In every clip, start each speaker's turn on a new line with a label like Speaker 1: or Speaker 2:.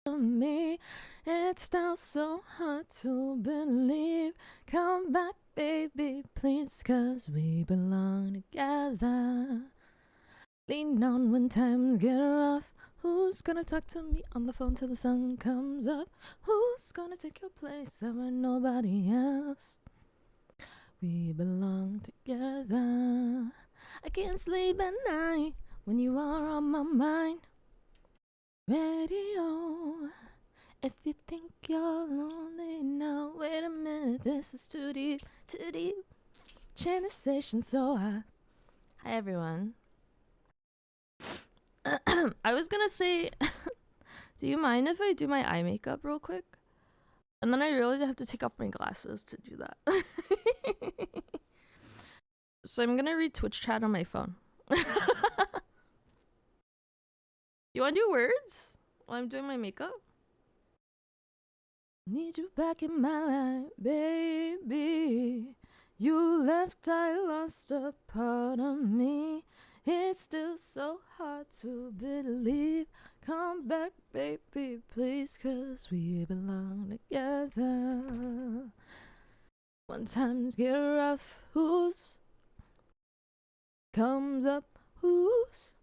Speaker 1: me. It's still so hard to believe. Come back, baby, please, 'cause we belong together. Lean on when times get rough. Who's gonna talk to me on the phone till the sun comes up? Who's gonna take your place? There were nobody else. We belong together. I can't sleep at night when you are on my mind. Radio, if you think you're lonely now, wait a minute, this is too deep, too deep. Change the station so high. Hi everyone. I was gonna say, do you mind if I do my eye makeup real quick? And then I realized I have to take off my glasses to do that. So I'm gonna read Twitch chat on my phone. Do you wanna do words while I'm doing my makeup? Need you back in my life, baby. You left, I lost a part of me. It's still so hard to believe. Come back, baby, please, 'cause we belong together. When times get rough, who's comes up? Who's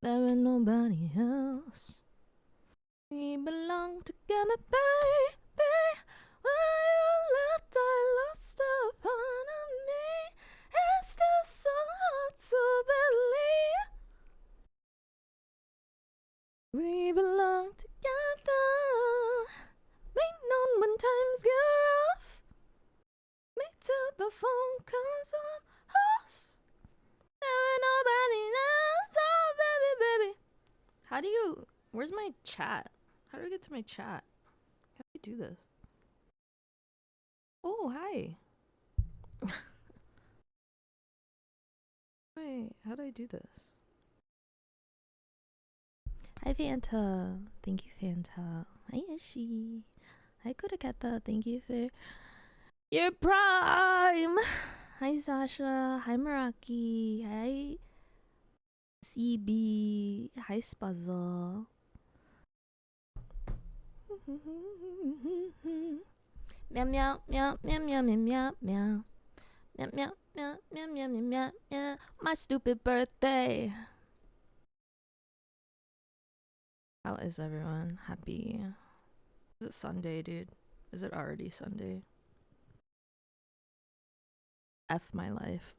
Speaker 1: there ain't nobody else. We belong together, baby. When you left, I lost a part of me. It's still so hard to believe. We belong together. Lean on when times get rough. Me till the phone comes on us. There ain't nobody else. Oh, baby, baby. How do you... Where's my chat? How do I get to my chat? How do I do this? Oh, hi. Wait, how do I do this? Hi, Fanta. Thank you, Fanta. Hi, Ishi. Hi, Kodakata. Thank you for your prime. Hi, Sasha. Hi, Meraki. Hi, CB. Hi, Spuzzle. Meow, meow, meow, meow, meow, meow, meow, meow. Meow, meow, meow, meow, meow, meow, meow, meow. My stupid birthday. How is everyone? Happy. Is it Sunday, dude? Is it already Sunday? F my life.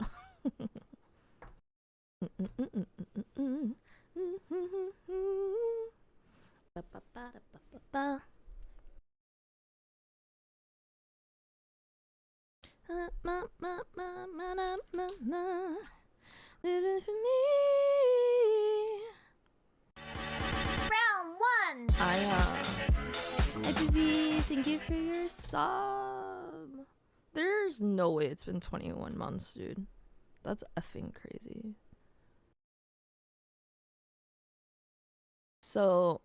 Speaker 1: Living for me.
Speaker 2: Round one.
Speaker 1: Hi, BB, thank you for your sub. There's no way it's been 21 months, dude. That's effing crazy. So,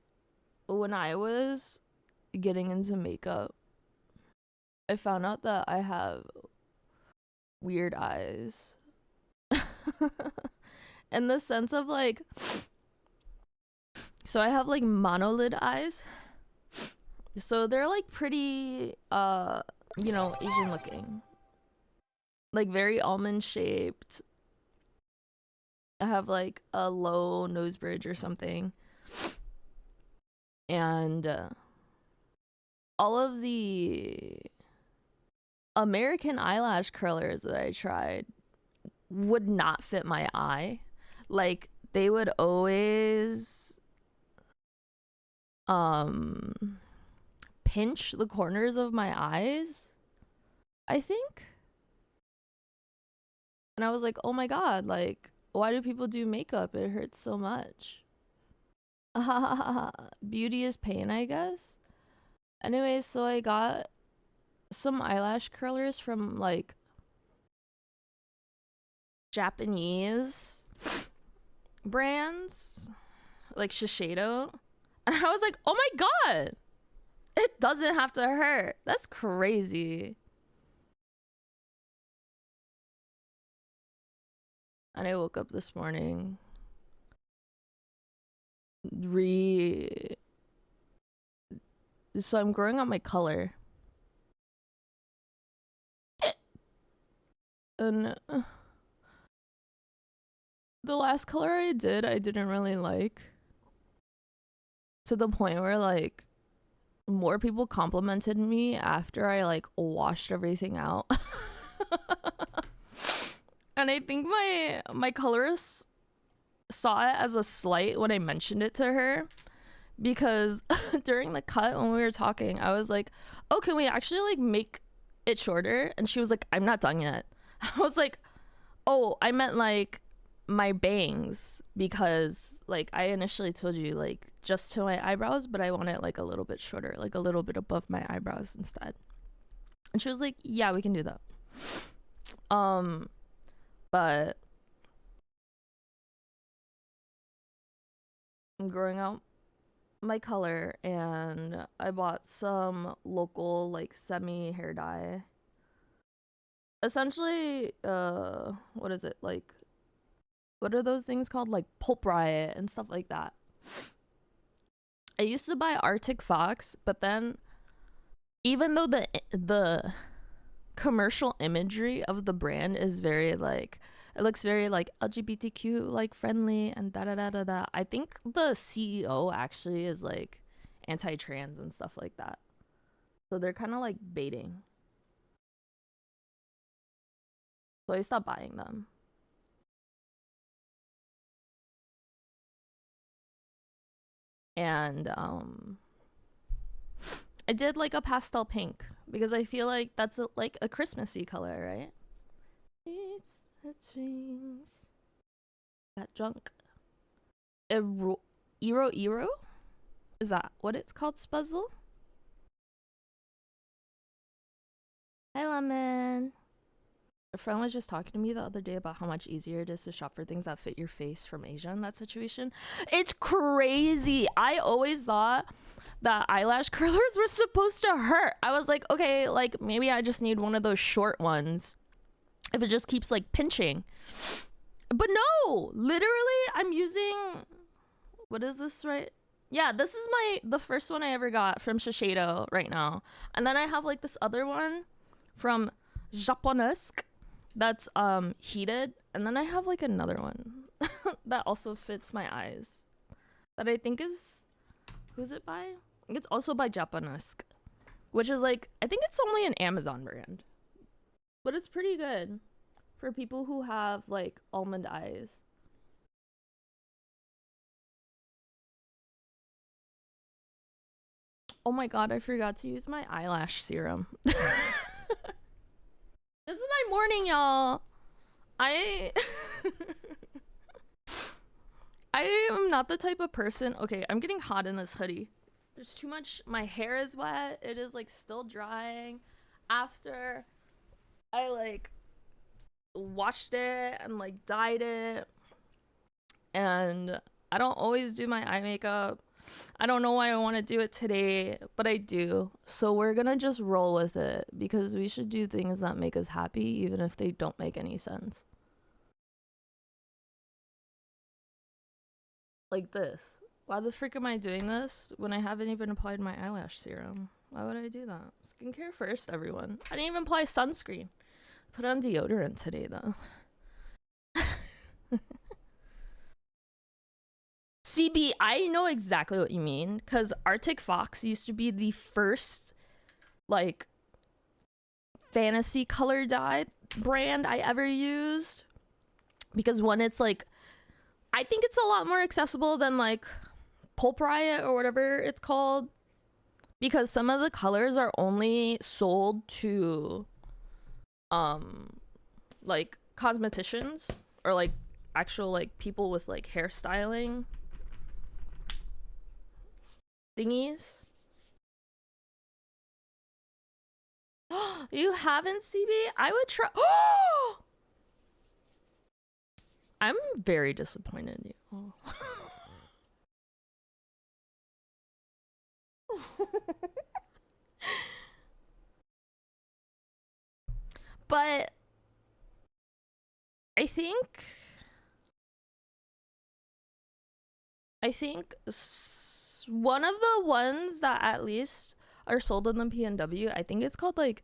Speaker 1: when I was getting into makeup, I found out that I have weird eyes. In the sense of like, so I have like monolid eyes. So they're like pretty, you know, Asian looking. Like very almond shaped. I have like a low nose bridge or something. And all of the American eyelash curlers that I tried would not fit my eye. Like they would always pinch the corners of my eyes, I think. And I was like, oh my god, like, why do people do makeup? It hurts so much. Beauty is pain, I guess. Anyway, so I got some eyelash curlers from like Japanese brands, like Shiseido. And I was like, oh my god, it doesn't have to hurt. That's crazy. And I woke up this morning So I'm growing out my color. And the last color I didn't really like. To the point where like more people complimented me after I like washed everything out. And I think my colorist saw it as a slight when I mentioned it to her, because during the cut when we were talking, I was like, "Oh, can we actually like make it shorter?" And she was like, "I'm not done yet." I was like, "Oh, I meant like my bangs, because like I initially told you like just to my eyebrows, but I want it like a little bit shorter, like a little bit above my eyebrows instead." And she was like, "Yeah, we can do that." But I'm growing out my color, and I bought some local like semi hair dye. Essentially, what is it, like, what are those things called, like Pulp Riot and stuff like that. I used to buy Arctic Fox, but then even though the commercial imagery of the brand is very like, it looks very like LGBTQ like friendly and da da da da da, I think the CEO actually is like anti-trans and stuff like that. So they're kind of like baiting. So I stopped buying them. And I did like a pastel pink because I feel like that's like a Christmassy color, right? It's the dreams. That junk. Ero Ero? Is that what it's called, Spuzzle? Hi, Lemon. A friend was just talking to me the other day about how much easier it is to shop for things that fit your face from Asia in that situation. It's crazy. I always thought that eyelash curlers were supposed to hurt. I was like, okay, like maybe I just need one of those short ones if it just keeps like pinching. But no, literally, I'm using, what is this, right? Yeah, this is the first one I ever got from Shiseido right now. And then I have like this other one from Japonesque that's heated, and then I have like another one that also fits my eyes that I think is, who's it by? I think it's also by Japonesque, which is like, I think it's only an Amazon brand, but it's pretty good for people who have like almond eyes. Oh my god, I forgot to use my eyelash serum. This is my morning, y'all. I I am not the type of person. Okay, I'm getting hot in this hoodie. There's too much. My hair is wet. It is like still drying after I like washed it and like dyed it. And I don't always do my eye makeup. I don't know why I want to do it today, but I do. So we're gonna just roll with it because we should do things that make us happy, even if they don't make any sense. Like this. Why the frick am I doing this when I haven't even applied my eyelash serum? Why would I do that? Skincare first, everyone. I didn't even apply sunscreen. Put on deodorant today, though. CB, I know exactly what you mean, because Arctic Fox used to be the first, like, fantasy color dye brand I ever used. Because one, it's like, I think it's a lot more accessible than, like, Pulp Riot or whatever it's called. Because some of the colors are only sold to, like, cosmeticians or, like, actual, like, people with, like, hairstyling thingies. You haven't, CB? I would try. I'm very disappointed in you. But I think one of the ones that at least are sold in the PNW. I think it's called like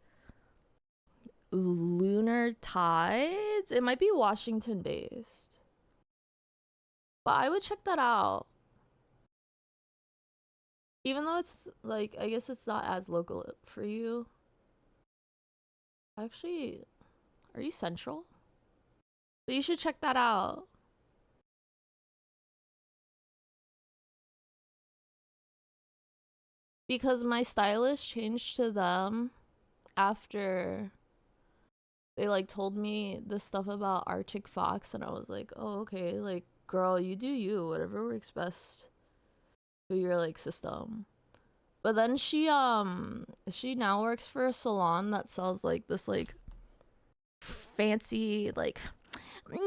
Speaker 1: Lunar Tides. It might be Washington based, but I would check that out. Even though it's like, I guess it's not as local for you. Actually, are you central? But you should check that out. Because my stylist changed to them after they like told me the stuff about Arctic Fox, and I was like, oh, okay, like, girl, you do you, whatever works best for your like system. But then she now works for a salon that sells like this like fancy like,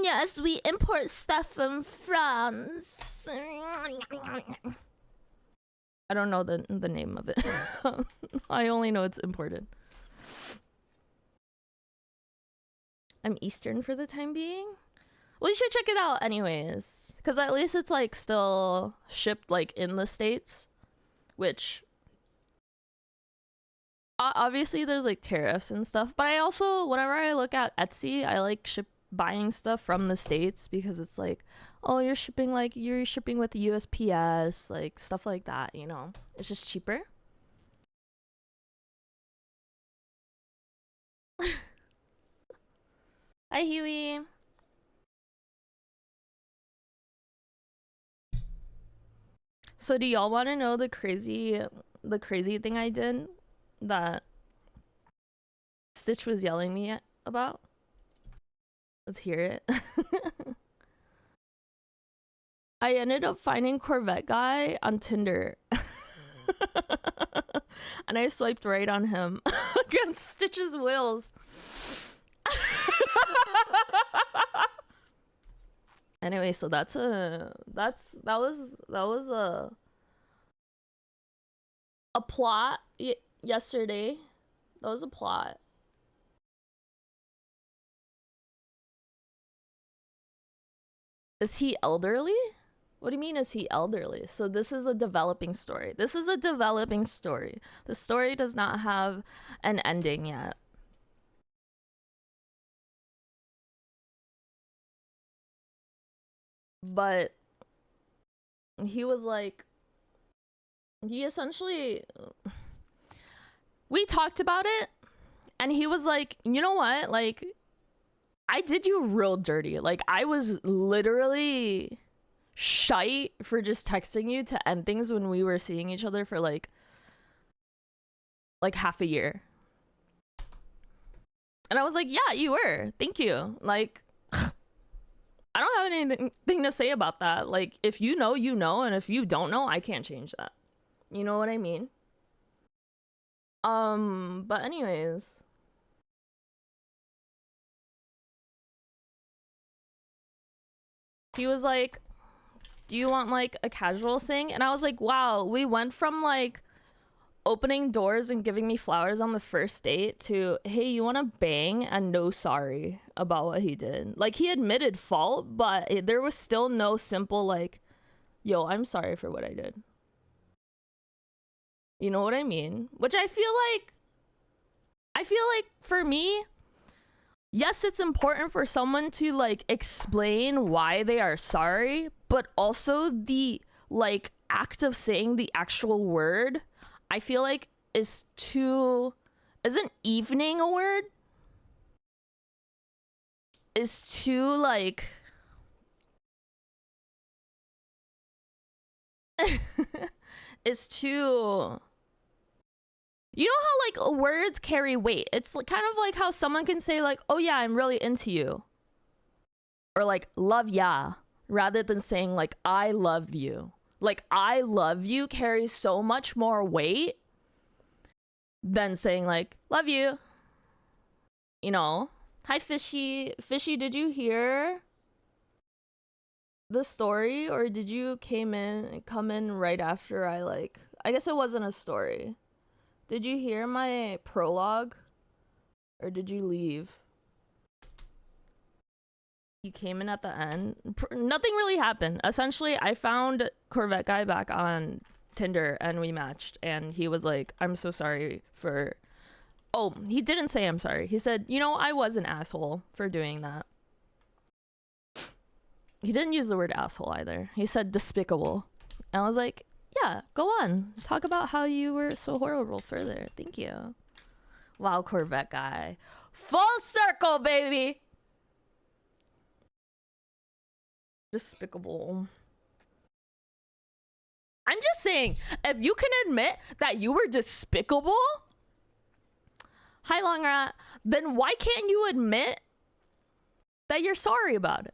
Speaker 1: yes, we import stuff from France. I don't know the name of it. I only know it's imported. I'm Eastern for the time being. Well, you should check it out anyways, because at least it's like still shipped like in the States, which obviously there's like tariffs and stuff, but I also, whenever I look at Etsy, I like buying stuff from the States because it's like, oh, you're shipping with the USPS, like stuff like that, you know? It's just cheaper. Hi, Huey. So do y'all want to know the crazy thing I did that Stitch was yelling me about? Let's hear it. I ended up finding Corvette guy on Tinder. And I swiped right on him against Stitch's wills. Anyway, so that was a plot yesterday. That was a plot. Is he elderly? What do you mean, is he elderly? So this is a developing story. The story does not have an ending yet. But he was like, he essentially, we talked about it, and he was like, you know what? Like, I did you real dirty. Like, I was literally shite for just texting you to end things when we were seeing each other for like half a year. And I was like, yeah, you were. Thank you. Like, I don't have anything to say about that. Like, if you know, you know, and if you don't know, I can't change that. You know what I mean? But anyways. He was like, do you want like a casual thing? And I was like, wow, we went from like opening doors and giving me flowers on the first date to, hey, you want to bang, and no sorry about what he did. Like, he admitted fault, but there was still no simple like, yo, I'm sorry for what I did. You know what I mean? Which I feel like for me, yes, it's important for someone to like explain why they are sorry, but also the like act of saying the actual word, I feel like isn't evening a word? Is too like is too, you know how like words carry weight. It's like, kind of like how someone can say like, oh yeah, I'm really into you, or like love ya, rather than saying like I love you. Like, I love you carries so much more weight than saying like love you. You know? Hi, Fishy. Fishy, did you hear the story, or did you come in right after I guess it wasn't a story. Did you hear my prologue, or did you leave? You came in at the end. Nothing really happened. Essentially, I found Corvette guy back on Tinder and we matched, and he was like, I'm so sorry for... Oh, he didn't say I'm sorry. He said, you know, I was an asshole for doing that. He didn't use the word asshole either. He said despicable. And I was like, yeah, go on. Talk about how you were so horrible further. Thank you. Wow, Corvette guy. Full circle, baby! Despicable. I'm just saying, if you can admit that you were despicable, hi Longrat, then why can't you admit that you're sorry about it?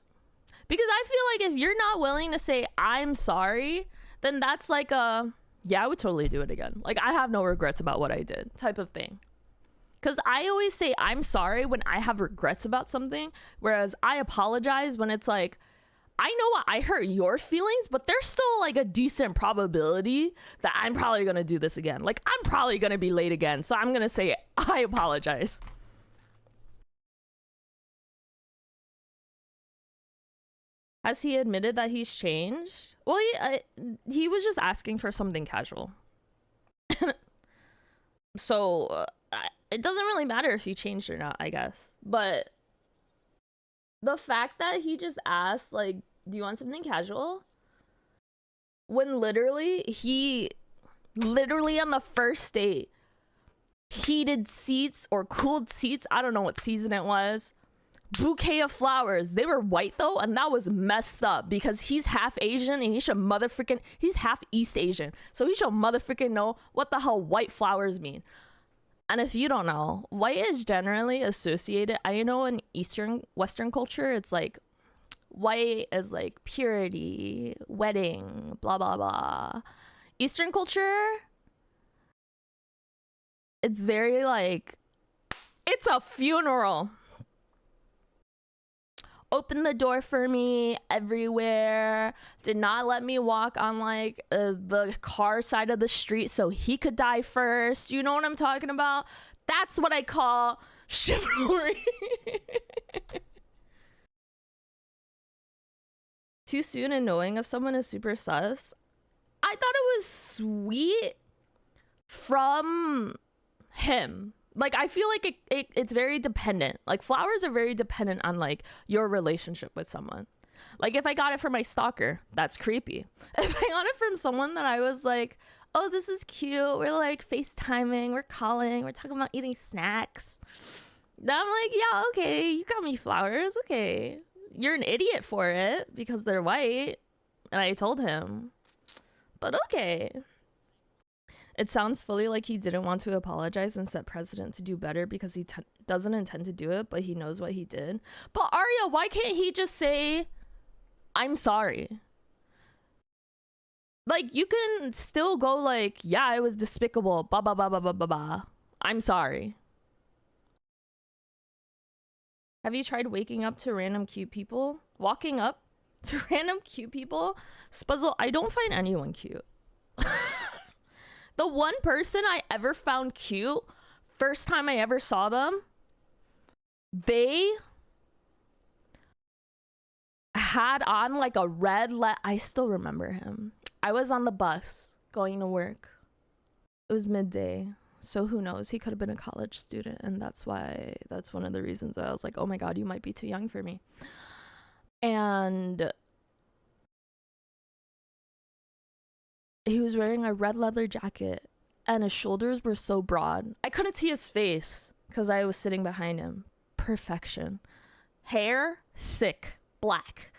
Speaker 1: Because I feel like if you're not willing to say I'm sorry, then that's like a, yeah, I would totally do it again. Like, I have no regrets about what I did type of thing. Because I always say I'm sorry when I have regrets about something, whereas I apologize when it's like, I know I hurt your feelings, but there's still like a decent probability that I'm probably gonna do this again. Like, I'm probably gonna be late again, so I'm gonna say I apologize. Has he admitted that he's changed? Well, he was just asking for something casual. So it doesn't really matter if he changed or not, I guess. But the fact that he just asked, like, do you want something casual? When literally on the first date, heated seats or cooled seats, I don't know what season it was, bouquet of flowers. They were white though, and that was messed up because he's half Asian and he's half East Asian, so he should motherfucking know what the hell white flowers mean. And if you don't know, white is generally associated, I know in Western culture, it's like white is like purity, wedding, blah blah blah. Eastern culture, it's very like, it's a funeral. Opened the door for me everywhere, did not let me walk on like the car side of the street so he could die first. You know what I'm talking about? That's what I call chivalry. Too soon in knowing if someone is super sus. I thought it was sweet from him. Like, I feel like it's very dependent. Like, flowers are very dependent on, like, your relationship with someone. Like, if I got it from my stalker, that's creepy. If I got it from someone that I was like, oh, this is cute, we're, like, FaceTiming, we're calling, we're talking about eating snacks, then I'm like, yeah, okay, you got me flowers, okay. You're an idiot for it because they're white. And I told him. But okay. It sounds fully like he didn't want to apologize and set precedent to do better because he doesn't intend to do it, but he knows what he did. But Arya, why can't he just say, I'm sorry? Like, you can still go like, yeah, I was despicable, blah, blah, blah, blah, blah, blah, blah. I'm sorry. Have you tried waking up to random cute people? Walking up to random cute people? Spuzzle, I don't find anyone cute. The one person I ever found cute, first time I ever saw them, they had on like a red I still remember him. I was on the bus going to work. It was midday. So who knows? He could have been a college student, and that's one of the reasons I was like, oh my god, you might be too young for me. And he was wearing a red leather jacket and his shoulders were so broad. I couldn't see his face because I was sitting behind him. Perfection. Hair, thick, black.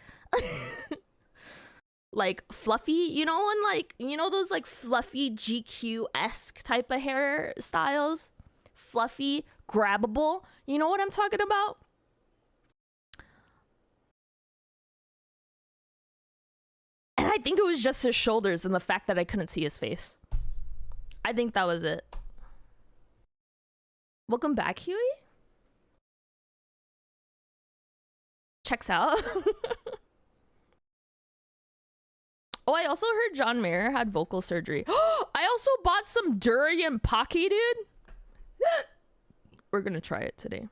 Speaker 1: Like fluffy, you know, and like, you know, those like fluffy GQ-esque type of hairstyles? Fluffy, grabbable. You know what I'm talking about? And I think it was just his shoulders and the fact that I couldn't see his face. I think that was it. Welcome back, Huey. Checks out. Oh, I also heard John Mayer had vocal surgery. I also bought some durian pocky, dude. We're gonna try it today.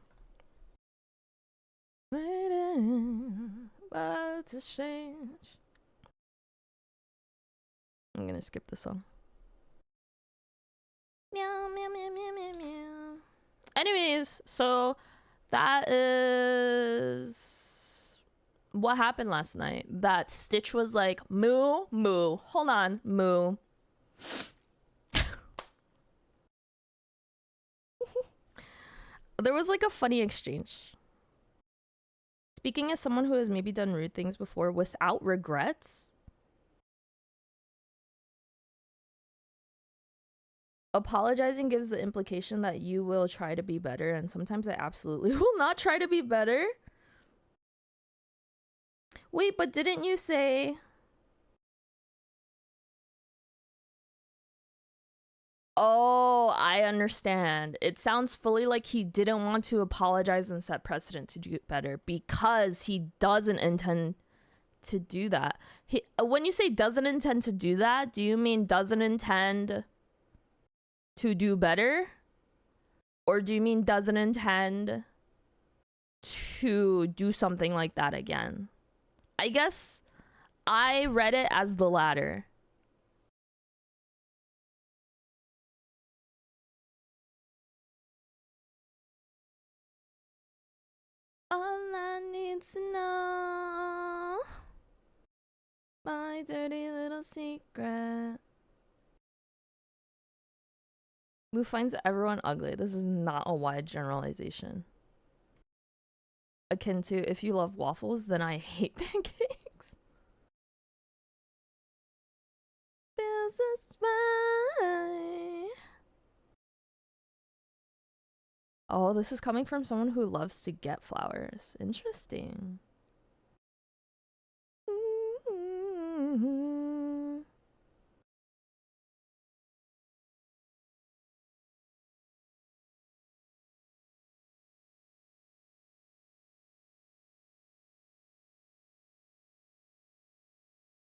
Speaker 1: Waiting, but to change. I'm gonna skip the song. Meow, meow, meow, meow, meow. Anyways, so that is what happened last night. That Stitch was like, moo, moo. Hold on, moo. There was like a funny exchange. Speaking as someone who has maybe done rude things before without regrets, apologizing gives the implication that you will try to be better, and sometimes I absolutely will not try to be better. Wait, but didn't you say... Oh, I understand. It sounds fully like he didn't want to apologize and set precedent to do better because he doesn't intend to do that. When you say doesn't intend to do that, do you mean doesn't intend to do better? Or do you mean doesn't intend to do something like that again? I guess I read it as the latter. All I need to know, my dirty little secret. Who finds everyone ugly? This is not a wide generalization. Akin to, if you love waffles, then I hate pancakes. Feels this way. Oh, this is coming from someone who loves to get flowers. Interesting.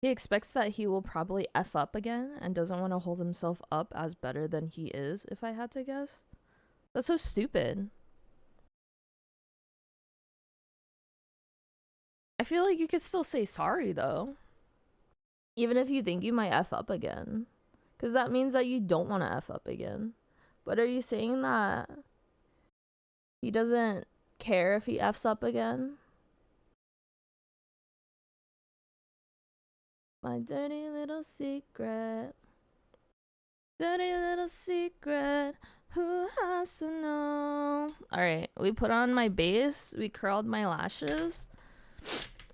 Speaker 1: He expects that he will probably F up again and doesn't want to hold himself up as better than he is, if I had to guess. That's so stupid. I feel like you could still say sorry, though. Even if you think you might F up again. Because that means that you don't want to F up again. But are you saying that he doesn't care if he Fs up again? My dirty little secret. Dirty little secret. Who has to know? Alright, we put on my base. We curled my lashes.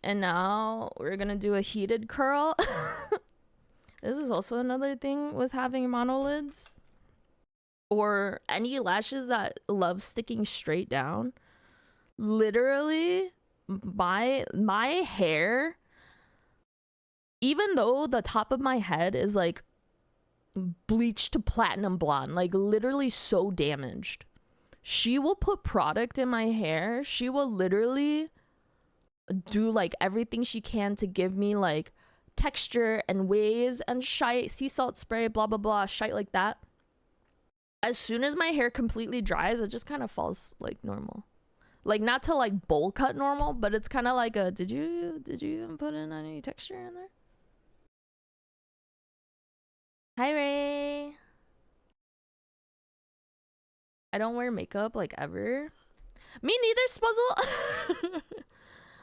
Speaker 1: And now we're gonna do a heated curl. This is also another thing with having monolids. Or any lashes that love sticking straight down. Literally, my hair, even though the top of my head is like bleached to platinum blonde, like literally so damaged, she will put product in my hair. She will literally do like everything she can to give me like texture and waves and shite, sea salt spray, blah blah blah, shite like that. As soon as my hair completely dries, it just kind of falls like normal. Like, not to like bowl cut normal, but it's kind of like a, did you even put in any texture in there? Hi, Ray. I don't wear makeup like ever. Me neither, Spuzzle.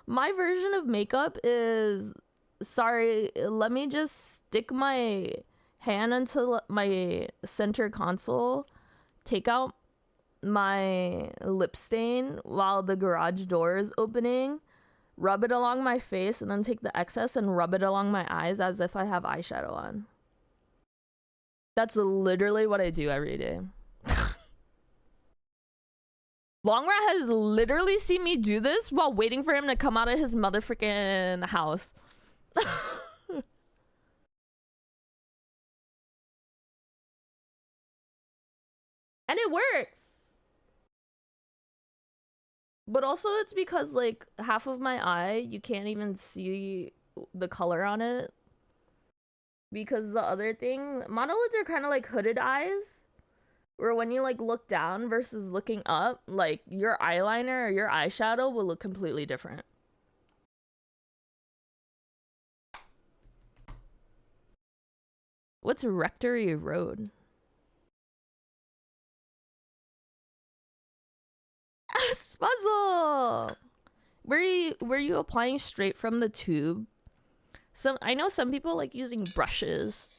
Speaker 1: My version of makeup is, sorry, let me just stick my hand into my center console, take out my lip stain while the garage door is opening, rub it along my face, and then take the excess and rub it along my eyes as if I have eyeshadow on. That's literally what I do every day. Longrat has literally seen me do this while waiting for him to come out of his motherfucking house. And it works. But also it's because like half of my eye, you can't even see the color on it. Because the other thing, monolids are kind of like hooded eyes. Where when you like look down versus looking up, like your eyeliner or your eyeshadow will look completely different. What's Rectory Road? Spuzzle! Were you applying straight from the tube? I know some people like using brushes.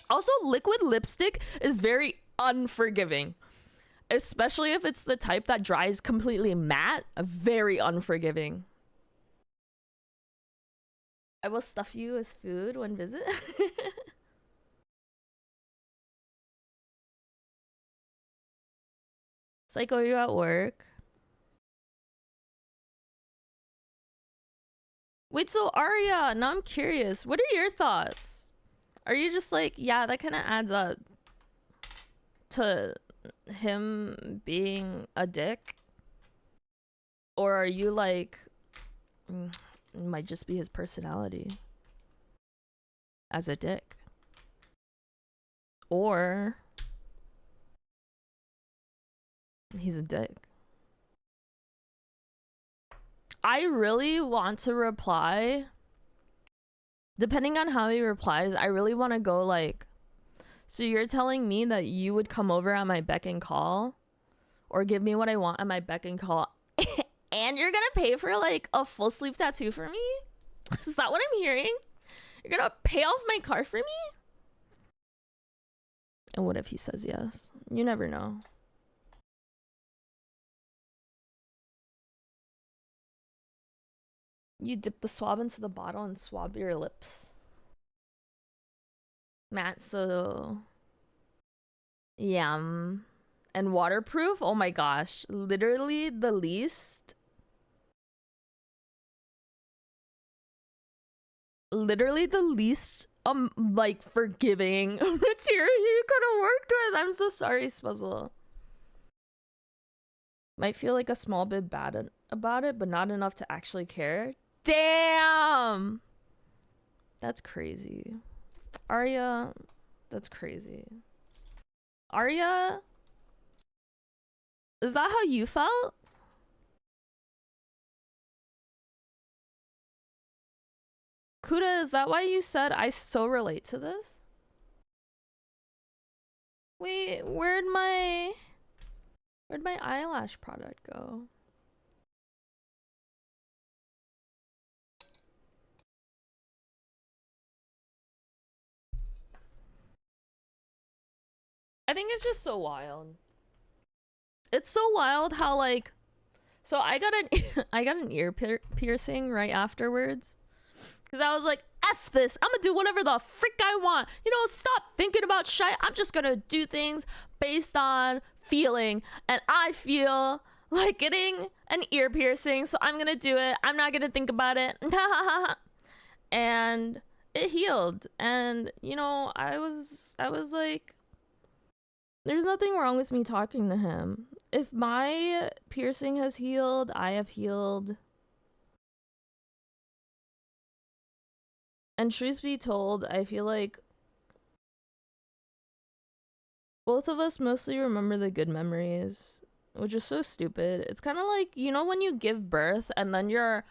Speaker 1: Also, liquid lipstick is very unforgiving. Especially if it's the type that dries completely matte. Very unforgiving. I will stuff you with food when visit. Psycho, are you at work? Wait, so Arya, now I'm curious. What are your thoughts? Are you just like, yeah, that kind of adds up to him being a dick? Or are you like, it might just be his personality as a dick? Or he's a dick. I really want to reply. Depending on how he replies, I really want to go like, so you're telling me that you would come over at my beck and call? Or give me what I want at my beck and call? And you're gonna pay for like a full sleeve tattoo for me? Is that what I'm hearing? You're gonna pay off my car for me? And what if he says yes? You never know. You dip the swab into the bottle and swab your lips. Matte, so yum. And waterproof? Oh my gosh. Literally the least. Literally the least like forgiving material you could have worked with. I'm so sorry, Spuzzle. Might feel like a small bit bad about it, but not enough to actually care. Damn! That's crazy. Arya, that's crazy. Arya, is that how you felt? Kuda, is that why you said I so relate to this? Wait, where'd my eyelash product go? I think it's just so wild. It's so wild how like, so I got an I got an ear piercing right afterwards, because I was like, F this, I'm gonna do whatever the frick I want. You know, stop thinking about shit. I'm just gonna do things based on feeling, and I feel like getting an ear piercing, so I'm gonna do it. I'm not gonna think about it. And it healed, and you know, I was like, there's nothing wrong with me talking to him. If my piercing has healed, I have healed. And truth be told, I feel like both of us mostly remember the good memories, which is so stupid. It's kind of like, you know, when you give birth and then you're,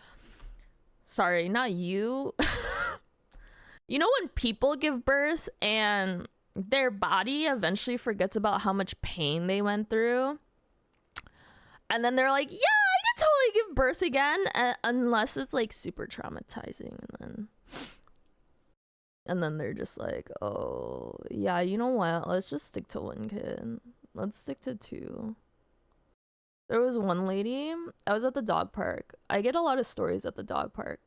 Speaker 1: sorry, not you. You know, when people give birth and their body eventually forgets about how much pain they went through. And then they're like, yeah, I can totally give birth again, unless it's like super traumatizing. And then they're just like, oh, yeah, you know what? Let's just stick to one kid. Let's stick to two. There was one lady, I was at the dog park. I get a lot of stories at the dog park.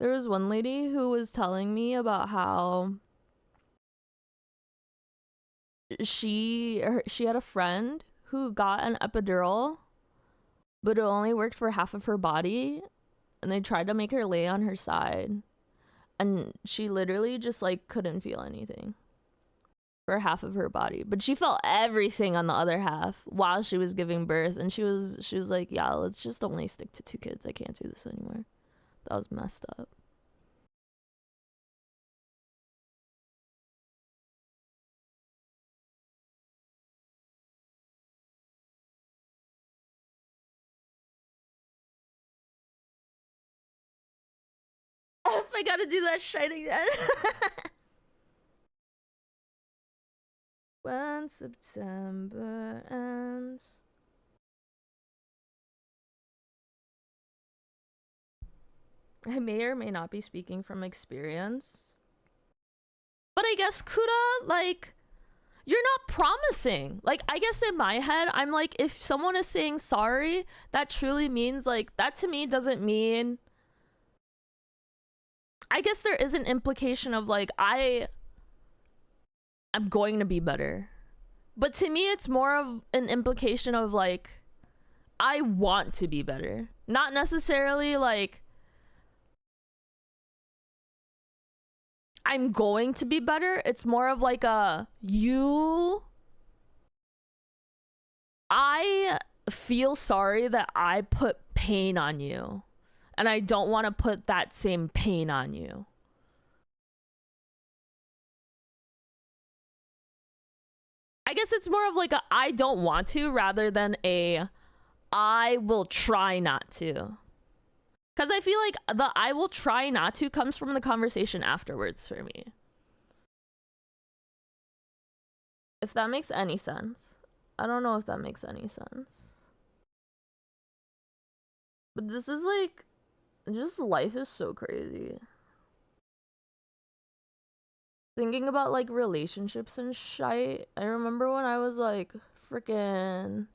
Speaker 1: There was one lady who was telling me about how she had a friend who got an epidural, but it only worked for half of her body, and they tried to make her lay on her side, and she literally just like couldn't feel anything for half of her body, but she felt everything on the other half while she was giving birth. And she was like, yeah, let's just only stick to two kids. I can't do this anymore. That was messed up. If I gotta do that shit again. When September ends. I may or may not be speaking from experience. But I guess Kuda, like, you're not promising. Like, I guess in my head, I'm like, if someone is saying sorry, that truly means, like, that to me doesn't mean. I guess there is an implication of, like, I'm going to be better. But to me, it's more of an implication of, like, I want to be better. Not necessarily, like, I'm going to be better. It's more of like I feel sorry that I put pain on you, and I don't want to put that same pain on you. I guess it's more of like a I don't want to rather than a I will try not to. Because I feel like the I will try not to comes from the conversation afterwards for me. If that makes any sense. I don't know if that makes any sense. But this is like, just life is so crazy. Thinking about like relationships and shite. I remember when I was like freaking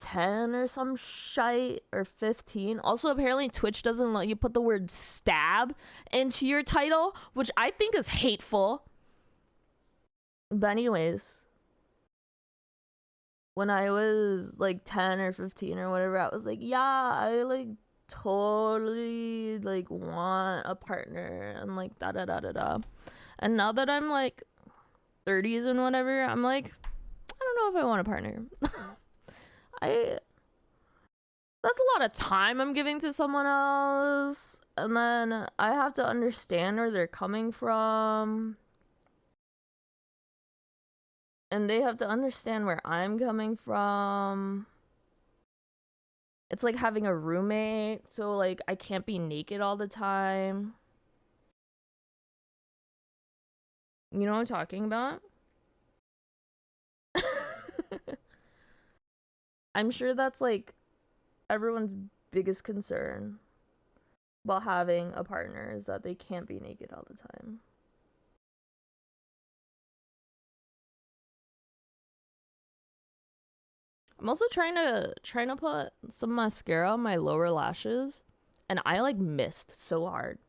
Speaker 1: 10 or some shite, or 15. Also, apparently Twitch doesn't let you put the word stab into your title, which I think is hateful. But anyways, when I was like 10 or 15 or whatever, I was like, yeah, I like totally like want a partner and like da da da da da. And now that I'm like 30s and whatever, I'm like, I don't know if I want a partner. That's a lot of time I'm giving to someone else, and then I have to understand where they're coming from, and they have to understand where I'm coming from. It's like having a roommate, so like I can't be naked all the time. You know what I'm talking about? I'm sure that's like everyone's biggest concern about having a partner is that they can't be naked all the time. I'm also trying to put some mascara on my lower lashes, and I like missed so hard.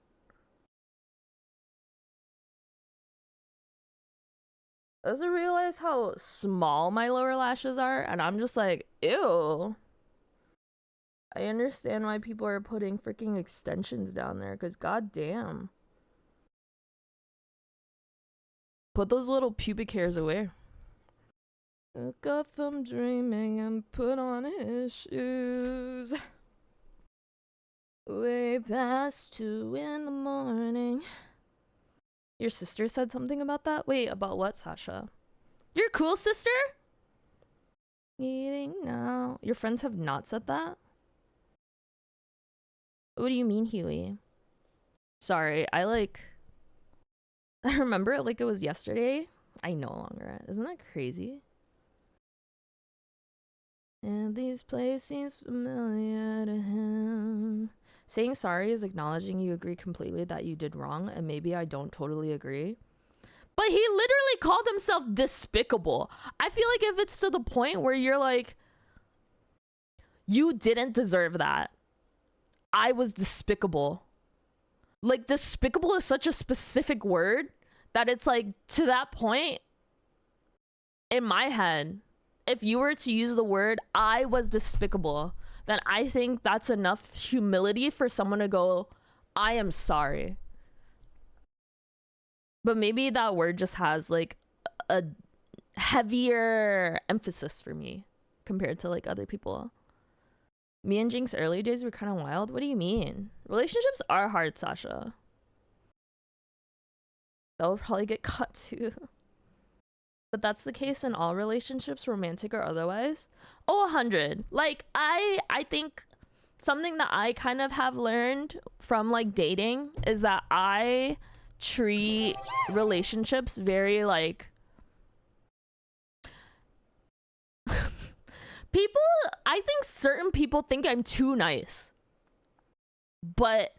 Speaker 1: I also realize how small my lower lashes are, and I'm just like, ew. I understand why people are putting freaking extensions down there, because goddamn. Put those little pubic hairs away. Woke up from dreaming and put on his shoes. Way past 2 in the morning. Your sister said something about that? Wait, about what, Sasha? You're cool, sister? Eating now. Your friends have not said that? What do you mean, Huey? Sorry, I remember it like it was yesterday. I no longer. Isn't that crazy? And this place seems familiar to him. Saying sorry is acknowledging you agree completely that you did wrong, and maybe I don't totally agree. But he literally called himself despicable. I feel like if it's to the point where you're like, you didn't deserve that. I was despicable. Like, despicable is such a specific word that it's like, to that point, in my head, if you were to use the word, I was despicable, then I think that's enough humility for someone to go, I am sorry. But maybe that word just has like a heavier emphasis for me compared to like other people. Me and Jink's early days were kind of wild. What do you mean? Relationships are hard, Sasha. That will probably get cut too. But that's the case in all relationships, romantic or otherwise. Oh, 100. Like, I think something that I kind of have learned from like dating is that I treat relationships very like I think certain people think I'm too nice. But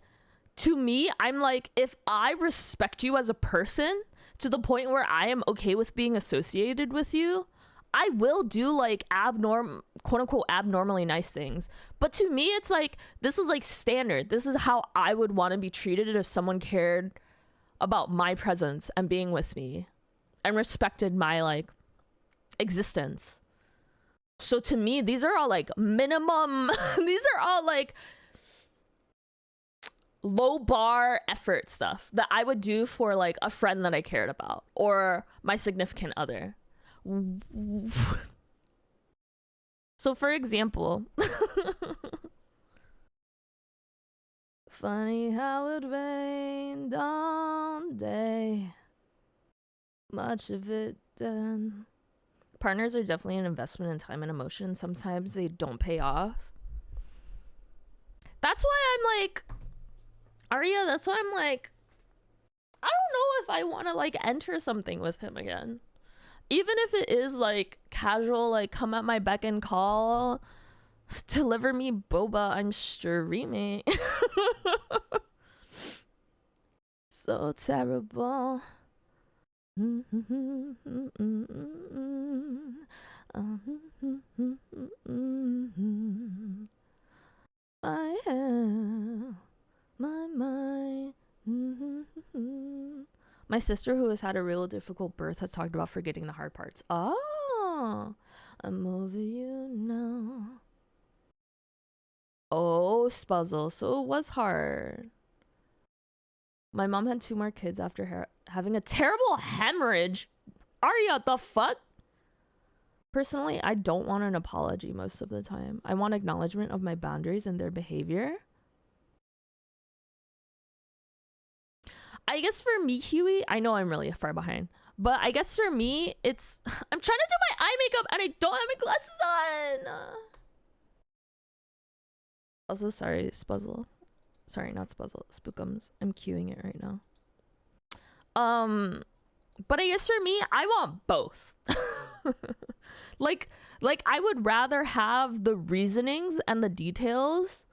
Speaker 1: to me, I'm like, if I respect you as a person to the point where I am okay with being associated with you, I will do like quote unquote abnormally nice things. But to me, it's like, this is like standard. This is how I would want to be treated if someone cared about my presence and being with me and respected my like existence. So to me, these are all like minimum, these are all like low bar effort stuff that I would do for like a friend that I cared about or my significant other. So for example, funny how it rained all day, much of it done. Partners are definitely an investment in time and emotion. Sometimes they don't pay off. That's why I'm like, Arya, that's why I'm like, I don't know if I want to like enter something with him again. Even if it is like casual, like come at my beck and call, deliver me boba, I'm streaming. So terrible. My hair, my mind. My sister, who has had a real difficult birth, has talked about forgetting the hard parts. Oh, I'm over you now. Oh, Spuzzle. So it was hard. My mom had 2 more kids after having a terrible hemorrhage. Arya, the fuck? Personally, I don't want an apology most of the time. I want acknowledgement of my boundaries and their behavior. I guess for me, Huey, I know I'm really far behind, but I guess for me, it's, I'm trying to do my eye makeup and I don't have my glasses on. Also, sorry, Spuzzle. Sorry, not Spuzzle, Spookums. I'm queuing it right now. But I guess for me, I want both. like I would rather have the reasonings and the details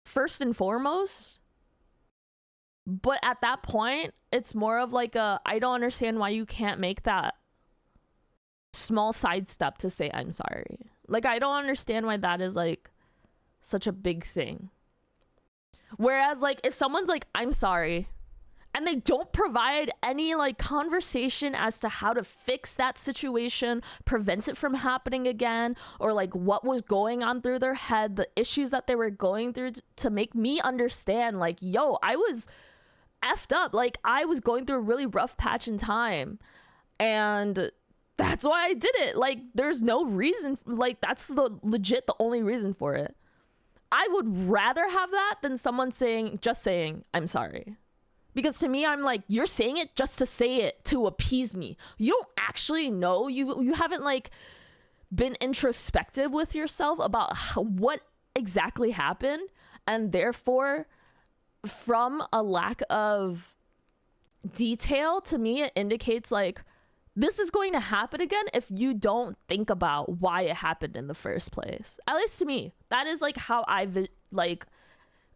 Speaker 1: first and foremost. But at that point, it's more of like I don't understand why you can't make that small sidestep to say I'm sorry. Like, I don't understand why that is like such a big thing. Whereas like if someone's like, I'm sorry, and they don't provide any like conversation as to how to fix that situation, prevent it from happening again, or like what was going on through their head, the issues that they were going through to make me understand like, yo, I was effed up. Like, I was going through a really rough patch in time, and that's why I did it. Like, there's no reason, like, that's the only reason for it. I would rather have that than someone just saying I'm sorry. Because to me, I'm like, you're saying it just to say it, to appease me. You don't actually know. You haven't like been introspective with yourself about what exactly happened, and therefore from a lack of detail, to me it indicates like this is going to happen again if you don't think about why it happened in the first place. At least to me, that is like how I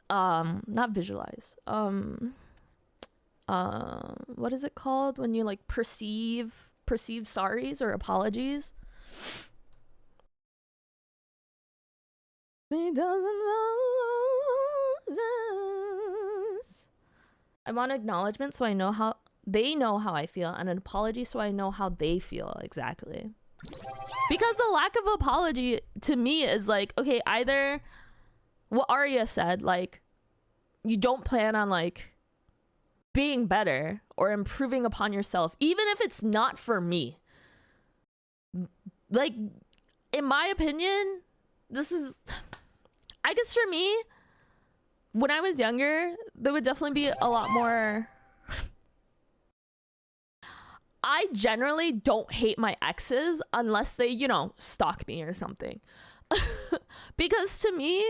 Speaker 1: not visualize, what is it called when you like perceive sorries or apologies? He doesn't roses. I want acknowledgement so I know how they know how I feel, and an apology so I know how they feel exactly. Because the lack of apology to me is like, okay, either what Arya said, like, you don't plan on like being better or improving upon yourself, even if it's not for me. Like, in my opinion, this is, I guess for me, when I was younger, there would definitely be a lot more. I generally don't hate my exes unless they, you know, stalk me or something. Because to me,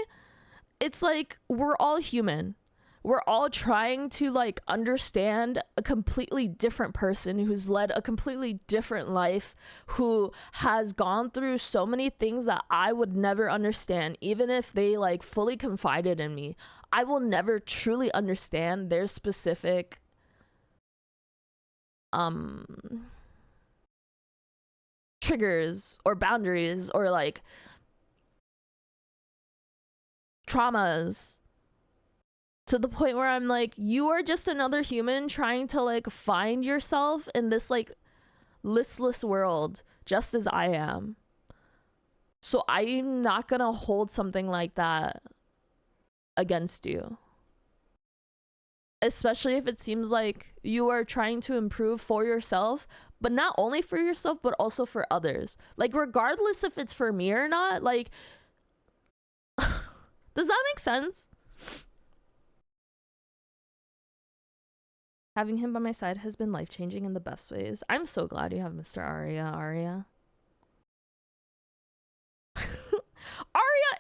Speaker 1: it's like, we're all human. we're all trying to like understand a completely different person who's led a completely different life, who has gone through so many things that I would never understand. Even if they like fully confided in me, I will never truly understand their specific triggers or boundaries or like traumas, to the point where I'm like, you are just another human trying to like find yourself in this like listless world just as I am. So I'm not gonna hold something like that against you, especially if it seems like you are trying to improve for yourself, but not only for yourself but also for others. Like regardless if it's for me or not, like does that make sense? Having him by my side has been life-changing in the best ways. I'm so glad you have Mr. Arya. Arya,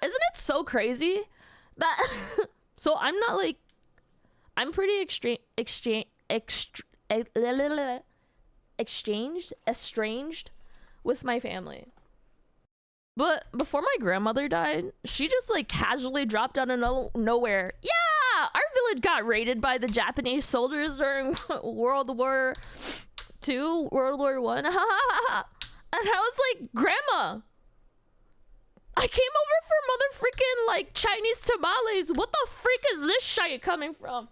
Speaker 1: isn't it so crazy that so I'm not like, I'm pretty estranged with my family. But before my grandmother died, she just like casually dropped out of nowhere. Yeah, our village got raided by the Japanese soldiers during World War II, World War One. And I was like, Grandma, I came over for mother freaking like Chinese tamales. What the freak is this shit coming from?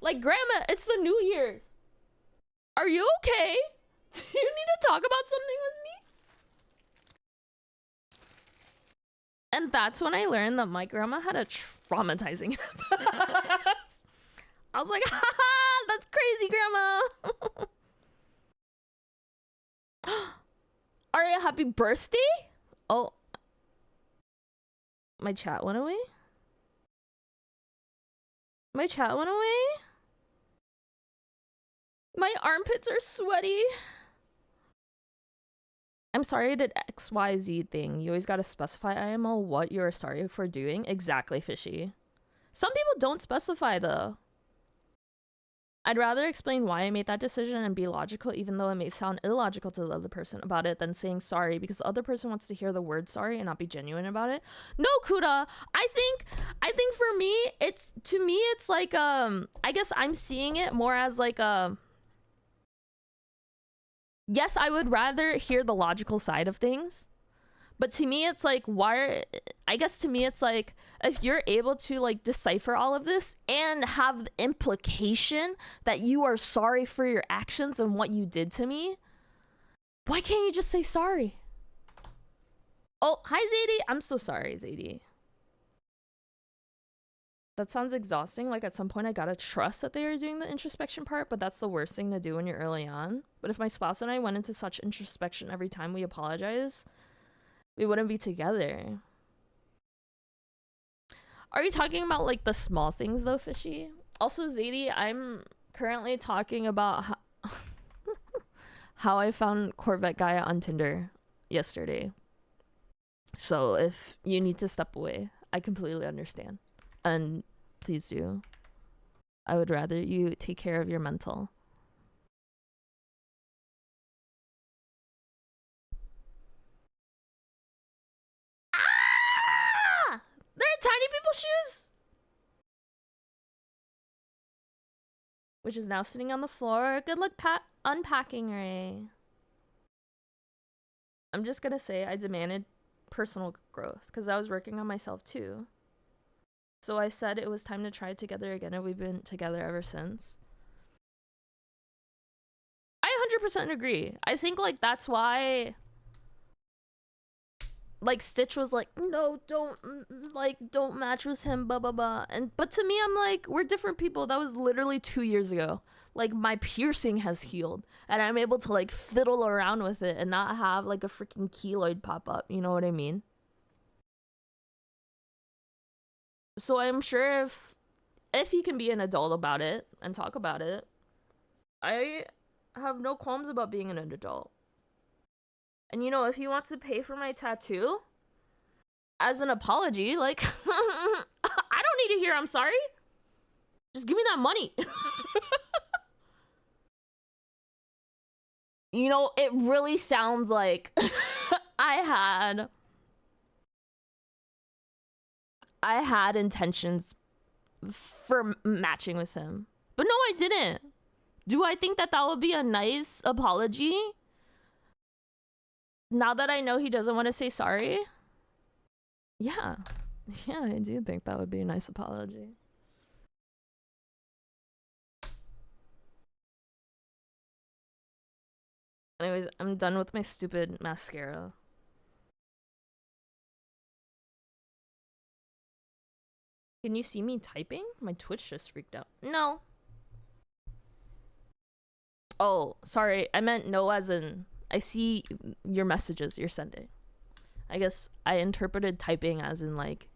Speaker 1: Like, Grandma, it's the New Year's. Are you okay? Do you need to talk about something with me? And that's when I learned that my grandma had a traumatizing past. I was like, haha, that's crazy, Grandma. Aria, happy birthday? Oh, my chat went away? My chat went away? My armpits are sweaty. I'm sorry I did XYZ thing. You always gotta specify, IMO, what you're sorry for doing. Exactly, Fishy. Some people don't specify, though. I'd rather explain why I made that decision and be logical, even though it may sound illogical to the other person about it, than saying sorry, because the other person wants to hear the word sorry and not be genuine about it. No, Kuda. I think for me, it's like, I guess I'm seeing it more as like a, yes, I would rather hear the logical side of things, but to me it's like, I guess to me it's like, if you're able to like decipher all of this and have the implication that you are sorry for your actions and what you did to me, why can't you just say sorry? Oh, hi Zadie. I'm so sorry, Zadie. That sounds exhausting. Like at some point I gotta trust that they are doing the introspection part, but that's the worst thing to do when you're early on. But if my spouse and I went into such introspection every time we apologize, we wouldn't be together. Are you talking about like the small things though, Fishy? Also, Zadie, I'm currently talking about how I found Corvette guy on Tinder yesterday. So if you need to step away, I completely understand. And please do. I would rather you take care of your mental. Ah! They're tiny people's shoes! Which is now sitting on the floor. Good luck unpacking, Ray. I'm just gonna say I demanded personal growth because I was working on myself too. So I said it was time to try it together again, and we've been together ever since. I 100% agree. I think like that's why like Stitch was like, no, don't match with him, blah blah blah. But to me, I'm like, we're different people. That was literally 2 years ago. Like my piercing has healed and I'm able to like fiddle around with it and not have like a freaking keloid pop up. You know what I mean? So I'm sure if he can be an adult about it and talk about it, I have no qualms about being an adult. And you know, if he wants to pay for my tattoo as an apology, like I don't need to hear I'm sorry. Just give me that money. You know, it really sounds like I had intentions for matching with him. But no, I didn't. Do I think that that would be a nice apology? Now that I know he doesn't want to say sorry? Yeah. Yeah, I do think that would be a nice apology. Anyways, I'm done with my stupid mascara. Can you see me typing? My Twitch just freaked out. No. Oh, sorry. I meant no as in I see your messages you're sending. I guess I interpreted typing as in like,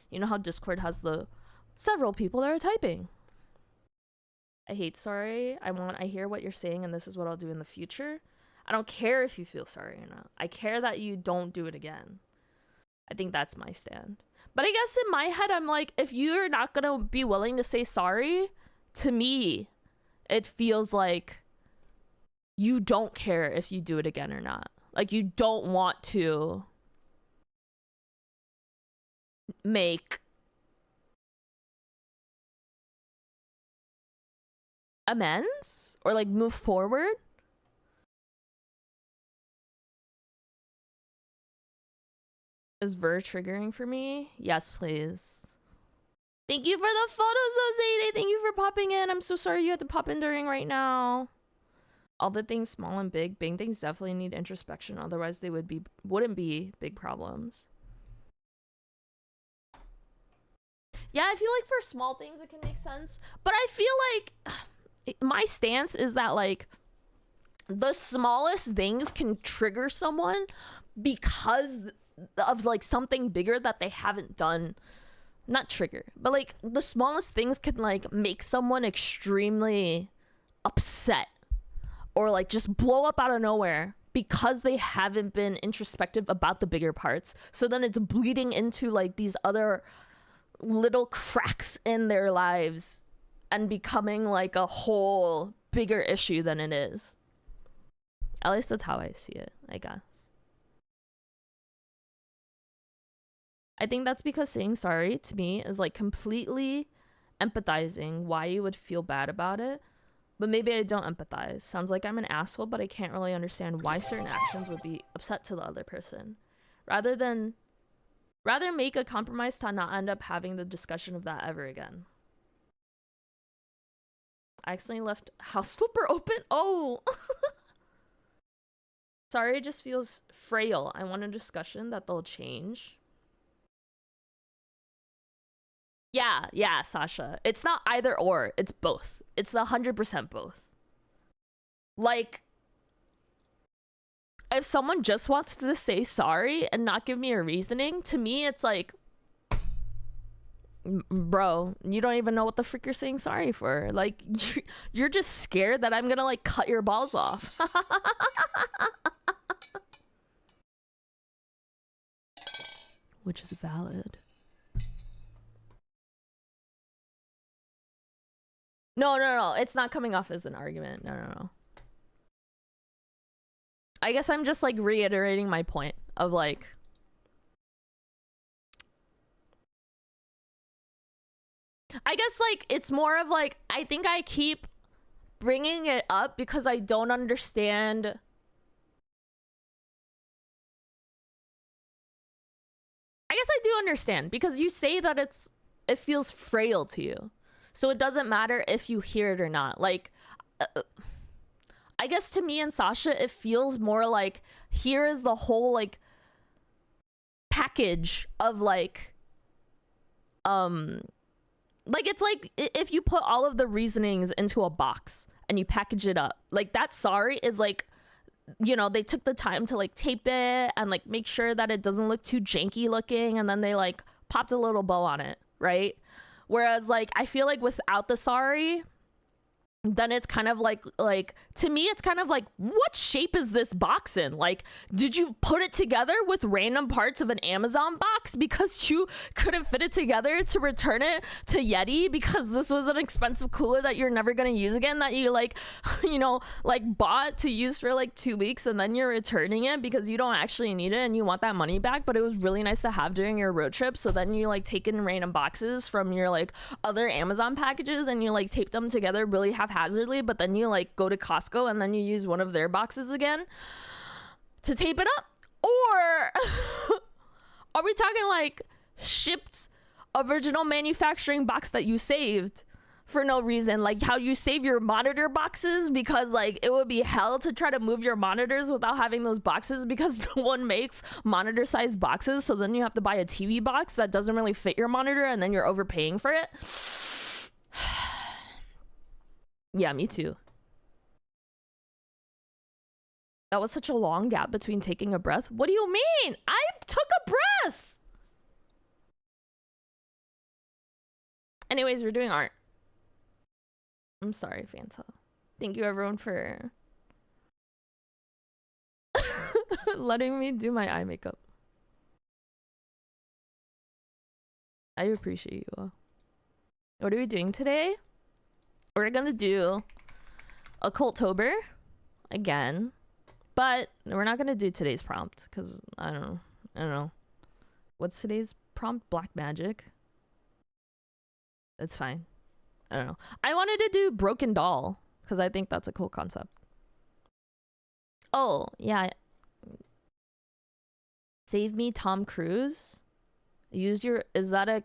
Speaker 1: you know how Discord has the several people that are typing. I hate sorry. I hear what you're saying and this is what I'll do in the future. I don't care if you feel sorry or not. I care that you don't do it again. I think that's my stand. But I guess in my head, I'm like, if you're not gonna be willing to say sorry, to me, it feels like you don't care if you do it again or not. Like you don't want to make amends or like move forward. Is Ver triggering for me? Yes, please. Thank you for the photos, Jose. Thank you for popping in. I'm so sorry you had to pop in during right now. All the things, small and big things definitely need introspection. Otherwise, they wouldn't be big problems. Yeah, I feel like for small things it can make sense, but I feel like my stance is that like the smallest things can trigger someone because of like something bigger that they haven't done. Not trigger, but like the smallest things can like make someone extremely upset or like just blow up out of nowhere because they haven't been introspective about the bigger parts. So then it's bleeding into like these other little cracks in their lives and becoming like a whole bigger issue than it is. At least that's how I see it, I guess. I think that's because saying sorry to me is like completely empathizing why you would feel bad about it. But maybe I don't empathize. Sounds like I'm an asshole, but I can't really understand why certain actions would be upset to the other person. Rather make a compromise to not end up having the discussion of that ever again. I accidentally left house flipper open. Oh. Sorry, it just feels frail. I want a discussion that they'll change. Yeah, Sasha. It's not either or. It's both. It's 100% both. Like, if someone just wants to say sorry and not give me a reasoning, to me, it's like, bro, you don't even know what the frick you're saying sorry for. Like, you're just scared that I'm gonna, like, cut your balls off. Which is valid. No. It's not coming off as an argument. No. I guess I'm just like reiterating my point of like, I guess like it's more of like, I think I keep bringing it up because I don't understand. I guess I do understand because you say that it feels frail to you. So it doesn't matter if you hear it or not. Like, I guess to me and Sasha, it feels more like here is the whole like package of like it's like if you put all of the reasonings into a box and you package it up, like that sorry is like, you know, they took the time to like tape it and like make sure that it doesn't look too janky looking, and then they like popped a little bow on it, right? Whereas like I feel like without the sorry, then it's kind of like to me it's kind of like, what shape is this box in? Like, did you put it together with random parts of an Amazon box because you couldn't fit it together to return it to Yeti because this was an expensive cooler that you're never going to use again, that you like you know, like bought to use for like 2 weeks, and then you're returning it because you don't actually need it and you want that money back, but it was really nice to have during your road trip. So then you like take in random boxes from your like other Amazon packages and you like tape them together really haphazardly, but then you like go to Costco and then you use one of their boxes again to tape it up. Or are we talking like shipped original manufacturing box that you saved for no reason, like how you save your monitor boxes because like it would be hell to try to move your monitors without having those boxes because no one makes monitor sized boxes, so then you have to buy a TV box that doesn't really fit your monitor and then you're overpaying for it. Yeah, me too. That was such a long gap between taking a breath. What do you mean? I took a breath. Anyways, we're doing art. I'm sorry, Fanta. Thank you everyone for letting me do my eye makeup. I appreciate you all. What are we doing today? We're gonna do Occultober again, but we're not gonna do today's prompt because I don't know. What's today's prompt? Black magic. That's fine. I don't know. I wanted to do Broken Doll because I think that's a cool concept. Oh, yeah. Save Me, Tom Cruise. Is that a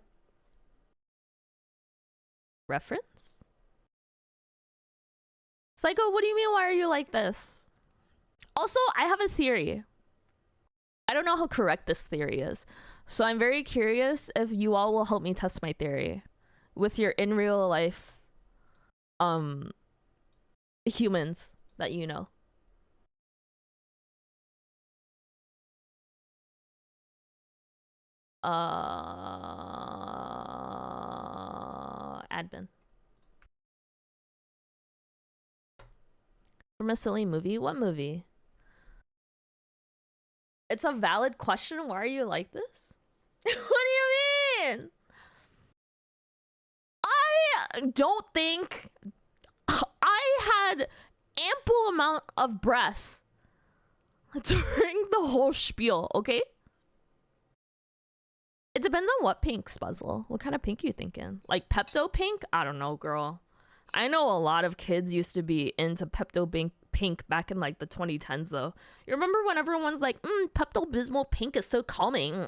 Speaker 1: reference? Psycho, what do you mean? Why are you like this? Also, I have a theory. I don't know how correct this theory is. So I'm very curious if you all will help me test my theory with your in real life humans that you know. Admin. From a silly movie? What movie? It's a valid question. Why are you like this? What do you mean? I don't think I had ample amount of breath during the whole spiel, okay? It depends on what pink, Spuzzle. What kind of pink you thinking? Like Pepto pink? I don't know, girl. I know a lot of kids used to be into Pepto pink back in like the 2010s though. You remember when everyone's like, Pepto Bismol pink is so calming.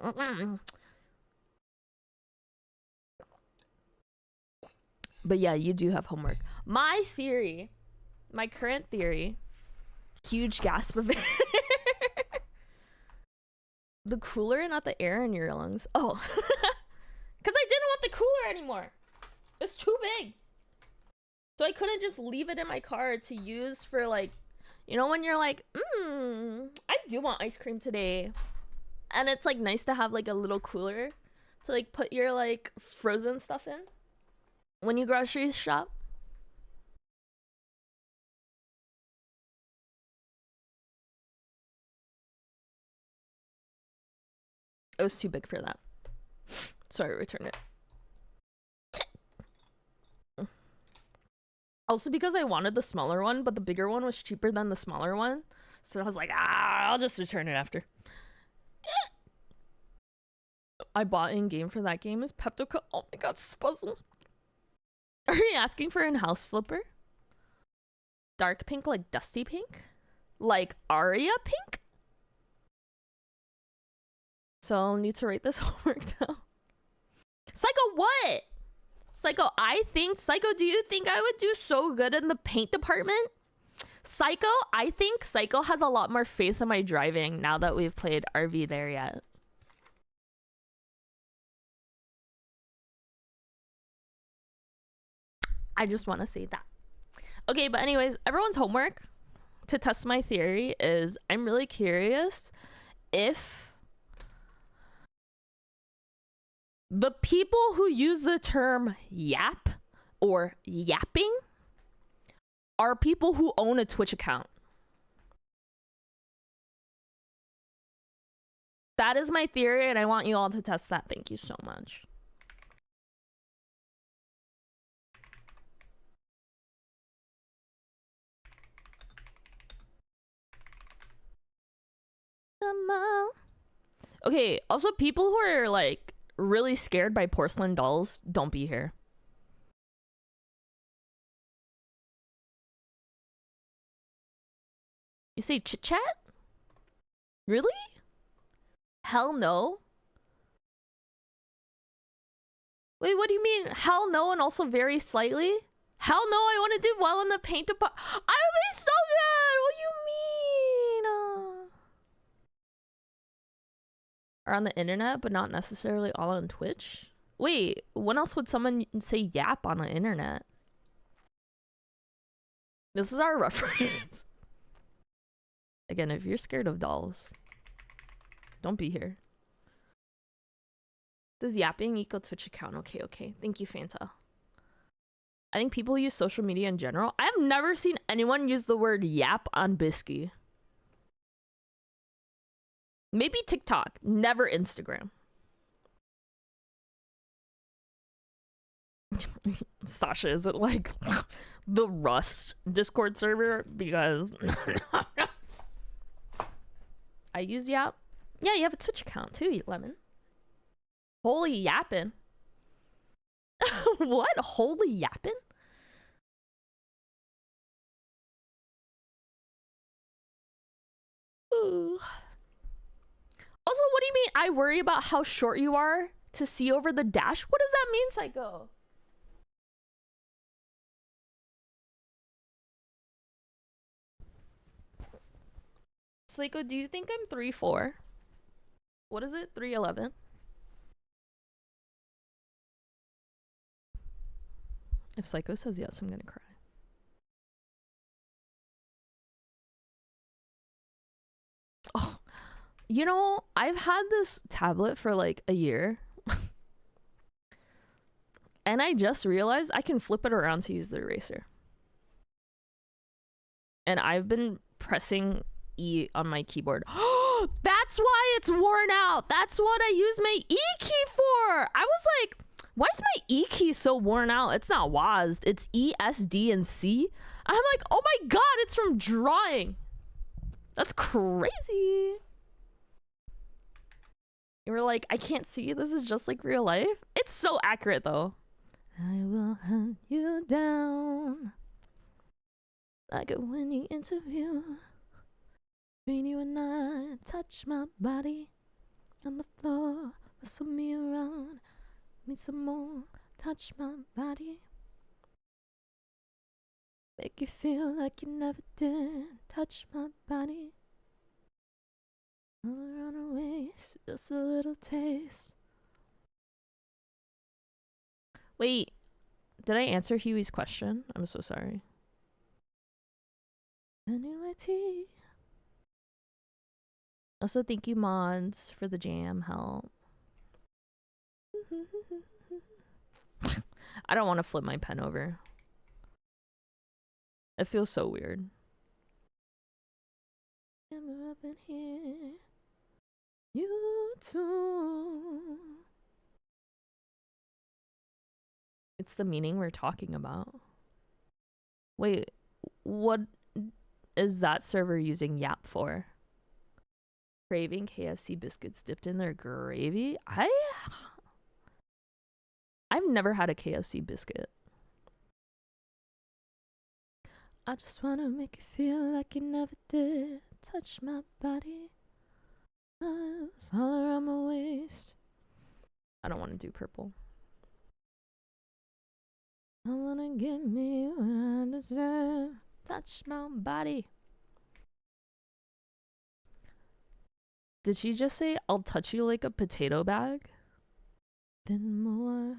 Speaker 1: But yeah, you do have homework. My theory, my current theory, huge gasp of air. The cooler, not the air in your lungs. Oh, because I didn't want the cooler anymore. It's too big. So I couldn't just leave it in my car to use for like, you know, when you're like, I do want ice cream today. And it's like nice to have like a little cooler to like put your like frozen stuff in when you grocery shop. It was too big for that. Sorry, return it. Also because I wanted the smaller one, but the bigger one was cheaper than the smaller one. So I was like, I'll just return it after. I bought in-game for that game is Pepto. Oh my god, Spuzzles. Are you asking for an house flipper? Dark pink, like dusty pink? Like Aria pink? So I'll need to write this homework down. Psycho, what? Psycho, Psycho, do you think I would do so good in the paint department? Psycho, I think Psycho has a lot more faith in my driving now that we've played RV there yet. I just want to say that. Okay, but anyways, everyone's homework to test my theory is I'm really curious if the people who use the term yap or yapping are people who own a Twitch account. That is my theory, and I want you all to test that. Thank you so much. Come on. Okay, also people who are like really scared by porcelain dolls, don't be here. You say chit chat? Really? Hell no. Wait, what do you mean? Hell no, and also very slightly? Hell no, I want to do well in the paint department. I would be so good. What do you mean? Are on the internet, but not necessarily all on Twitch. Wait, when else would someone say yap on the internet? This is our reference. Again, if you're scared of dolls, don't be here. Does yapping equal Twitch account? Okay. Thank you, Fanta. I think people use social media in general. I have never seen anyone use the word yap on Bisky. Maybe TikTok, never Instagram. Sasha, is it like the Rust Discord server? Because I use Yap. Yeah, you have a Twitch account too, Lemon. Holy yappin'. What? Holy yappin'? Ooh. Also, what do you mean I worry about how short you are to see over the dash? What does that mean, Psycho? Psycho, do you think I'm 3'4"? What is it? 3'11"? If Psycho says yes, I'm gonna cry. Oh, you know, I've had this tablet for like a year. And I just realized I can flip it around to use the eraser. And I've been pressing E on my keyboard. That's why it's worn out. That's what I use my E key for. I was like, why is my E key so worn out? It's not WASD. It's E, S, D, and C. And I'm like, oh my god, it's from drawing. That's crazy. You were like, I can't see. This is just like real life. It's so accurate though. I will hunt you down like a winning interview. Between you and I, touch my body on the floor, whistle me around, me some more, touch my body. Make you feel like you never did, touch my body. All around her waist, just a little taste. Wait, did I answer Huey's question? I'm so sorry. Anyway, T. Also, thank you, Mods, for the jam help. I don't want to flip my pen over. It feels so weird. I'm up in here. You too. It's the meaning we're talking about. Wait, what is that server using Yap for? Craving KFC biscuits dipped in their gravy? I've never had a KFC biscuit. I just wanna make you feel like you never did. Touch my body. Eyes all around my waist. I don't want to do purple. I wanna give me what I deserve. Touch my body. Did she just say, I'll touch you like a potato bag? Then more.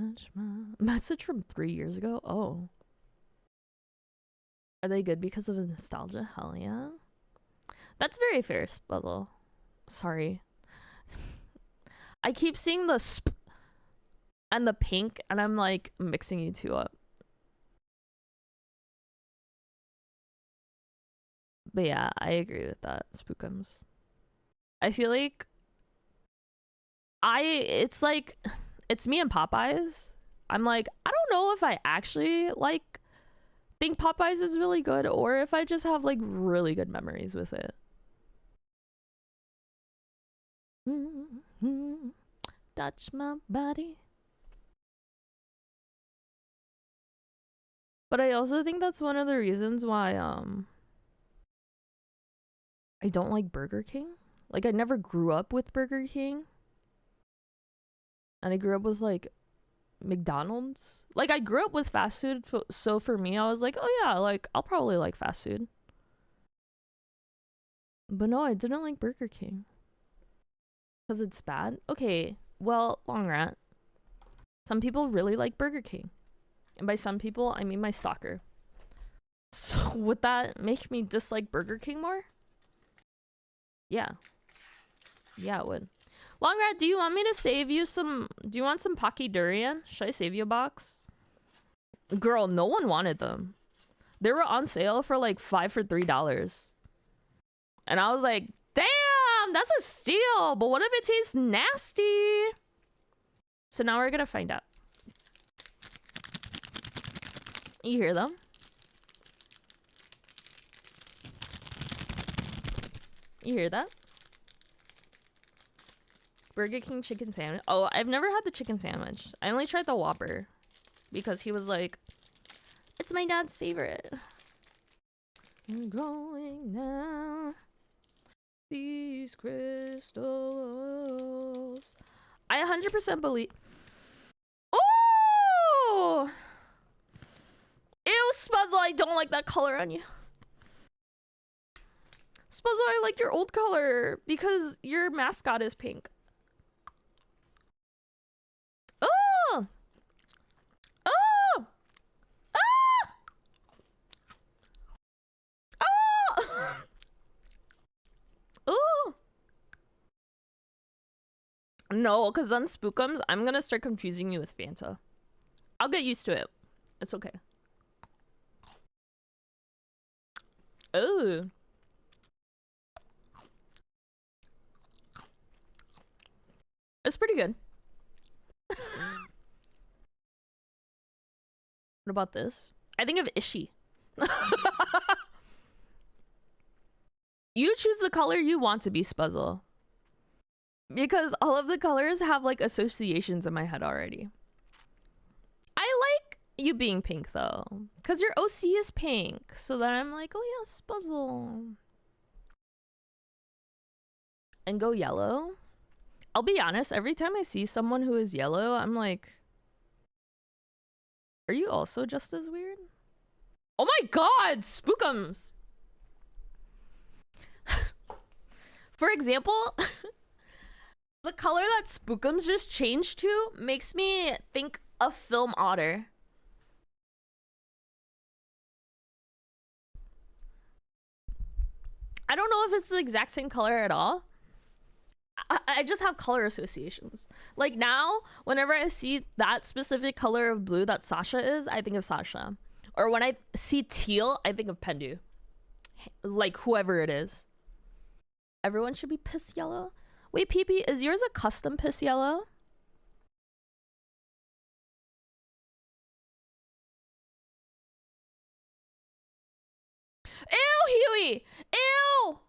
Speaker 1: Touch my... Message from 3 years ago? Oh. Are they good because of nostalgia? Hell yeah. That's very fair, Spuzzle. Sorry. I keep seeing the sp and the pink, and I'm like mixing you two up. But yeah, I agree with that, Spookums. I feel like it's like, it's me and Popeyes. I'm like, I don't know if I actually like think Popeyes is really good or if I just have like really good memories with it. Touch my body. But I also think that's one of the reasons why I don't like Burger King. Like I never grew up with Burger King. And I grew up with like McDonald's. Like I grew up with fast food, so for me I was like, "Oh yeah, like I'll probably like fast food." But no, I didn't like Burger King. Cuz it's bad. Okay, well, long rant. Some people really like Burger King. And by some people, I mean my stalker. So would that make me dislike Burger King more? Yeah. Yeah, it would. Long Rat, do you want me to save you some... Do you want some Pocky Durian? Should I save you a box? Girl, no one wanted them. They were on sale for like 5 for $3. And I was like, damn, that's a steal. But what if it tastes nasty? So now we're gonna find out. You hear them? You hear that? Burger King chicken sandwich. Oh, I've never had the chicken sandwich. I only tried the Whopper because he was like, it's my dad's favorite. I'm growing now. These crystals. I 100% believe. Oh! Ew, Spuzzle, I don't like that color on you. Spuzzle, I like your old color because your mascot is pink. Oh! Oh! Ah! Oh! Oh! No, because on Spookums, I'm gonna start confusing you with Fanta. I'll get used to it. It's okay. Oh. It's pretty good. What about this? I think of Ishi. You choose the color you want to be, Spuzzle. Because all of the colors have like associations in my head already. I like you being pink though. Because your OC is pink. So that I'm like, oh yeah, Spuzzle. And go yellow. I'll be honest, every time I see someone who is yellow, I'm like, are you also just as weird? Oh my god, Spookums! For example, the color that Spookums just changed to makes me think of Film Otter. I don't know if it's the exact same color at all. I just have color associations. Like now, whenever I see that specific color of blue that Sasha is, I think of Sasha. Or when I see teal, I think of Pendu. Like whoever it is. Everyone should be piss yellow. Wait, PP, is yours a custom piss yellow? Ew, Huey! Ew!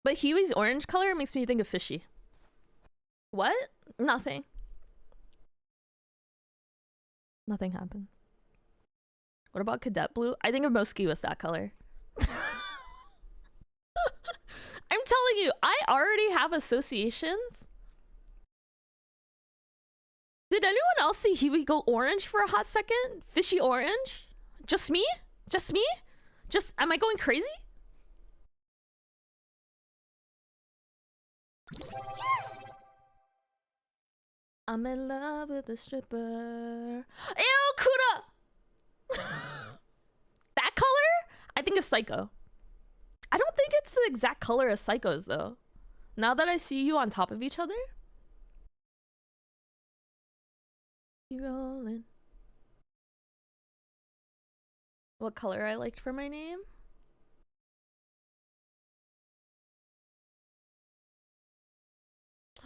Speaker 1: But Huey's orange color makes me think of fishy. What? Nothing. Nothing happened. What about cadet blue? I think of Mosky with that color. I'm telling you, I already have associations. Did anyone else see Huey go orange for a hot second? Fishy orange? Just me? Just me? Just, am I going crazy? I'm in love with a stripper. Ew, Kuda! That color? Psycho. I don't think it's the exact color as Psycho's though. Now that I see you on top of each other. You rolling. What color I liked for my name?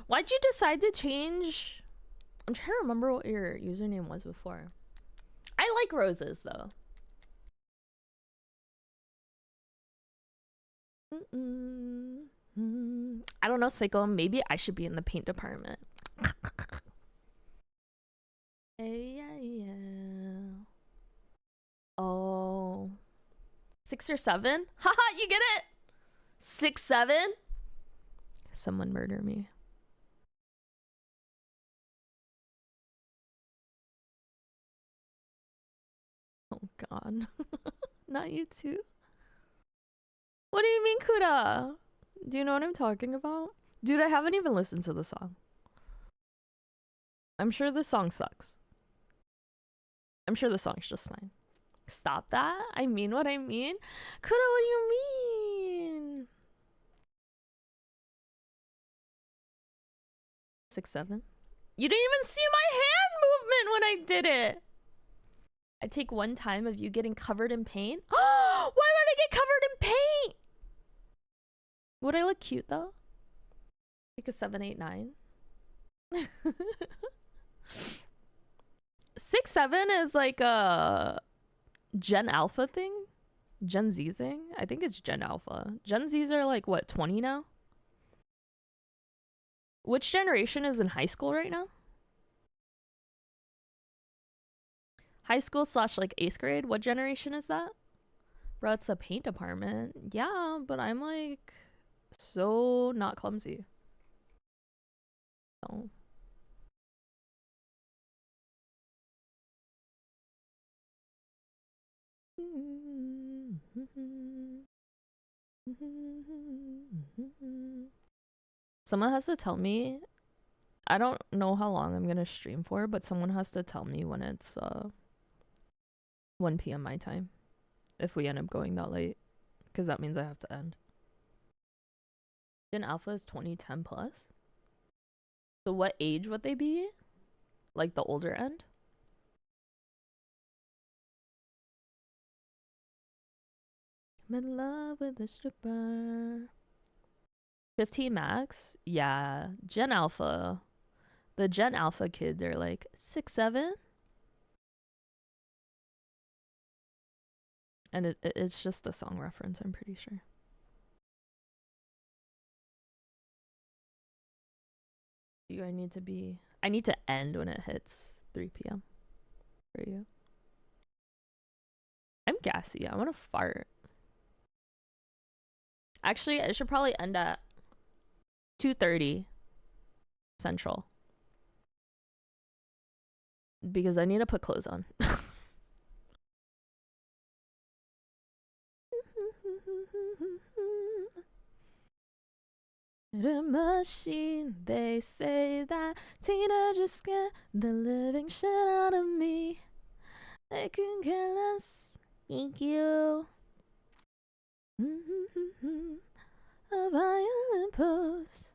Speaker 1: Why'd you decide to change? I'm trying to remember what your username was before. I like roses though. I don't know, Psycho. Maybe I should be in the paint department. Yeah. Oh. 6 or 7? Haha, you get it? 6, 7? Someone murder me. Oh god. Not you too. What do you mean, Kuda? Do you know what I'm talking about? Dude, I haven't even listened to the song. I'm sure the song sucks. I'm sure the song's just fine. Stop that. I mean what I mean. Kuda, what do you mean? 6, 7. You didn't even see my hand movement when I did it. I take one time of you getting covered in paint. Oh, why would I get covered in paint? Would I look cute though? Like a 7, 8, 9. 6, 7 is like a Gen Alpha thing, Gen Z thing. I think it's Gen Alpha. Gen Zs are like what, 20 now? Which generation is in high school right now? High school / like 8th grade. What generation is that? Bro, it's a paint department. Yeah, but I'm like so not clumsy. So. Someone has to tell me. I don't know how long I'm gonna stream for, but someone has to tell me when it's 1 p.m. my time. If we end up going that late, because that means I have to end. Gen Alpha is 2010 plus. So what age would they be? Like the older end? I'm in love with a stripper. 15 max? Yeah. Gen Alpha. The Gen Alpha kids are like 6, 7. And it's just a song reference, I'm pretty sure. I need to end when it hits 3 p.m. for you. I'm gassy. I want to fart. Actually, I should probably end at 2:30 Central. Because I need to put clothes on. The machine, they say that teenagers get the living shit out of me. They can care less. Thank you. A violent pose.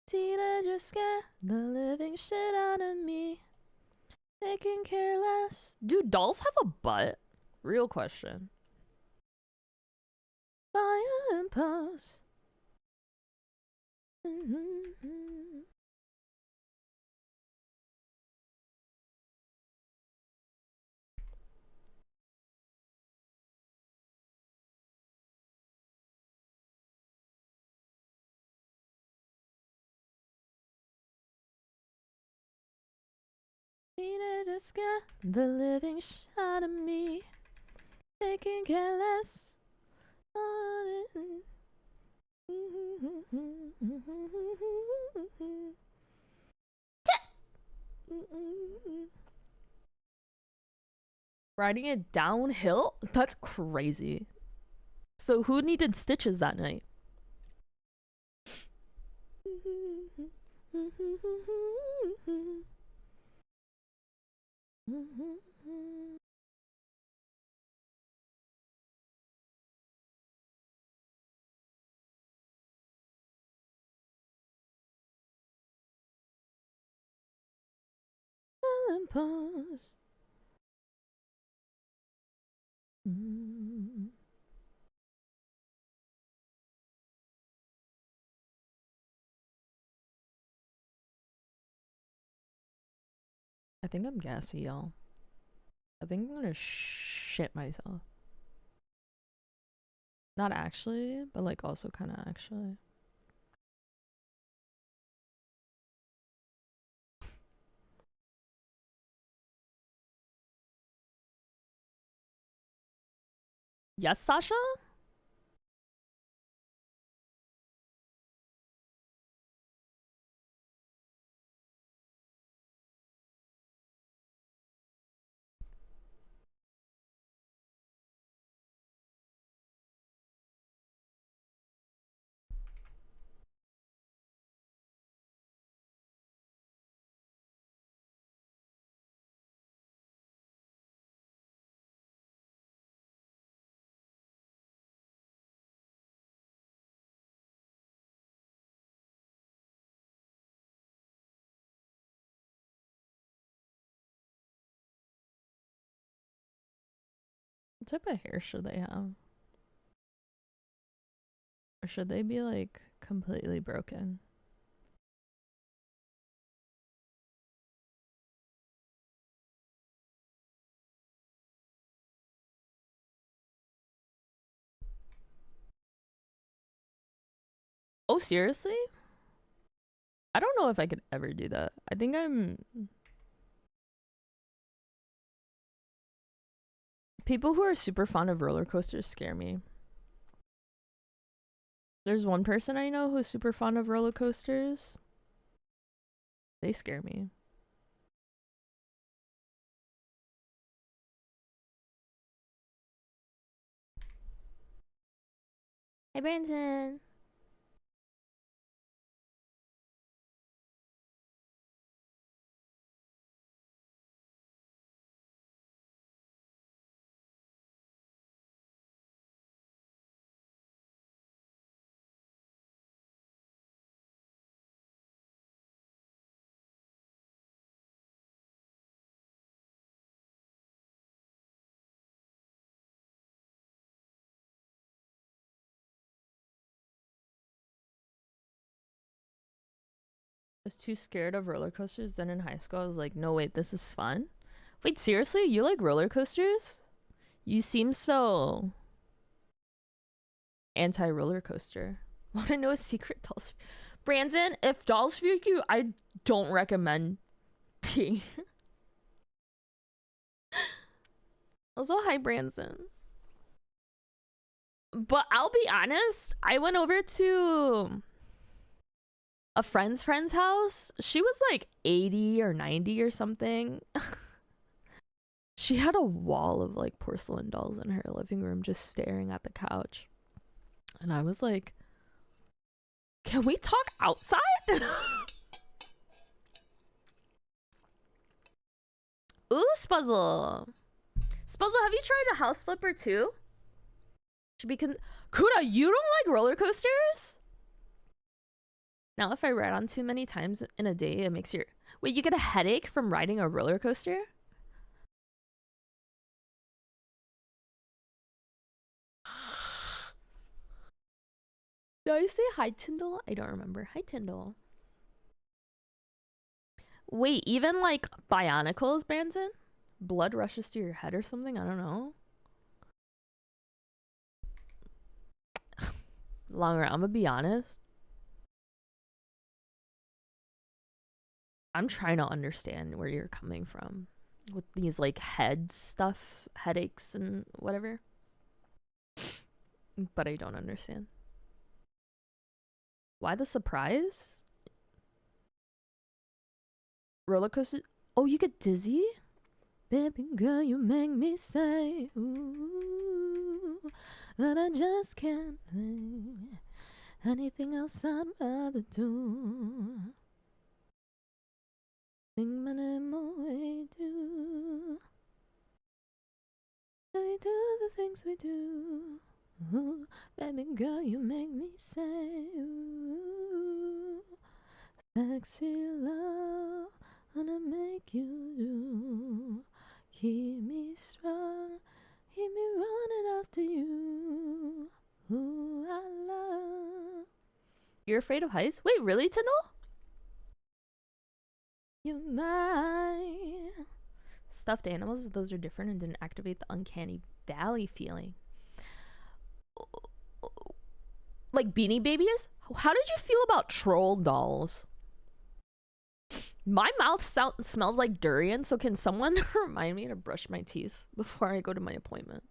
Speaker 1: Teenagers scare the living shit out of me. They can care less. Do dolls have a butt? Real question. Violent pose. Teenagers scare the living shit out of me. They can care less. Riding it downhill? That's crazy. So who needed stitches that night? Pause. I think I'm gassy, y'all. I think I'm gonna shit myself. Not actually, but like also kind of actually. Yes, Sasha? What type of hair should they have? Or should they be like completely broken? Oh, seriously? I don't know if I could ever do that. I think I'm. People who are super fond of roller coasters scare me. There's one person I know who's super fond of roller coasters. They scare me. Hey, Branson. I was too scared of roller coasters. Then in high school, I was like, no, wait, this is fun. Wait, seriously? You like roller coasters? You seem so anti roller coaster. Want to know a secret, dolls? Brandon, if dolls freak you, I don't recommend peeing. Also, hi, Branson. But I'll be honest, I went over to a friend's house. She was like 80 or 90 or something. She had a wall of like porcelain dolls in her living room just staring at the couch. And I was like, can we talk outside? Ooh, Spuzzle. Spuzzle, have you tried a house flipper too? Should be Kuda, you don't like roller coasters? Now, if I ride on too many times in a day, it makes your... Wait, you get a headache from riding a roller coaster? Did I say hi, Tyndall? I don't remember. Hi, Tyndall. Wait, even like Bionicles, Branson? Blood rushes to your head or something? I don't know. Longer, I'm gonna be honest. I'm trying to understand where you're coming from with these like head stuff, headaches and whatever. But I don't understand. Why the surprise? Roller coaster. Oh, you get dizzy? Baby girl, you make me say, ooh, that I just can't think. Anything else I'd rather do. Think my name we do. We do the things we do. Ooh, baby girl, you make me say, ooh, sexy love, wanna make you do. Keep me strong, keep me running after you. Ooh, I love. You're afraid of heights? Wait, really, Tyndall? You might. Stuffed animals, those are different and didn't activate the uncanny valley feeling. Like Beanie Babies? How did you feel about troll dolls? My mouth smells like durian, so can someone remind me to brush my teeth before I go to my appointment?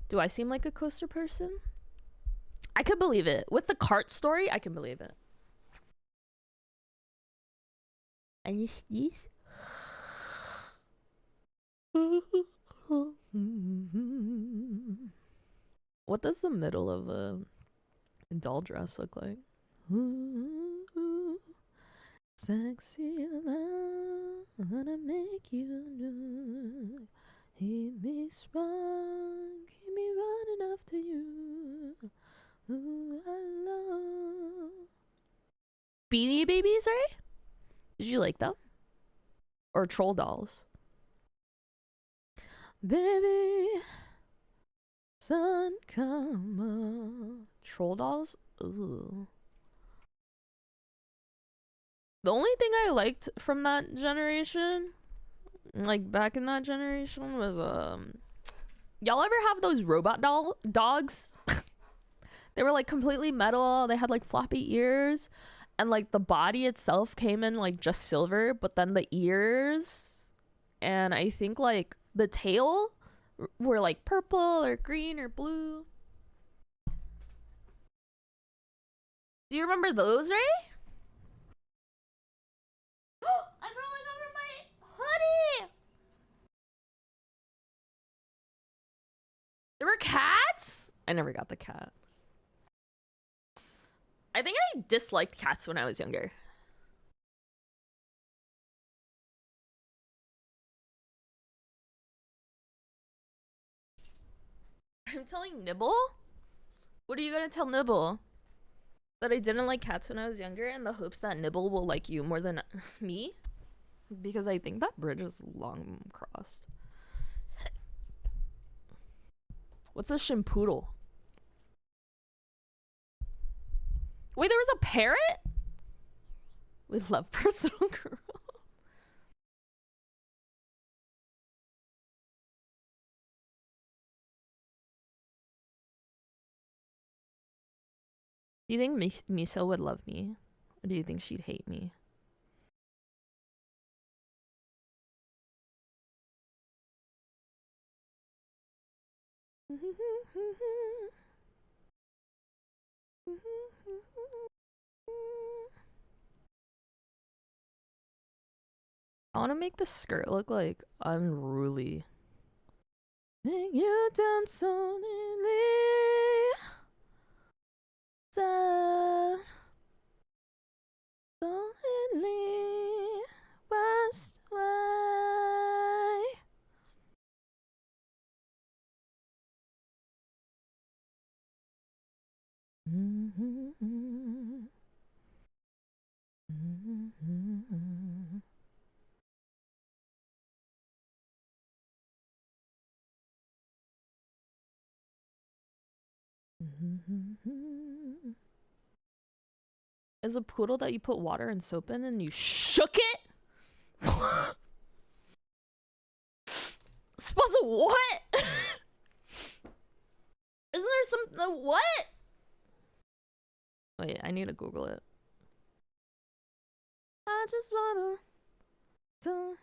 Speaker 1: Do I seem like a coaster person? I could believe it. With the cart story, I can believe it. And you sneeze? What does the middle of a doll dress look like? Ooh, sexy love, wanna make you do. Keep me strong, keep me running after you. Ooh, I love. Beanie Babies, right? Did you like them? Or troll dolls? Baby, sun come up. Troll dolls? Ooh. The only thing I liked from that generation, like back in that generation, was y'all ever have those robot dogs? They were like completely metal. They had like floppy ears, and like the body itself came in like just silver, but then the ears and I think like the tail were like purple or green or blue. Do you remember those, Ray? I'm rolling over my hoodie. There were cats? I never got the cat. I think I disliked cats when I was younger. I'm telling Nibble? What are you gonna tell Nibble? That I didn't like cats when I was younger in the hopes that Nibble will like you more than me? Because I think that bridge is long crossed. What's a shimpoodle? Wait, there was a parrot? We love personal growth. Do you think Miso would love me? Or do you think she'd hate me? I want to make the skirt look like unruly. Make you dance so neatly. Sad. So neatly. West way. Is a poodle that you put water and soap in and you shook it? Supposed to what? Isn't there some what? Wait, I need to Google it. I just wanna so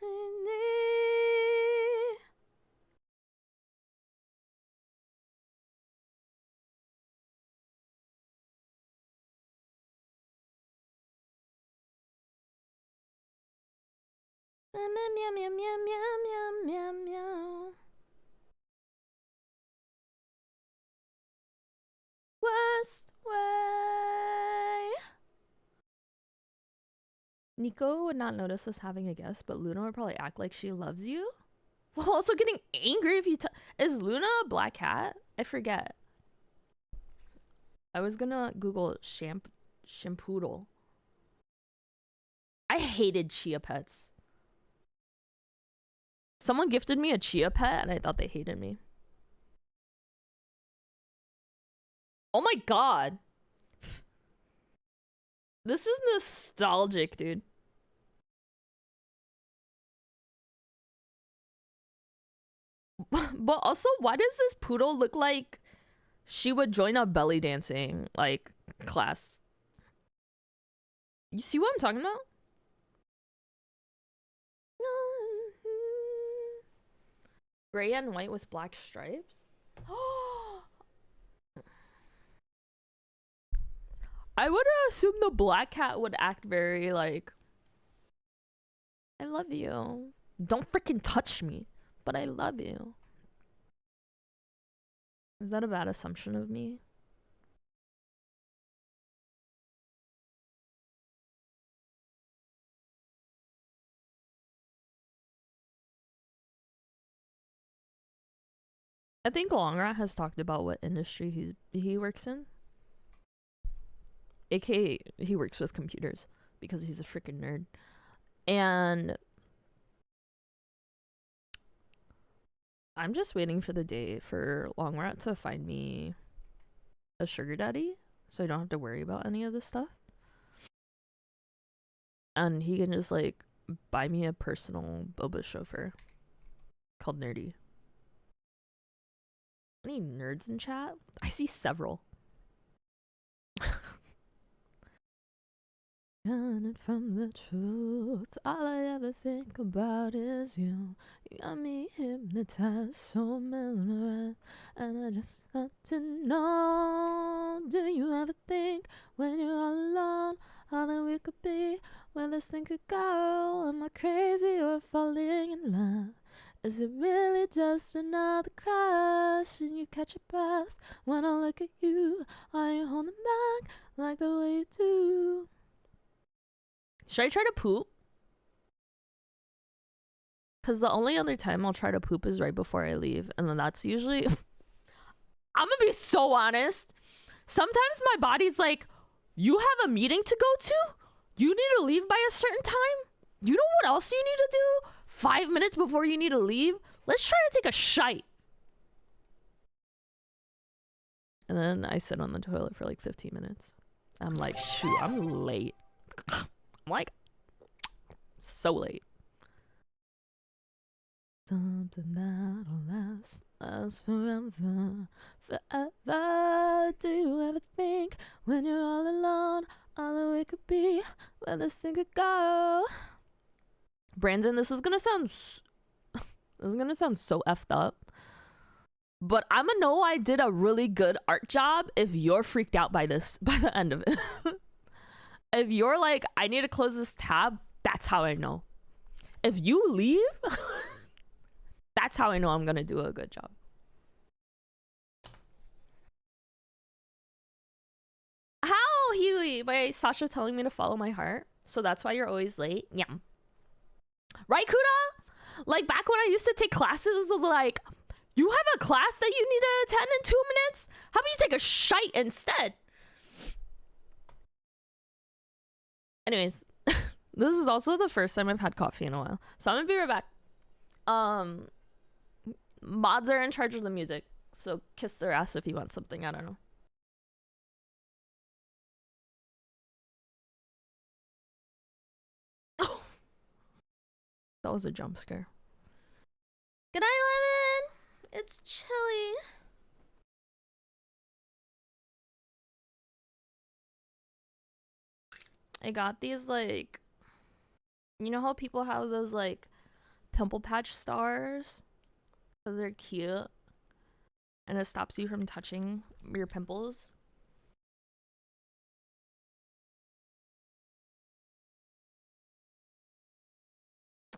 Speaker 1: Meow, meow, meow, meow, meow, meow, meow. Worst way. Nico would not notice us having a guest, but Luna would probably act like she loves you. While also getting angry if you is Luna a black cat? I forget. I was gonna Google shampoodle. I hated chia pets. Someone gifted me a chia pet and I thought they hated me. Oh my god. This is nostalgic, dude. But also, why does this poodle look like she would join a belly dancing like class? You see what I'm talking about? Gray and white with black stripes. I would assume the black cat would act very like, I love you. Don't freaking touch me, but I love you. Is that a bad assumption of me? I think Longrat has talked about what industry he works in. AKA, he works with computers because he's a freaking nerd. And I'm just waiting for the day for Longrat to find me a sugar daddy so I don't have to worry about any of this stuff. And he can just like buy me a personal boba chauffeur called Nerdy. Any nerds in chat? I see several. Running from the truth, all I ever think about is you. You got me hypnotized, so mesmerized, and I just got to know. Do you ever think when you're all alone, how that we could be, where this thing could go? Am I crazy or falling in love? Is it really just another crush? And you catch your breath when I look at you. Are you holding back like the way you do? Should I try to poop? Because the only other time I'll try to poop is right before I leave. And then that's usually... I'm gonna be so honest. Sometimes my body's like, you have a meeting to go to? You need to leave by a certain time? You know what else you need to do? 5 minutes before you need to leave? Let's try to take a shite. And then I sit on the toilet for like 15 minutes. I'm like, shoot, I'm late. I'm like, so late. Something that'll last forever, forever. Do you ever think when you're all alone, all that we could be, where this thing could go? Brandon, this is gonna sound so effed up, but I'ma know I did a really good art job if you're freaked out by this by the end of it. If you're like, I need to close this tab, that's how I know. If you leave, that's how I know I'm gonna do a good job. How, Huey? By Sasha telling me to follow my heart. So that's why you're always late? Yum. Right, Kuda? Like back when I used to take classes, was like, you have a class that you need to attend in 2 minutes? How about you take a shite instead? Anyways, this is also the first time I've had coffee in a while. So I'm gonna be right back. Mods are in charge of the music. So kiss their ass if you want something, I don't know. Oh, that was a jump scare. Good night, Lemon. It's chilly. I got these like, you know how people have those like pimple patch stars? Because they're cute. And it stops you from touching your pimples.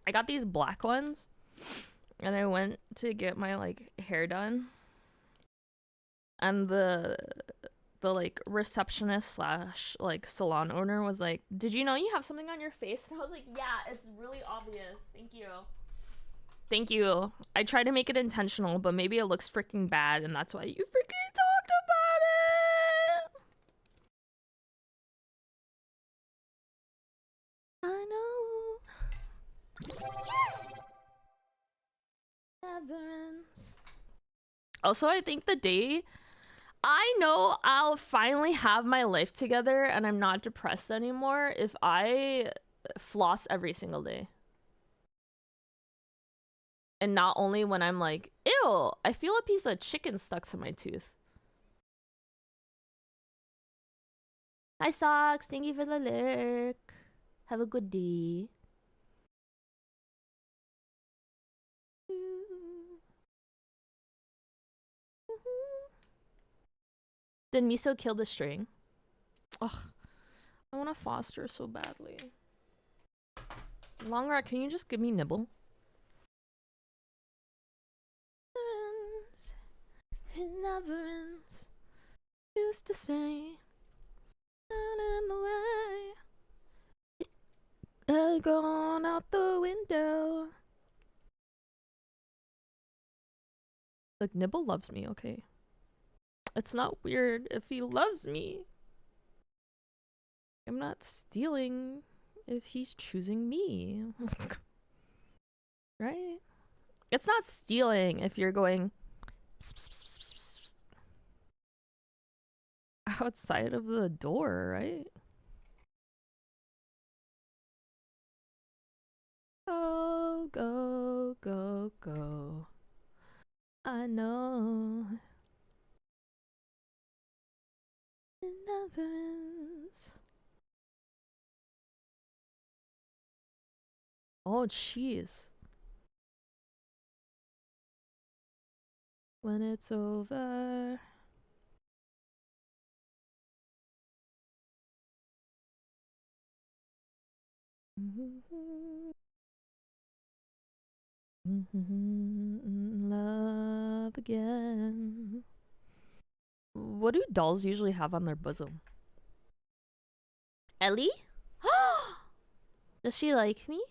Speaker 1: I got these black ones, and I went to get my like hair done, and the like receptionist slash like salon owner was like, "Did you know you have something on your face?" And I was like, "Yeah, it's really obvious. Thank you." Thank you. I try to make it intentional, but maybe it looks freaking bad, and that's why you freaking talked about it. I know. Never ends. Also, I think the day I know I'll finally have my life together and I'm not depressed anymore if I floss every single day. And not only when I'm like, ew, I feel a piece of chicken stuck to my tooth. Hi, Socks. Thank you for the lurk. Have a good day. Did Miso kill the string? Ugh, I want to foster so badly. Long Rat, can you just give me nibble? It never ends. Used to say, not in the way. Gone out the window. Like, Nibble loves me, okay? It's not weird if he loves me. I'm not stealing if he's choosing me. Right? It's not stealing if you're going pss, pss, pss, pss, pss, pss, outside of the door, right? Go, go, go, go. I know. It never ends. Oh, jeez. When it's over. Love again. What do dolls usually have on their bosom? Ellie? Does she like me?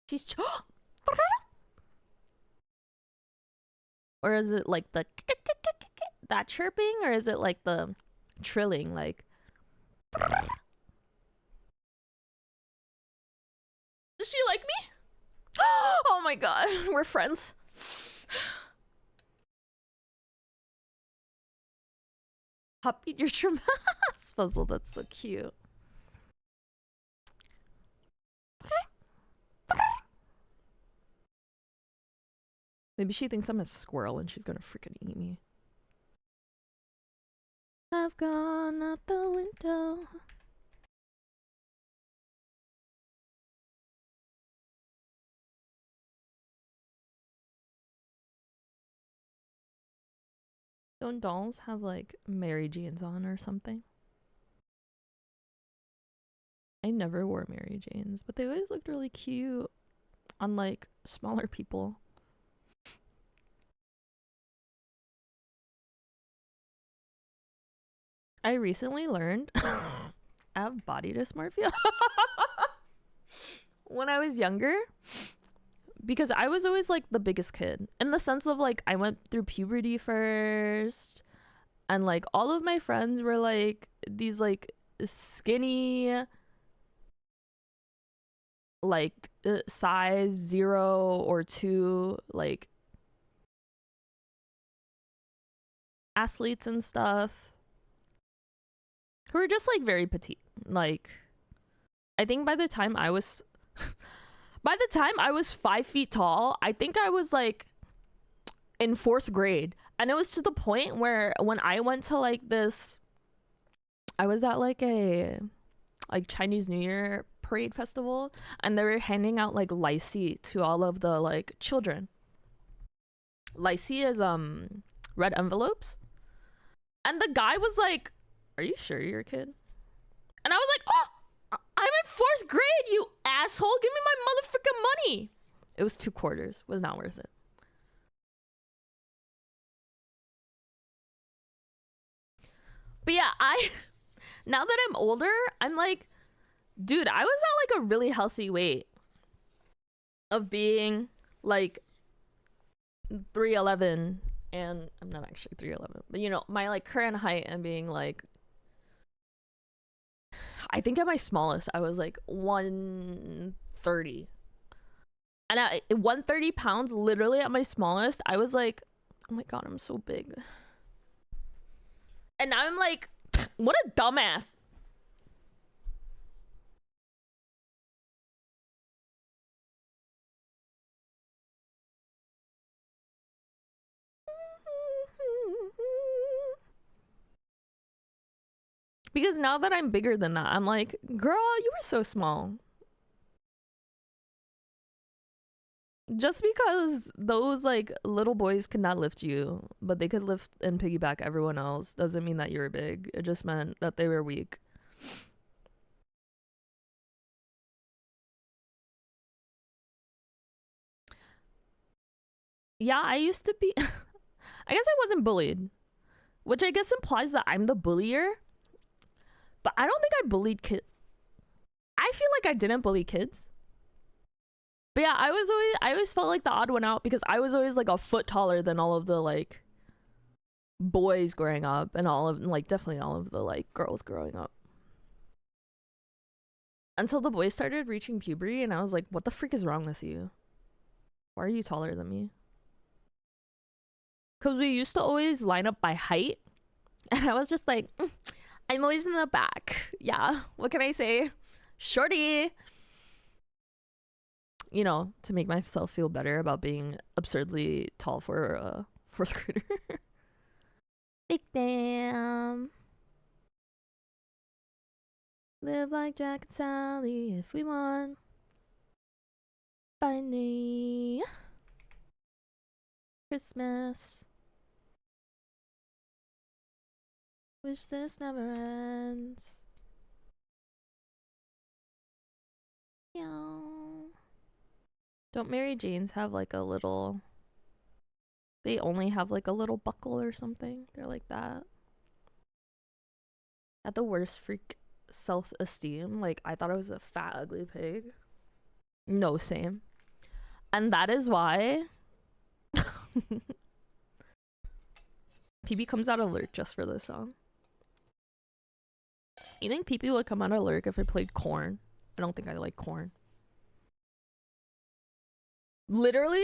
Speaker 1: She's or is it like the that chirping, or is it like the trilling, like does she like me? Oh my god, we're friends. Happy your Tremas puzzle, that's so cute. Maybe she thinks I'm a squirrel and she's gonna freaking eat me. I've gone out the window. Don't dolls have like Mary Janes on or something? I never wore Mary Janes, but they always looked really cute on like smaller people. I recently learned I have body dysmorphia when I was younger, because I was always like the biggest kid in the sense of like I went through puberty first, and like all of my friends were like these like skinny, like size 0 or 2 like athletes and stuff who were just like very petite. Like I think by the time I was 5 feet tall, I think I was like in 4th grade, and it was to the point where when I went to like this, I was at like a like Chinese New Year parade festival, and they were handing out like lycée to all of the like children. Lycée is red envelopes, and the guy was like, "Are you sure you're a kid?" And I was like, "Oh, I'm in 4th grade, you asshole. Give me my motherfucking money. It was 2 quarters. Was not worth it. But yeah, now that I'm older, I'm like, dude, I was at like a really healthy weight of being like 3'11", and I'm not actually 3'11", but you know, my like current height, and being like, I think at my smallest I was like 130, and at 130 pounds, literally at my smallest, I was like, oh my god, I'm so big. And now I'm like, what a dumbass. Because now that I'm bigger than that, I'm like, girl, you were so small. Just because those like little boys could not lift you, but they could lift and piggyback everyone else, doesn't mean that you were big. It just meant that they were weak. Yeah, I used to be. I guess I wasn't bullied, which I guess implies that I'm the bullier. But I don't think I bullied kids. I feel like I didn't bully kids. But yeah, I always felt like the odd one out because I was always like a foot taller than all of the like boys growing up, and all of like definitely all of the like girls growing up. Until the boys started reaching puberty, and I was like, what the freak is wrong with you? Why are you taller than me? Because we used to always line up by height, and I was just like, I'm always in the back. Yeah, what can I say? Shorty. You know, to make myself feel better about being absurdly tall for a 4th grader. Big damn. Live like Jack and Sally if we want. Finding Christmas. Wish this never ends. Meow. Don't Mary Janes have like a little... They only have like a little buckle or something? They're like that. At the worst freak self-esteem. Like, I thought I was a fat, ugly pig. No, same. And that is why... PB comes out of Lurk just for this song. You think PP would come out of Lurk if I played Corn? I don't think I like Corn. Literally,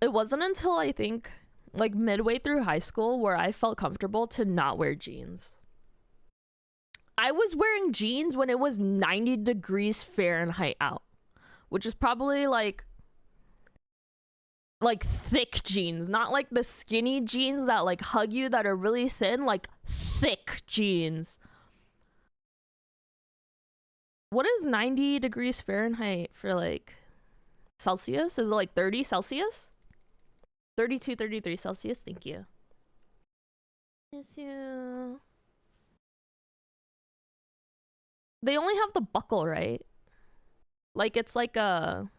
Speaker 1: it wasn't until I think like midway through high school where I felt comfortable to not wear jeans. I was wearing jeans when it was 90 degrees Fahrenheit out, which is probably like thick jeans, not like the skinny jeans that like hug you that are really thin, like thick jeans. What is 90 degrees Fahrenheit for like Celsius? Is it like 30 Celsius? 32, 33 Celsius. Thank you. Miss you. They only have the buckle, right? Like it's like a...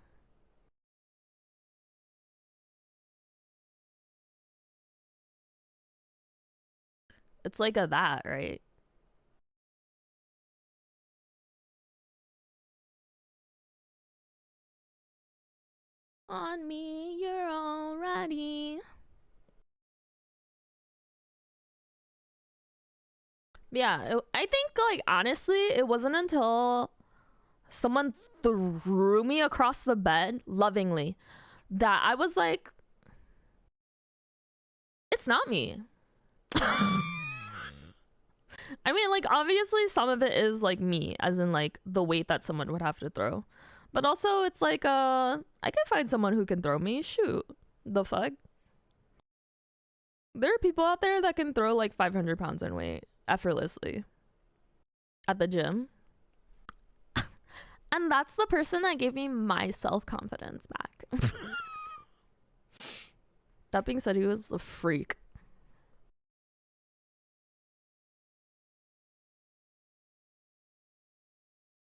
Speaker 1: It's like a that, right? On me, you're alrighty. Yeah, I think like honestly, it wasn't until someone threw me across the bed lovingly that I was like, it's not me. I mean, like, obviously some of it is like me, as in like the weight that someone would have to throw, but also it's like I can find someone who can throw me. Shoot, the fuck. There are people out there that can throw like 500 pounds in weight effortlessly at the gym. And that's the person that gave me my self-confidence back. That being said, he was a freak.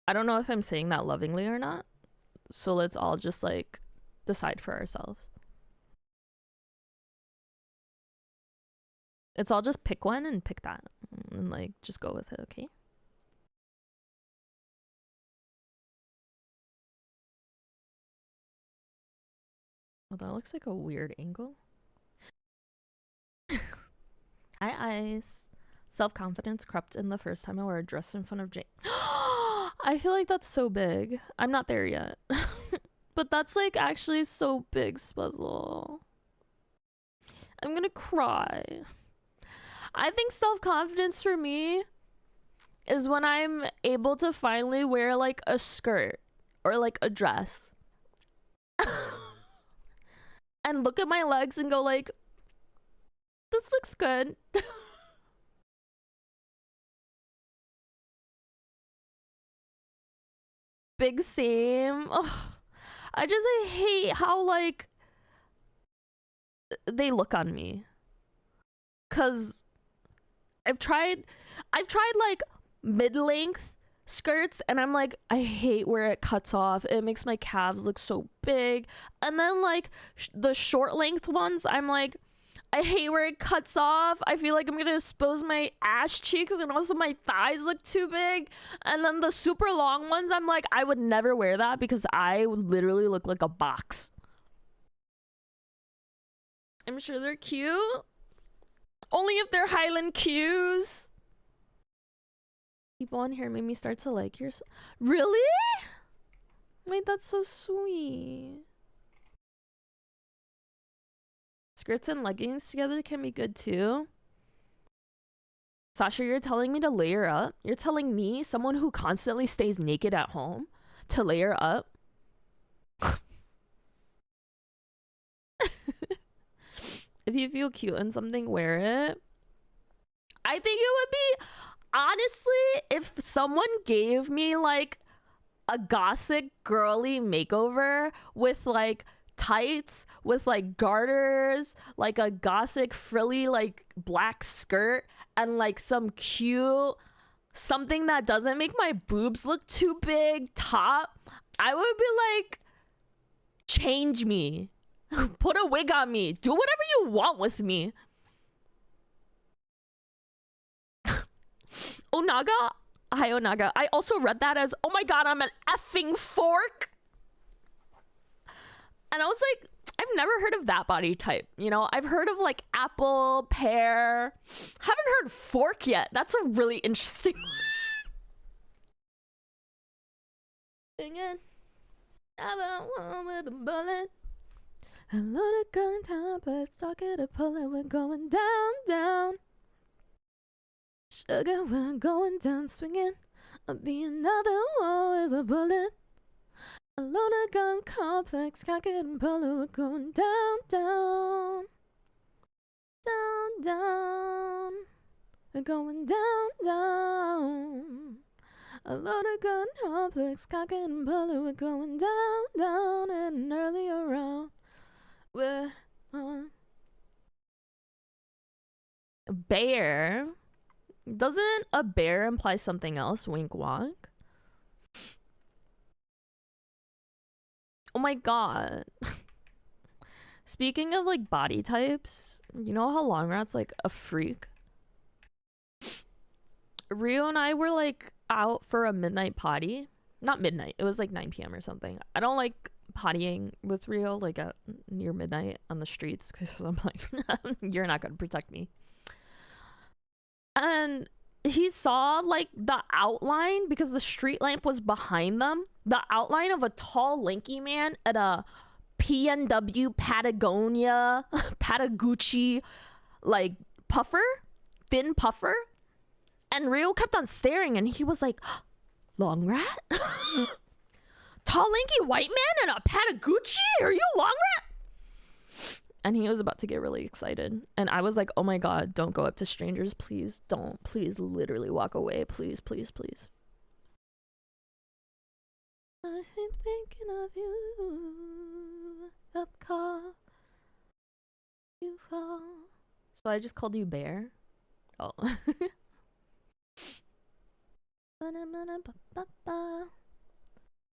Speaker 1: I don't know if I'm saying that lovingly or not. So let's all just like decide for ourselves. It's all just pick one and pick that and like just go with it, okay? Well, that looks like a weird angle. Hi, Ice. Self-confidence crept in the first time I wore a dress in front of Jane. I feel like that's so big. I'm not there yet. But that's like actually so big, Spuzzle. I'm gonna cry. I think self-confidence for me is when I'm able to finally wear like a skirt or like a dress and look at my legs and go like, this looks good. Big same. Ugh. I hate how like they look on me. Cause I've tried like mid-length skirts and I'm like, I hate where it cuts off. It makes my calves look so big. And then like the short length ones, I'm like, I hate where it cuts off. I feel like I'm gonna expose my ass cheeks and also my thighs look too big. And then the super long ones, I'm like, I would never wear that because I would literally look like a box. I'm sure they're cute. Only if they're Highland cues. People on here made me start to like yours. Really? Wait, that's so sweet. Skirts and leggings together can be good too. Sasha, you're telling me to layer up? You're telling me, someone who constantly stays naked at home, to layer up? If you feel cute in something, wear it. I think it would be, honestly, if someone gave me like a gothic girly makeover with like tights with like garters, like a gothic frilly like black skirt and like some cute something that doesn't make my boobs look too big top, I would be like, change me. Put a wig on me. Do whatever you want with me. Onaga? Hi, Onaga. I also read that as, oh my god, I'm an effing fork. And I was like, I've never heard of that body type. You know, I've heard of like apple, pear. Haven't heard fork yet. That's a really interesting one. Singing about one with a bullet. A lot of gun tablets, talking to pull it. We're going down, down. Sugar, we're going down, swinging. I'll be another one with a bullet. A loner gun complex, cock it and pull it. We're going down, down. Down, down. We're going down, down. A loner gun complex, cock it and pull it. We're going down, down. And an earlier round. We're on. Bear? Doesn't a bear imply something else? Wink wonk. Oh my god. Speaking of like body types, you know how Long Rat's like a freak? Rio and I were like out for a midnight potty. Not midnight, it was like 9 p.m. or something. I don't like pottying with Rio like at near midnight on the streets because I'm like, you're not gonna protect me. And he saw like the outline because the street lamp was behind them, the outline of a tall lanky man at a PNW Patagonia Patagucci like puffer, thin puffer. And Rio kept on staring and he was like, Long Rat? Tall lanky white man and a Patagucci? Are you Long Rat? And he was about to get really excited. And I was like, oh my god, don't go up to strangers. Please don't. Please literally walk away. Please, please, please. I keep thinking of you. Up car. You fall. So I just called you Bear? Oh.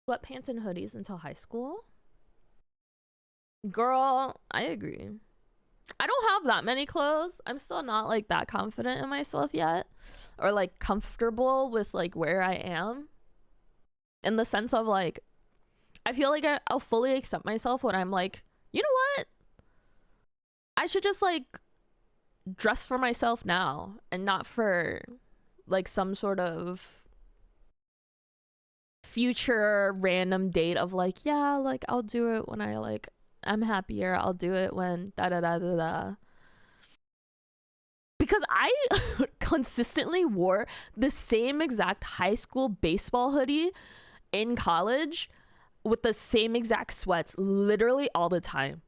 Speaker 1: Sweatpants and hoodies until high school. Girl, I agree. I don't have that many clothes. I'm still not like that confident in myself yet, or like comfortable with like where I am, in the sense of like I feel like I'll fully accept myself when I'm like, you know what? I should just like dress for myself now and not for like some sort of future random date of like, yeah, like I'll do it when I like I'm happier. I'll do it when da da da da da. Because I consistently wore the same exact high school baseball hoodie in college with the same exact sweats literally all the time.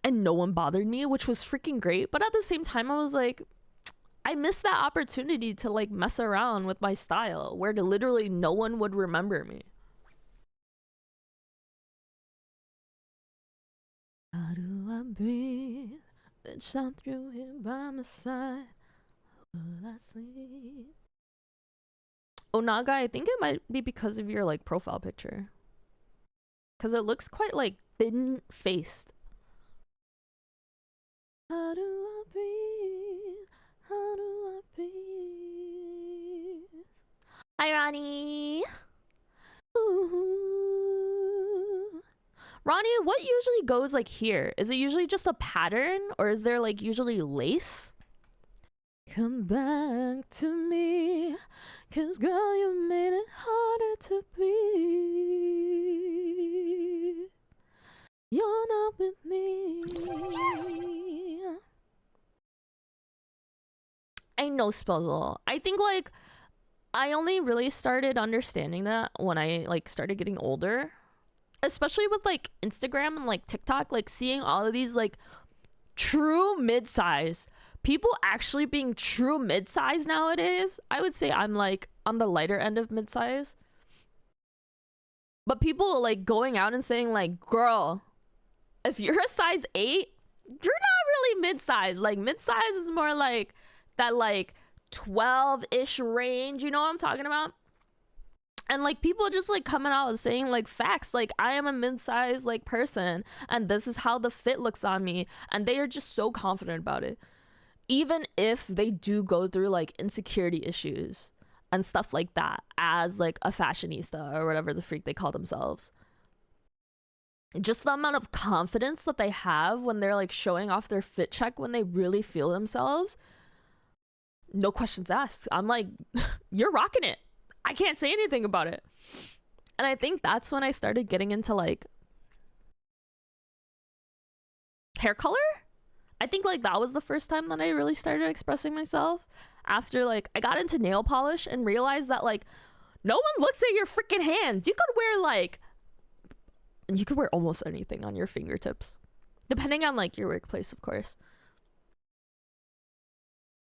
Speaker 1: And no one bothered me, which was freaking great. But at the same time, I was like, I missed that opportunity to like mess around with my style where literally no one would remember me. How do I breathe? Then shine through here by my side. Will I sleep? Onaga, I think it might be because of your like profile picture. Because it looks quite like thin faced. How do I breathe? How do I breathe? Hi, Ronnie. Ooh. Ronnie, what usually goes like here? Is it usually just a pattern or is there like usually lace? Come back to me, 'cause girl, you made it harder to breathe. You're not with me. I know, Spuzzle. I think like I only really started understanding that when I like started getting older, especially with like Instagram and like TikTok, like seeing all of these like true mid-size people actually being true mid-size nowadays. I would say I'm like on the lighter end of mid-size. But people like going out and saying like, girl, if you're a size 8, you're not really mid-size. Like mid-size is more like that like 12-ish range, you know what I'm talking about? And like people just like coming out and saying like facts, like I am a mid-size like person and this is how the fit looks on me, and they are just so confident about it, even if they do go through like insecurity issues and stuff like that as like a fashionista or whatever the freak they call themselves. Just the amount of confidence that they have when they're like showing off their fit check when they really feel themselves, no questions asked. I'm like, you're rocking it. I can't say anything about it. And I think that's when I started getting into like hair color. I think like that was the first time that I really started expressing myself, after like I got into nail polish and realized that like no one looks at your freaking hands. You could wear like, you could wear almost anything on your fingertips, depending on like your workplace, of course.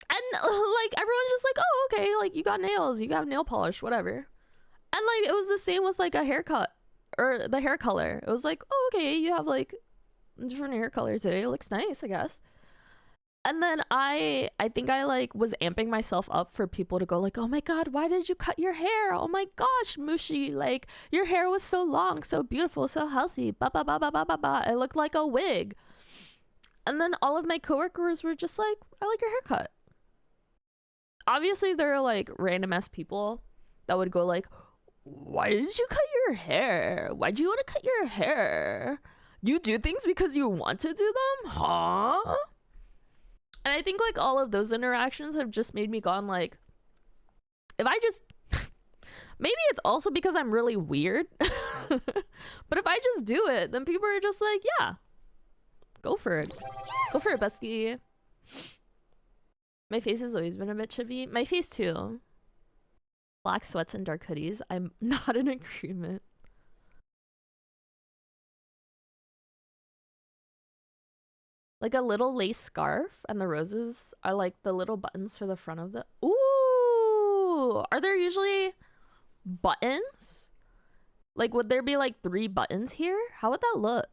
Speaker 1: And like everyone's just like, oh, okay, like you got nails, you got nail polish, whatever. And like it was the same with like a haircut or the hair color. It was like, oh, okay, you have like different hair color today. It looks nice, I guess. And then I think I like was amping myself up for people to go like, oh my god, why did you cut your hair? Oh my gosh, Mushi, like your hair was so long, so beautiful, so healthy. Ba ba ba ba ba ba ba. It looked like a wig. And then all of my coworkers were just like, I like your haircut. Obviously there are like random ass people that would go like, why did you cut your hair? Why do you want to cut your hair? You do things because you want to do them? Huh? And I think like all of those interactions have just made me gone like, if I just maybe it's also because I'm really weird. But if I just do it, then people are just like, yeah, go for it. Go for it, bestie. My face has always been a bit chubby. My face too. Black sweats and dark hoodies. I'm not in agreement. Like a little lace scarf, and the roses are like the little buttons for the front of the. Ooh, are there usually buttons? Like, would there be like 3 buttons here? How would that look?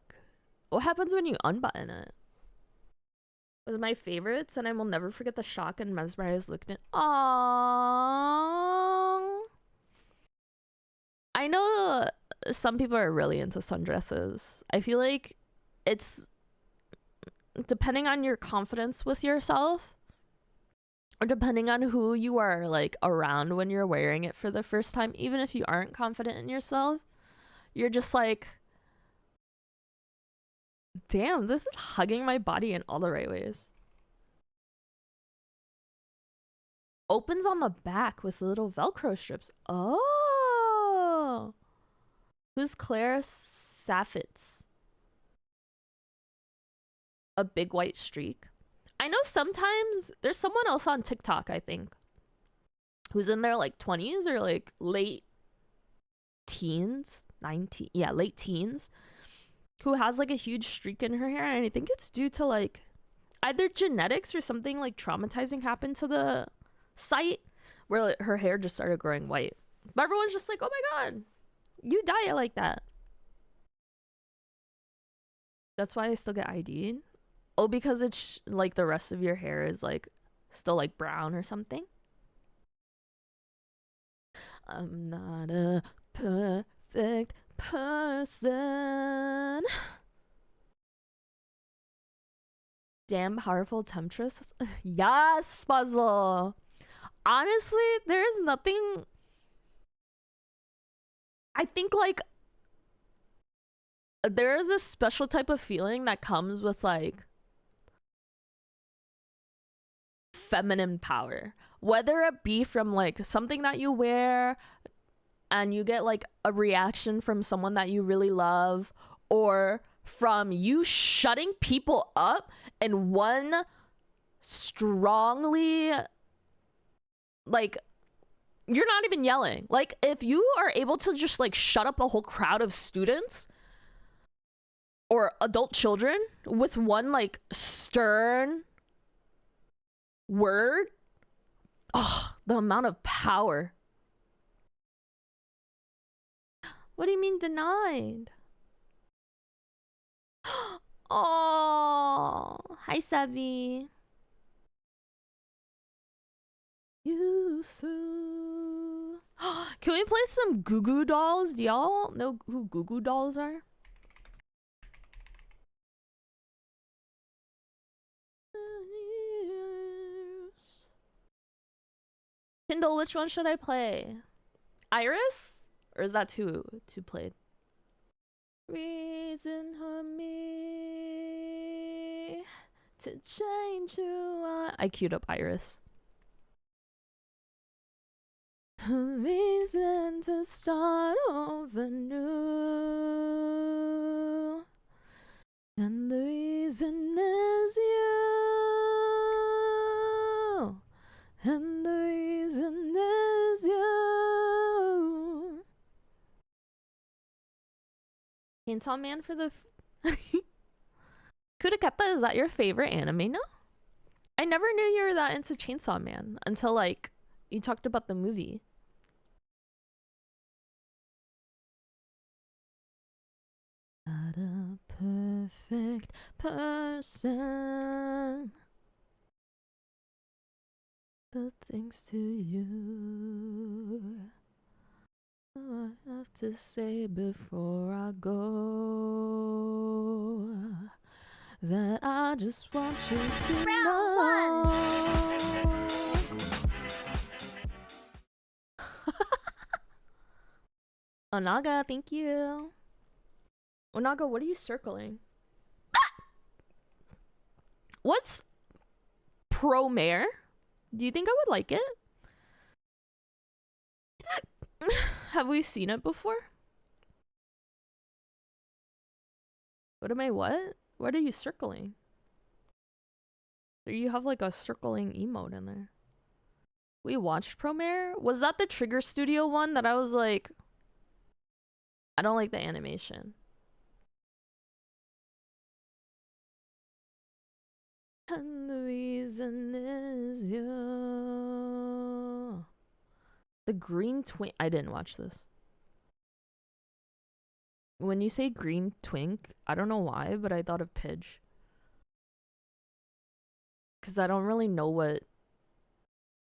Speaker 1: What happens when you unbutton it? It was my favorites, and I will never forget the shock and mesmerized look. Aww. I know some people are really into sundresses. I feel like it's depending on your confidence with yourself or depending on who you are like around when you're wearing it for the first time, even if you aren't confident in yourself, you're just like, damn, this is hugging my body in all the right ways. Opens on the back with little Velcro strips. Oh. Who's Claire Saffitz? A big white streak. I know sometimes there's someone else on TikTok, I think, who's in their like 20s or like late teens, 19, yeah, late teens, who has like a huge streak in her hair. And I think it's due to like either genetics or something like traumatizing happened to the site where like, her hair just started growing white. But everyone's just like, oh my God, you dye it like that. That's why I still get ID'd. Oh, because it's like the rest of your hair is like still like brown or something. I'm not a perfect person. Damn powerful temptress. Yes, puzzle. Honestly, there's nothing. I think like there is a special type of feeling that comes with like feminine power, whether it be from like something that you wear and you get like a reaction from someone that you really love, or from you shutting people up in one strongly, like, you're not even yelling. Like, if you are able to just like shut up a whole crowd of students or adult children with one like stern word, oh, the amount of power. What do you mean denied? Oh, hi, Savvy. You through. Can we play some Goo Goo Dolls? Do y'all know who Goo Goo Dolls are? Kindle, which one should I play? Iris? Or is that too played? Reason for me to change who I queued up Iris. Reason to start over new. And the reason is you. And the reason is you. Chainsaw Man for the Kudaketa, is that your favorite anime now? I never knew you were that into Chainsaw Man until like you talked about the movie. Not a perfect person, but thanks to you. I have to say before I go that I just want you to
Speaker 2: Round
Speaker 1: know. Onaga, thank you. Onaga, what are you circling? What's Promare? Do you think I would like it? Have we seen it before? What am I what? What are you circling? You have like a circling emote in there. We watched Promare? Was that the Trigger Studio one that I was like, I don't like the animation? And the reason is you. The Green Twink. I didn't watch this. When you say Green Twink, I don't know why, but I thought of Pidge. Because I don't really know what.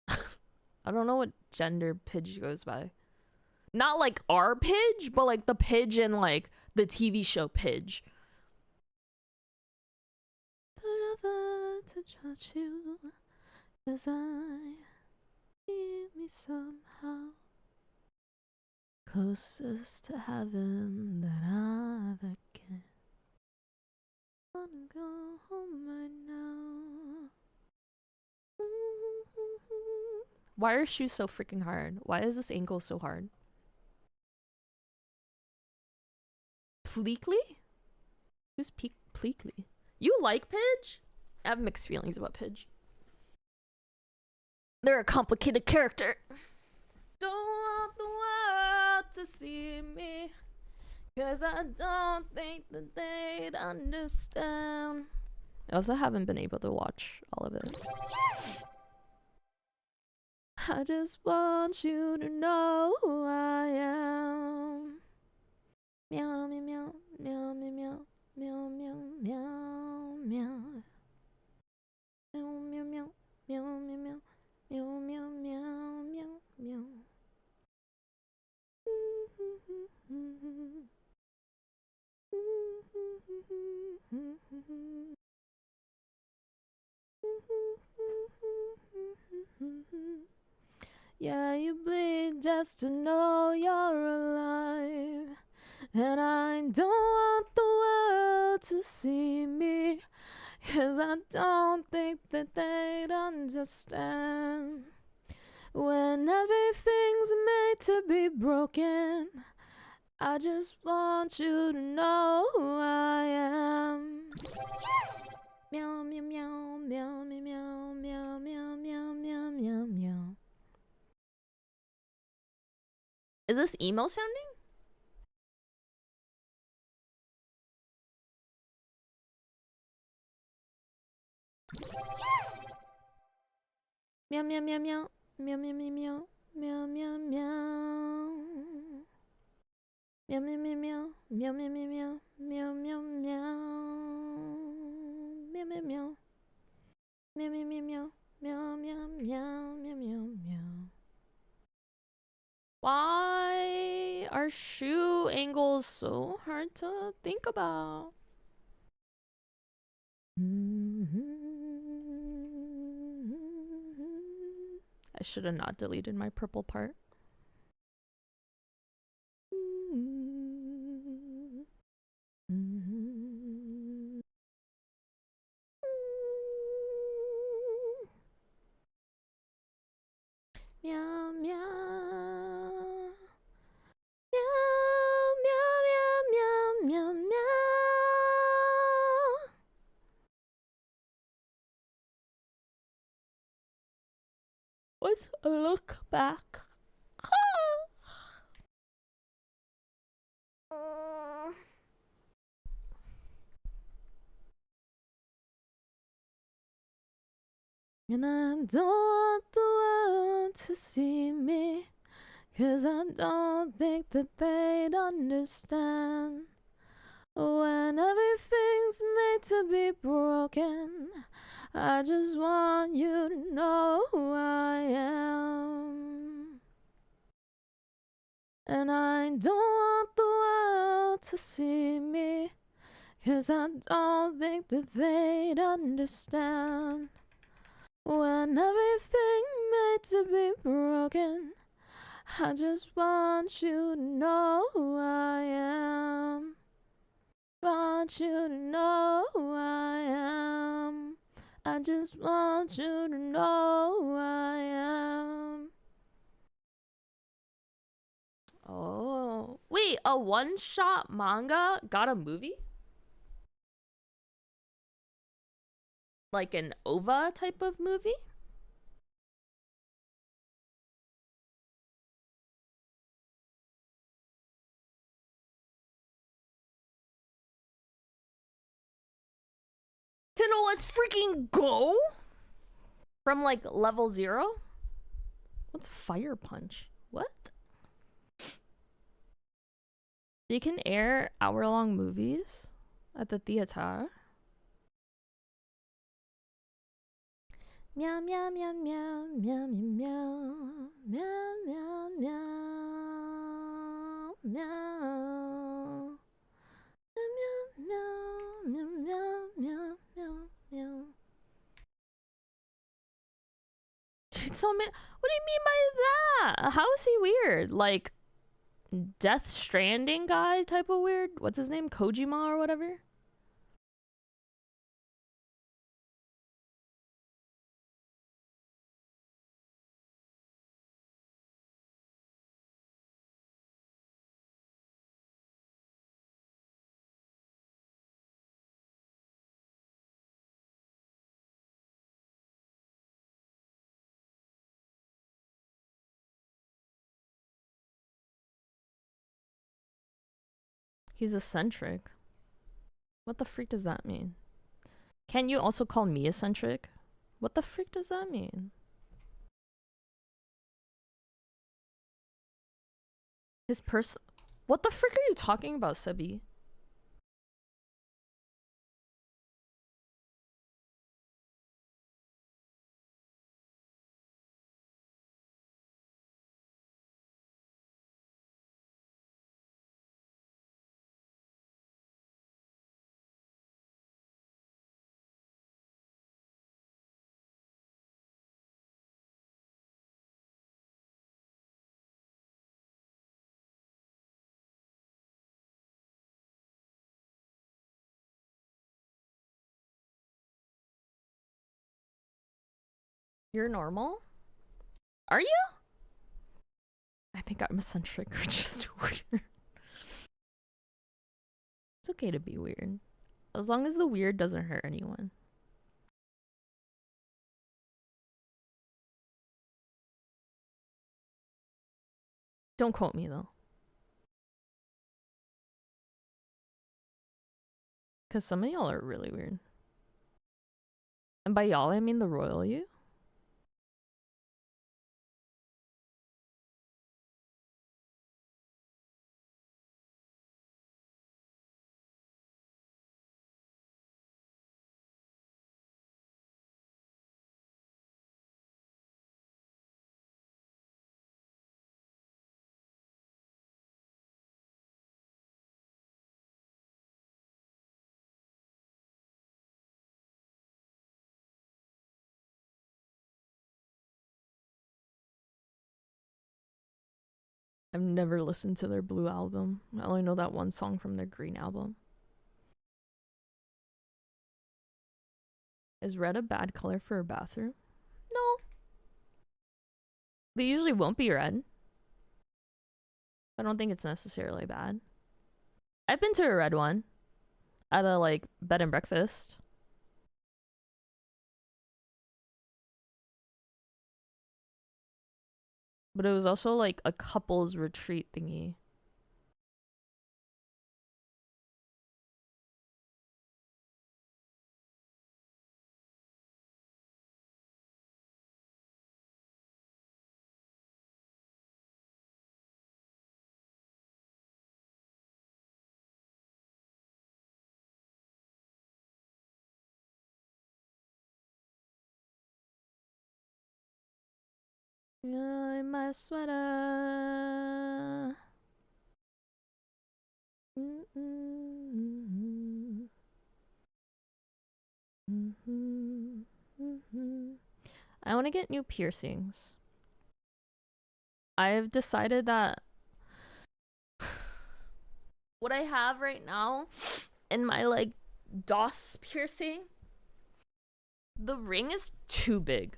Speaker 1: I don't know what gender Pidge goes by. Not like our Pidge, but like the Pidge in like the TV show Pidge. Forever to trust you, 'cause I need me somehow. Closest to heaven that I ever get. Wanna go home right now. Why are shoes so freaking hard? Why is this ankle so hard? Pleakley? Who's Pleakley? You like Pidge? I have mixed feelings about Pidge. They're a complicated character. Don't want the world to see me, 'cause I don't think that they'd understand. I also haven't been able to watch all of it. I just want you to know who I am. Meow, meow, meow, meow, meow, meow, meow, meow, meow. Meow, meow, meow, meow, meow, meow, meow, meow, meow, meow. Yeah, you bleed just to know you're alive. And I don't want the world to see me, 'cause I don't think that they'd understand. When everything's made to be broken, I just want you to know who I am. Meow, meow, meow, meow, meow, meow, meow, meow, meow, meow, meow. Is this emo sounding? Meow, meow, meow, meow, meow, meow, meow, meow, meow, meow. Meow, meow, meow, meow, meow, meow, meow, meow, meow, meow. Meow, meow, meow. Meow, meow, meow, meow, meow, meow, meow, meow, meow, meow. Why are shoe angles so hard to think about? I should have not deleted my purple part. Meow, meow. Meow, meow, meow, meow, meow, meow. Let's look back. And I don't want the world to see me, 'cause I don't think that they'd understand. When everything's made to be broken, I just want you to know who I am. And I don't want the world to see me, 'cause I don't think that they'd understand. When everything made to be broken, I just want you to know who I am. Want you to know who I am. I just want you to know who I am. Oh, wait, a one-shot manga got a movie? Like an OVA type of movie? Tindall, let's freaking go! From like level 0? What's Fire Punch? What? You can air hour-long movies at the theater. Meow, meow, meow, meow, meow, meow, meow, meow, meow, meow. meow. Meow, meow, meow, meow, meow, meow, meow. Dude, so man, what do you mean by that? How is he weird? Like Death Stranding guy type of weird? What's his name? Kojima or whatever? He's eccentric. What the freak does that mean? Can you also call me eccentric? What the freak does that mean? His person. What the frick are you talking about, Sebi? You're normal? Are you? I think I'm eccentric or just weird. It's okay to be weird. As long as the weird doesn't hurt anyone. Don't quote me though. Because some of y'all are really weird. And by y'all, I mean the royal you. I've never listened to their Blue album. I only know that one song from their Green album. Is red a bad color for a bathroom? No. They usually won't be red. I don't think it's necessarily bad. I've been to a red one at a like bed and breakfast. But it was also like a couple's retreat thingy. Yeah, in my sweater. Mm-mm-mm-mm. Mm-hmm. Mm-hmm. I want to get new piercings. I've decided that what I have right now in my like DOS piercing, the ring is too big.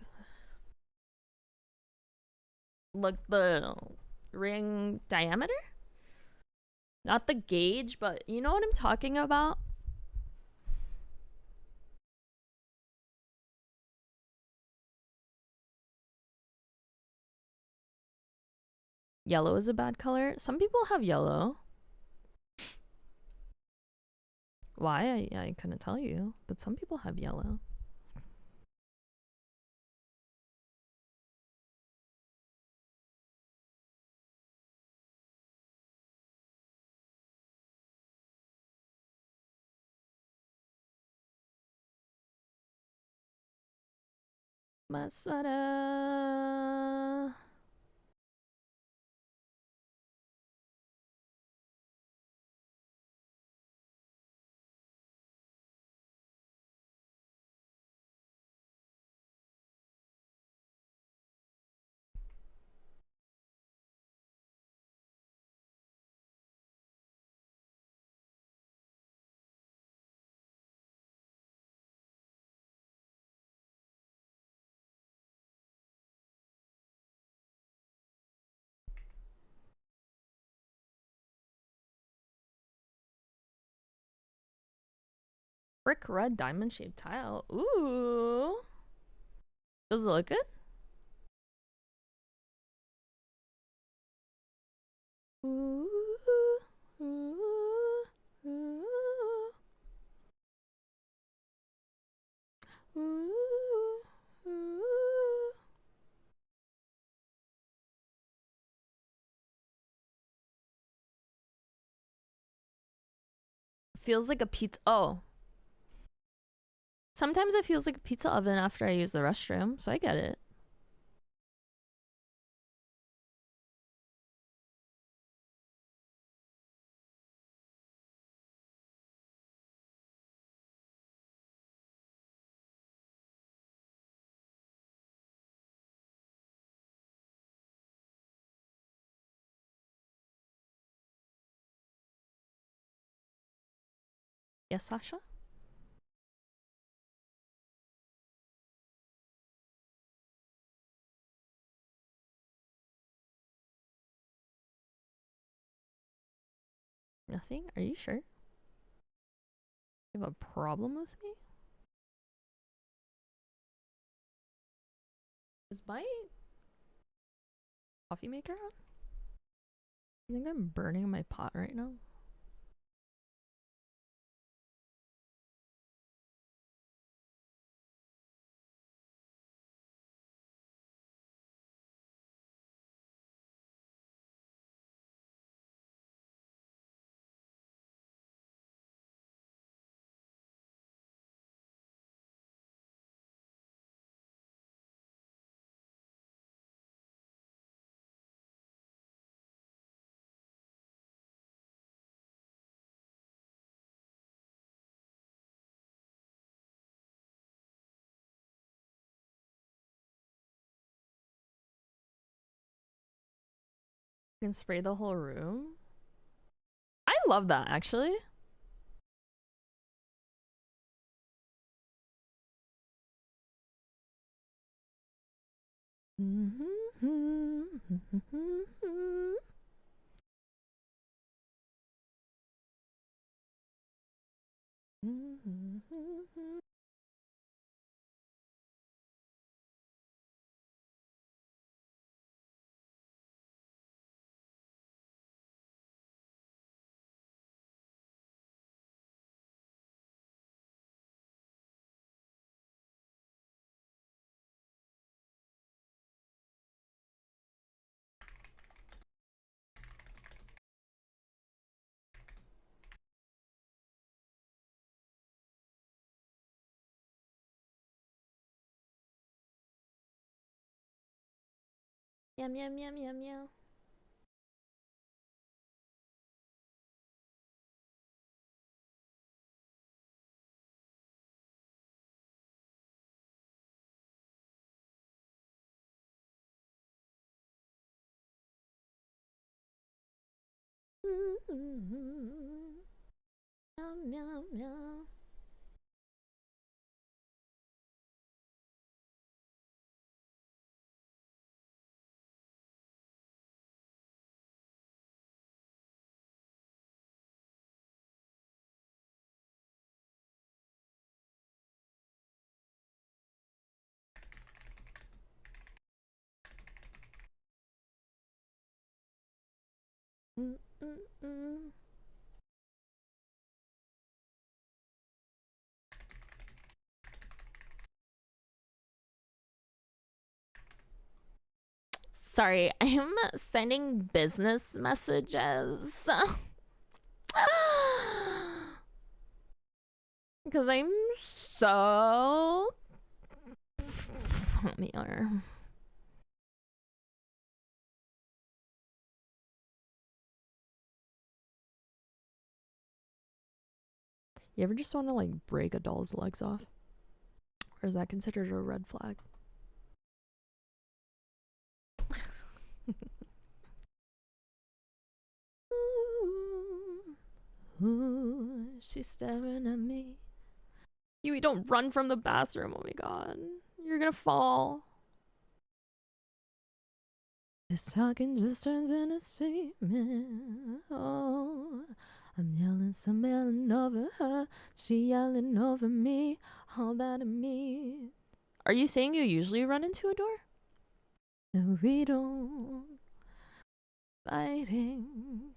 Speaker 1: Like the ring diameter? Not the gauge, but you know what I'm talking about? Yellow is a bad color. Some people have yellow. Why? I couldn't tell you, but some people have yellow. My sweater. Brick red diamond shaped tile. Ooh. Does it look good? Ooh. Ooh. Ooh. Ooh. Ooh. Feels like a pizza. Oh. Sometimes it feels like a pizza oven after I use the restroom, so I get it. Yes, Sasha? Nothing? Are you sure? You have a problem with me? Is my coffee maker on? I think I'm burning my pot right now. You can spray the whole room. I love that actually. Yum yum yum yum yum. Yum yum yum. Sorry, I'm sending business messages. Because I'm so. Let me learn. You ever just want to like break a doll's legs off? Or is that considered a red flag? Ooh, she's staring at me. You don't run from the bathroom. Oh my god. You're gonna fall. This talking just turns into screaming. Oh, I'm yelling, some yelling over her. She yelling over me. All that it means. Are you saying you usually run into a door? No, we don't. Fighting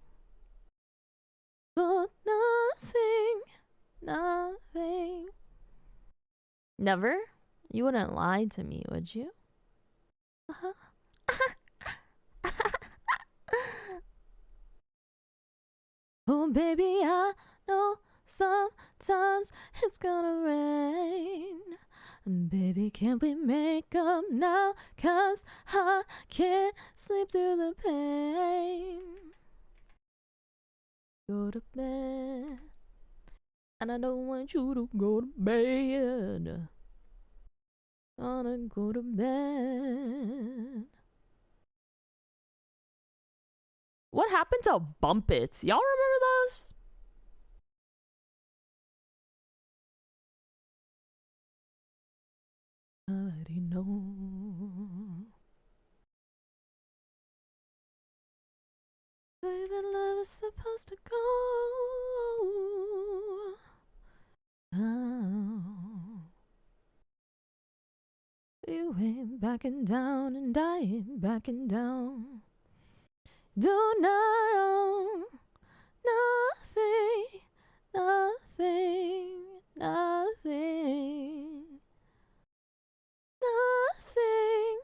Speaker 1: for nothing, nothing. Never? You wouldn't lie to me, would you? Uh-huh. Oh, baby, I know sometimes it's gonna rain. Baby, can't we make up now? 'Cause I can't sleep through the pain. Go to bed. And I don't want you to go to bed. Wanna go to bed. What happened to Bump It? Y'all remember those? I already know. Way that love is supposed to go. Oh. You ain't backing down and I ain't backing down. Don't know nothing, nothing, nothing, nothing,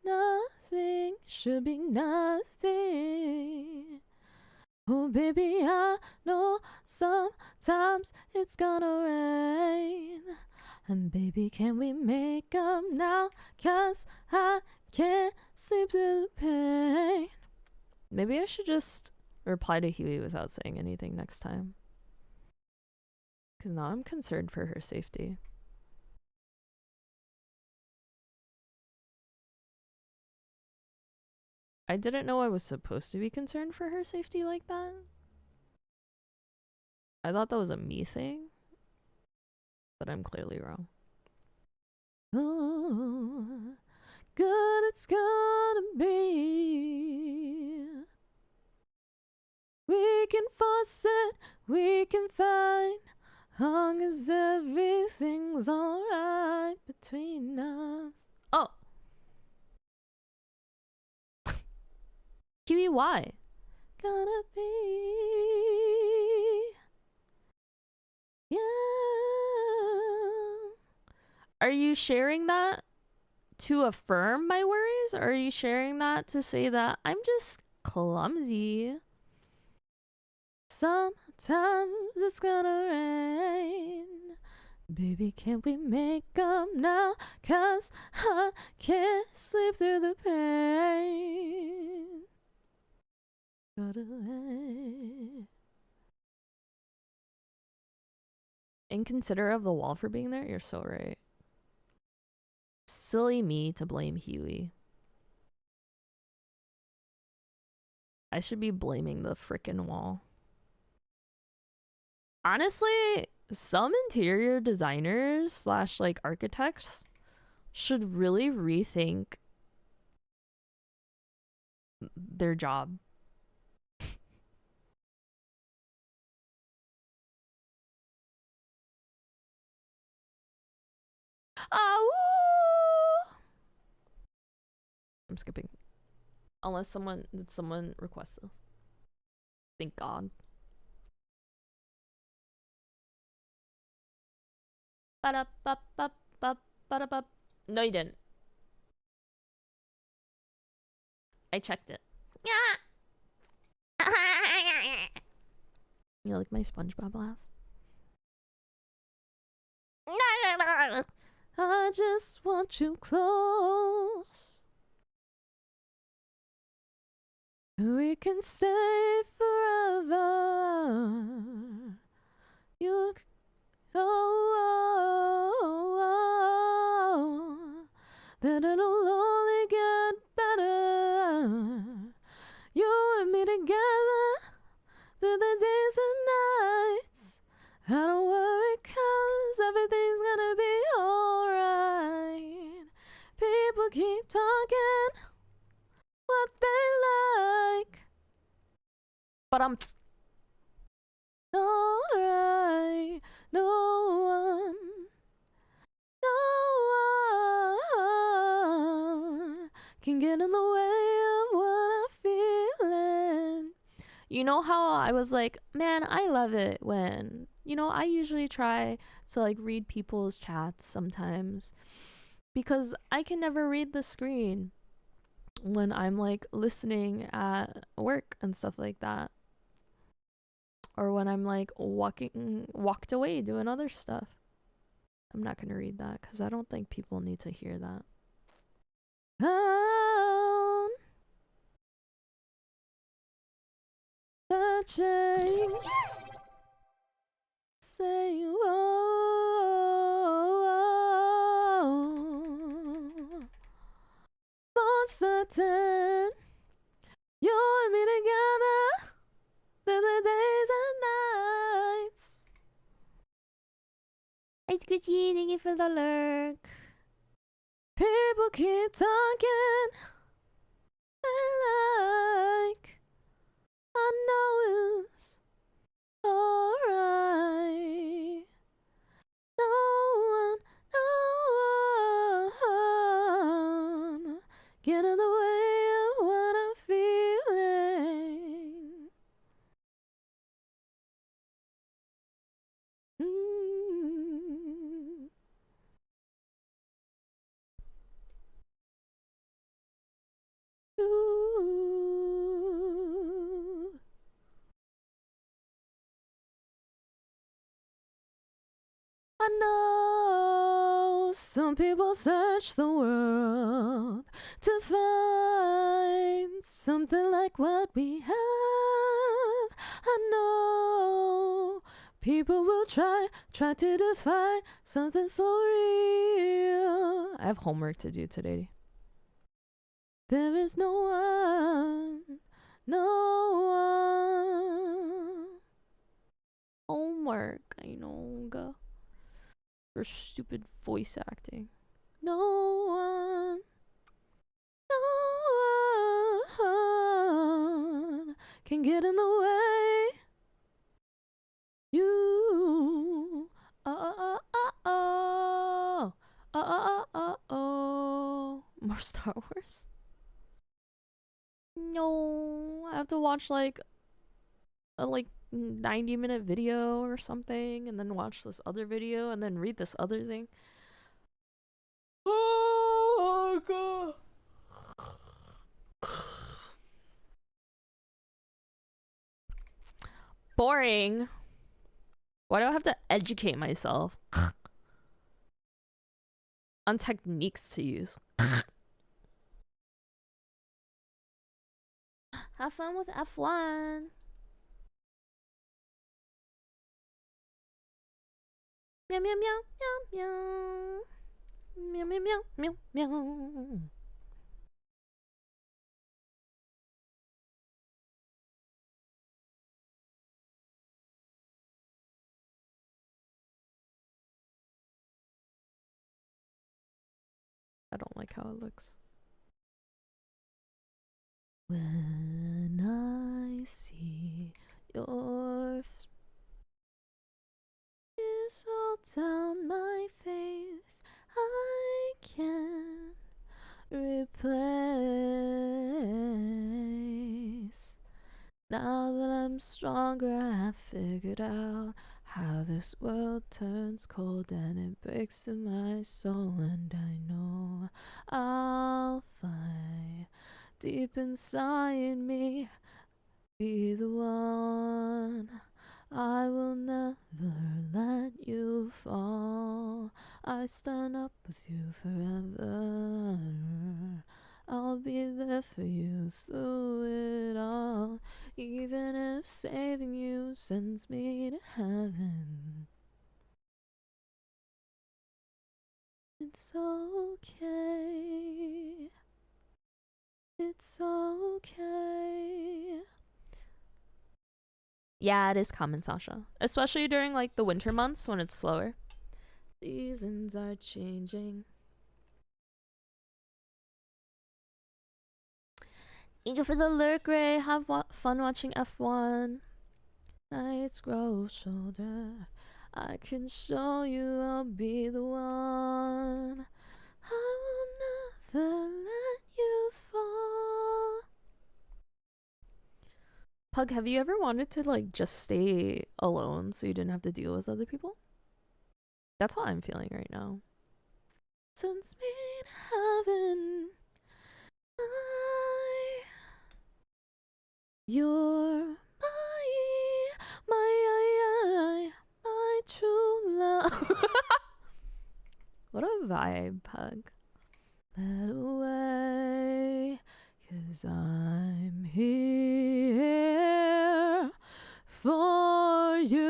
Speaker 1: nothing should be nothing. Oh, baby, I know sometimes it's gonna rain. And baby, can we make up now? 'Cause I can't sleep through the pain. Maybe I should just reply to Huey without saying anything next time. 'Cause now I'm concerned for her safety. I didn't know I was supposed to be concerned for her safety like that. I thought that was a me thing. But I'm clearly wrong. Oh, good it's gonna be. We can force it, we can fight, long as everything's alright between us. Oh! Kiwi, why? Gonna be. Yeah. Are you sharing that to affirm my worries? Or are you sharing that to say that I'm just clumsy? Sometimes it's gonna rain. Baby, can't we make up now? 'Cause I can't sleep through the pain. Got away. Inconsiderate of the wall for being there? You're so right. Silly me to blame Huey. I should be blaming the frickin' wall. Honestly, some interior designers slash like architects should really rethink their job. I'm skipping. Unless someone request this. Thank God. No, you didn't. I checked it. You like my SpongeBob laugh? I just want you close. We can stay forever. You know that it'll only get better. You and me together through the days and nights. I don't worry 'cause everything's gonna be alright. People keep talking what they like, but alright. No one, no one can get in the way of what I'm feeling. You know how I was like, man, I love it when, I usually try to like read people's chats sometimes because I can never read the screen when I'm like listening at work and stuff like that. Or when I'm like walked away doing other stuff. I'm not gonna read that because I don't think people need to hear that. I'm touching, say whoa, for certain. You and me together through the days and nights. It's Gucci, thank you for the lurk. People keep talking, they like, I know it's alright. No one, no one get in the way of what I'm feeling. Mm. Ooh. I know some people search the world to find something like what we have. I know people will try to define something so real. I have homework to do today. There is no one, no one. Homework, I know. For stupid voice acting. No one, no one can get in the way. You, More Star Wars? No, I have to watch like a 90-minute video or something, and then watch this other video, and then read this other thing. Oh god. Boring. Why do I have to educate myself on techniques to use? Have fun with F1. Meow meow meow meow meow meow meow meow meow meow. I don't like how it looks. When I see your face all down my face, I can't replace. Now that I'm stronger, I've figured out how this world turns cold and it breaks to my soul. And I know I'll find deep inside me, be the one. I will never let you fall. I stand up with you forever. I'll be there for you through it all, even if saving you sends me to heaven. It's okay. It's okay. Yeah, it is common, Sasha. Especially during like the winter months when it's slower. Seasons are changing. Thank you for the lurk, Ray. Have fun watching F1. nights grow shorter. I can show you I'll be the one. I will never let you fall. Pug, have you ever wanted to like just stay alone so you didn't have to deal with other people? That's how I'm feeling right now. Since meet heaven, you're my true love. What a vibe, Pug. Let away, 'cause I'm here for you.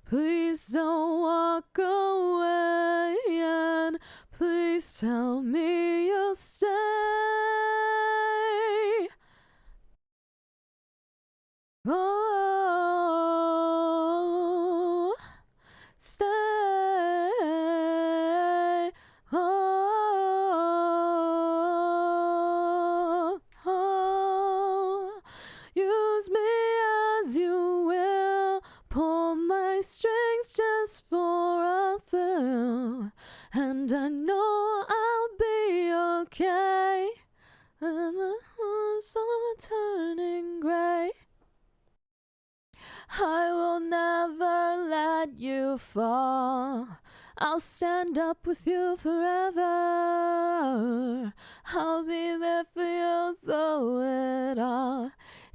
Speaker 1: Please don't walk away, and please tell me you'll stay. Oh, stay. Oh, use me as you will. Pull my strings just for a thrill. And I know I'll be okay. And the sun turning gray. I will never let you fall. I'll stand up with you forever. I'll be there for you through it all.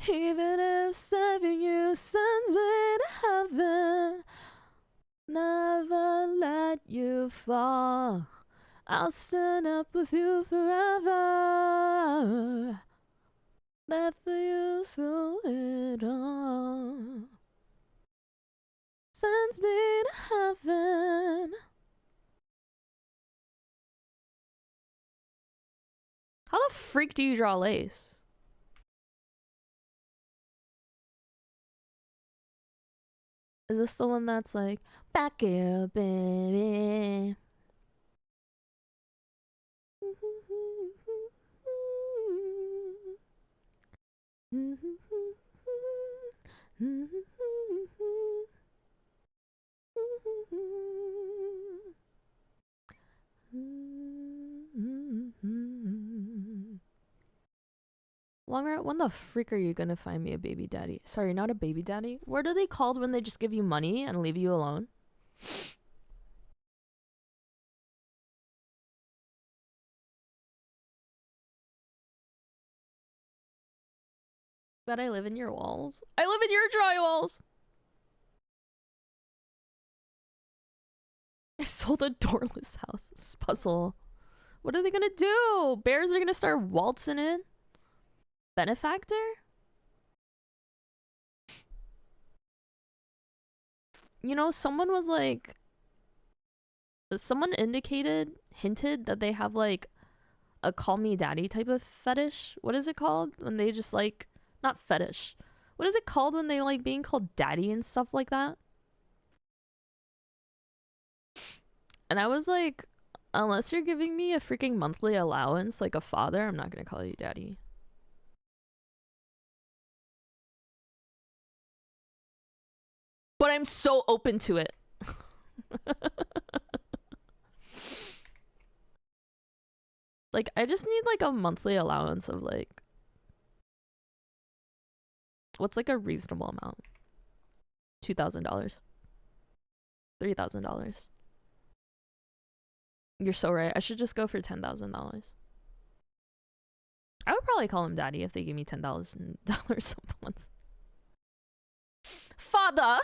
Speaker 1: Even if saving you sends me to heaven, never let you fall. I'll stand up with you forever. There for you through it all. Sends me to heaven. How the freak do you draw lace? Is this the one that's like, back here, baby? Longer, when the freak are you gonna find me a baby daddy? Sorry, not a baby daddy. What are they called when they just give you money and leave you alone? But I live in your walls. I live in your drywalls. I sold a doorless house. This puzzle. What are they gonna do? Bears are gonna start waltzing in? Benefactor? You know, someone was like, someone hinted that they have like a call me daddy type of fetish. What is it called? When they just like, not fetish. What is it called when they like being called daddy and stuff like that? And I was like, unless you're giving me a freaking monthly allowance like a father, I'm not gonna call you daddy. But I'm so open to it. Like, I just need like a monthly allowance of like, what's like a reasonable amount? $2,000. $3,000. You're so right. I should just go for $10,000. I would probably call him daddy if they give me $10,000 a month. Father,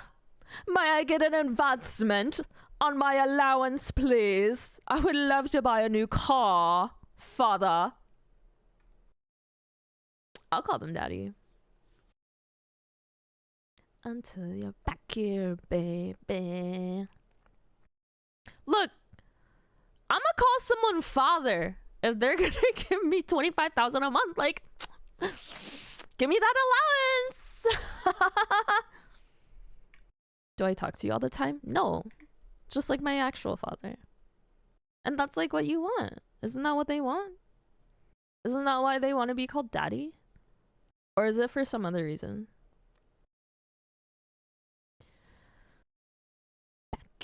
Speaker 1: may I get an advancement on my allowance, please? I would love to buy a new car, father. I'll call them daddy. Until you're back here, baby. Look, I'm gonna call someone father if they're gonna give me $25,000 a month. Like, give me that allowance. Do I talk to you all the time? No, just like my actual father. And that's like what you want. Isn't that what they want? Isn't that why they want to be called daddy? Or is it for some other reason?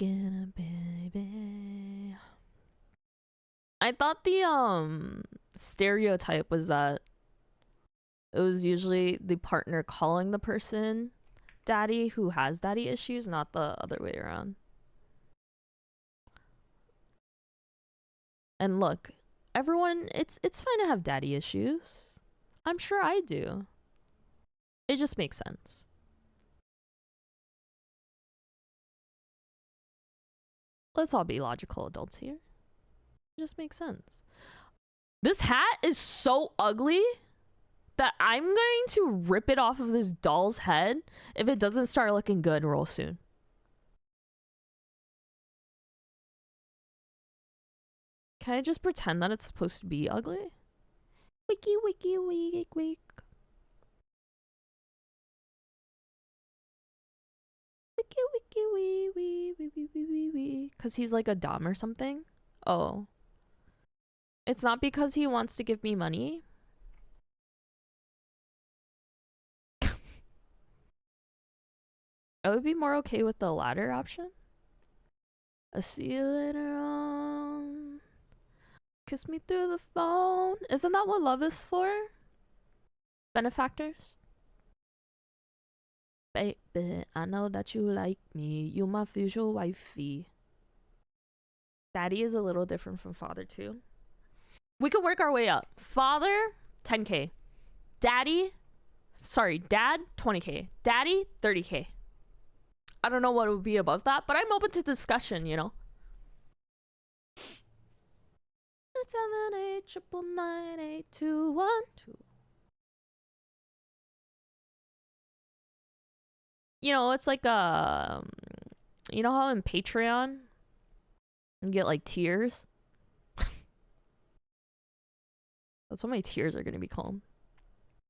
Speaker 1: Get a baby. I thought the stereotype was that it was usually the partner calling the person daddy who has daddy issues, not the other way around. And look, everyone, it's fine to have daddy issues. I'm sure I do. It just makes sense. Let's all be logical adults here. It just makes sense. This hat is so ugly that I'm going to rip it off of this doll's head if it doesn't start looking good real soon. Can I just pretend that it's supposed to be ugly? Wiki wiki wiki wiki. Wiki wiki wee wee wee wee wee wee wee. Cause he's like a dom or something? Oh. It's not because he wants to give me money? I would be more okay with the latter option. I'll see you later on. Kiss me through the phone. Isn't that what love is for? Benefactors? Baby, I know that you like me. You my future wifey. Daddy is a little different from father too. We can work our way up. Father, 10K. Daddy, sorry, dad, 20K. Daddy, 30K. I don't know what would be above that, but I'm open to discussion, you know? 789998212. You know, it's like you know how in Patreon you get like tiers? That's what my tiers are gonna be called.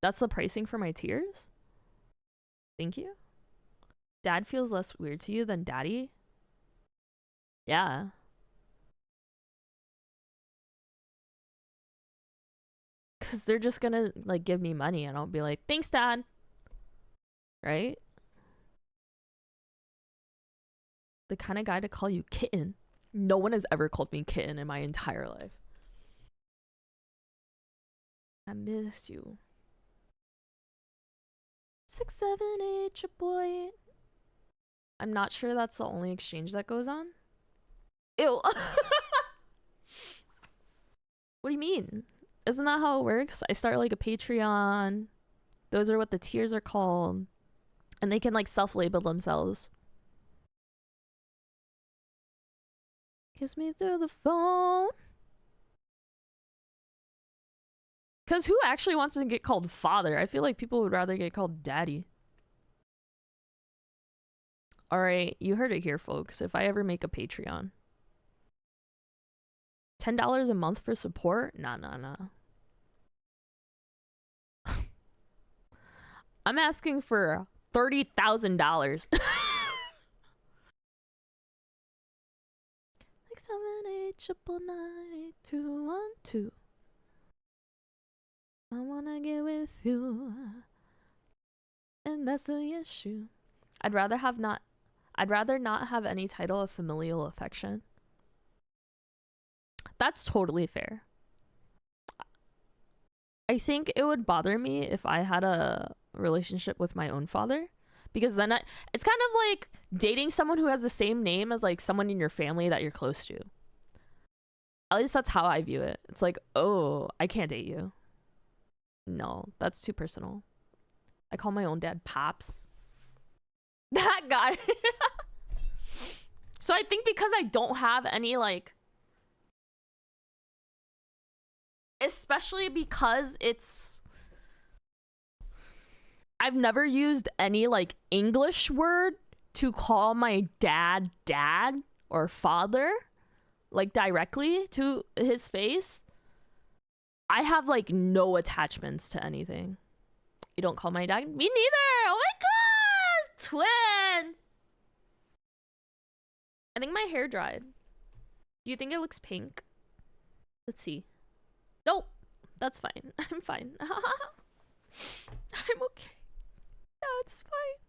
Speaker 1: That's the pricing for my tiers? Thank you. Dad feels less weird to you than daddy? Yeah. Cause they're just gonna like give me money and I'll be like, thanks, dad. Right? The kind of guy to call you kitten. No one has ever called me kitten in my entire life. I missed you. 678 your boy. I'm not sure that's the only exchange that goes on. Ew. What do you mean? Isn't that how it works? I start like a Patreon. Those are what the tiers are called. And they can like self-label themselves. Kiss me through the phone. Because who actually wants to get called father? I feel like people would rather get called daddy. Alright, you heard it here, folks. If I ever make a Patreon. $10 a month for support? Nah. I'm asking for $30,000. 67899981212. I wanna get with you, and that's the issue. I'd rather not have any title of familial affection. That's totally fair. I think it would bother me if I had a relationship with my own father, because then it's kind of like dating someone who has the same name as like someone in your family that you're close to. At least that's how I view it. It's like, oh, I can't date you. No, that's too personal. I call my own dad Pops. That guy. So I think because I don't have any like, especially because I've never used any like English word to call my dad or father, like directly to his face. I have like no attachments to anything. You don't call my dad? Me neither. Oh my god, twins. I think my hair dried. Do you think it looks pink? Let's see. Nope. That's fine. I'm fine. I'm okay. Yeah, it's fine.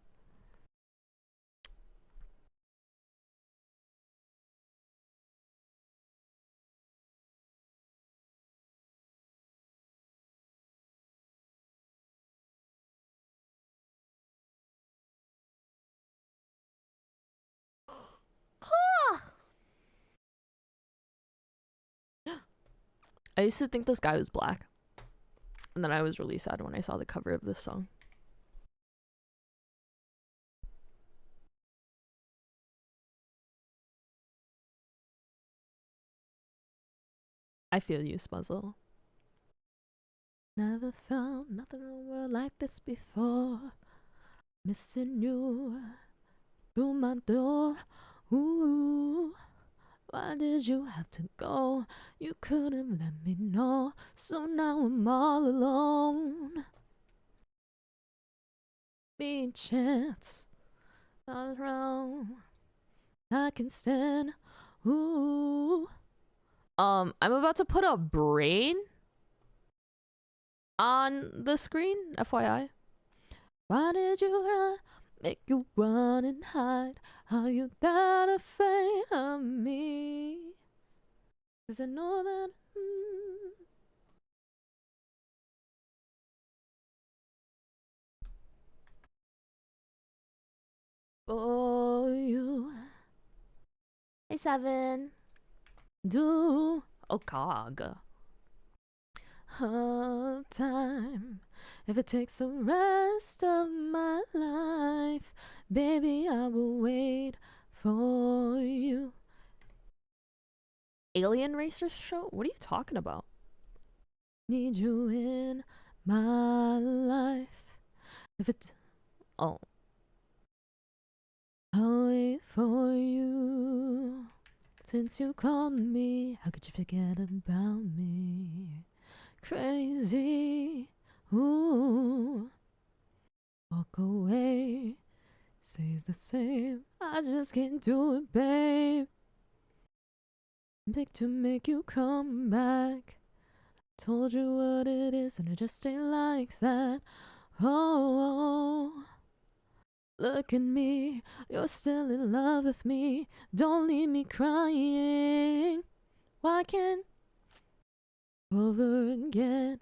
Speaker 1: I used to think this guy was black. And then I was really sad when I saw the cover of this song. I feel you, Spuzzle. Never felt nothing in the world like this before. Missing you through my door. Ooh, why did you have to go? You could have let me know. So now I'm all alone. Be chance, not around. I can stand. Ooh. I'm about to put a brain on the screen, FYI. Why did you run? Make you run and hide. Are you that afraid of me? 'Cause I know that. For you. Hey, Seven. Do. Oh, God. Of time. If it takes the rest of my life, baby, I will wait for you. Alien Racer show? What are you talking about? Need you in my life. If it's. Oh. I'll wait for you. Since you called me, how could you forget about me? Crazy. Ooh. Walk away. Stays the same. I just can't do it, babe. Big to make you come back. Told you what it is, and it just ain't like that. Oh, look at me. You're still in love with me. Don't leave me crying. Why can't over again?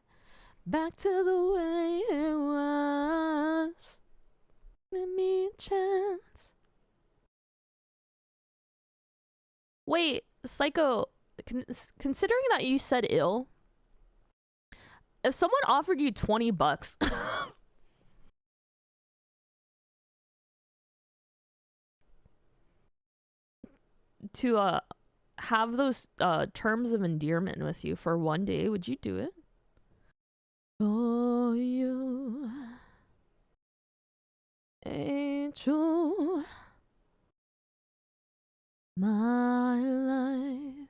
Speaker 1: Back to the way it was. Give me a chance. Wait, Psycho, considering that you said ill, if someone offered you $20 to have those terms of endearment with you for one day, would you do it? For you ain't true. My life,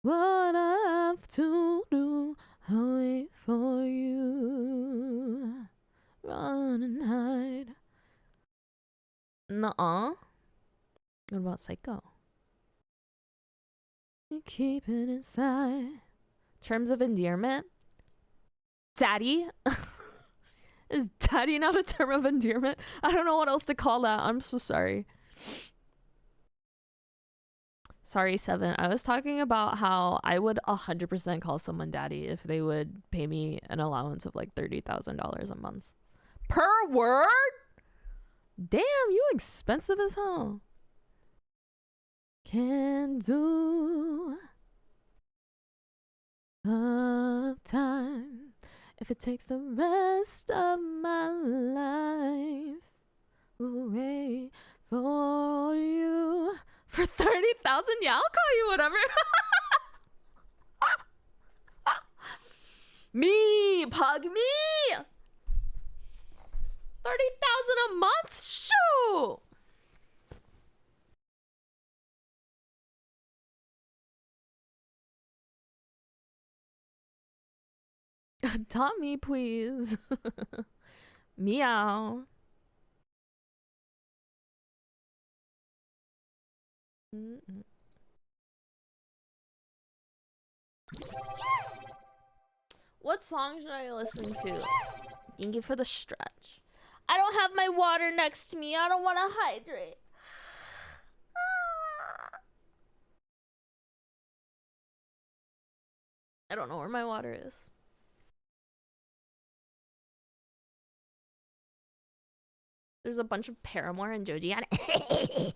Speaker 1: what I have to do, I'll wait for you. Run and hide. Nuh-uh. What about Psycho? You keep it inside. Terms of endearment? Daddy? Is daddy not a term of endearment? I don't know what else to call that. I'm so sorry. Sorry, Seven. I was talking about how I would 100% call someone daddy if they would pay me an allowance of like $30,000 a month. Per word? Damn, you expensive as hell. Can do of time if it takes the rest of my life. Wait for you for 30,000. Yeah, I'll call you whatever. Me, pug me. 30,000 a month. Shoot. Adopt me, please. Meow. Mm-mm. What song should I listen to? Thank you for the stretch. I don't have my water next to me. I don't want to hydrate. I don't know where my water is. There's a bunch of Paramore and Joji on it.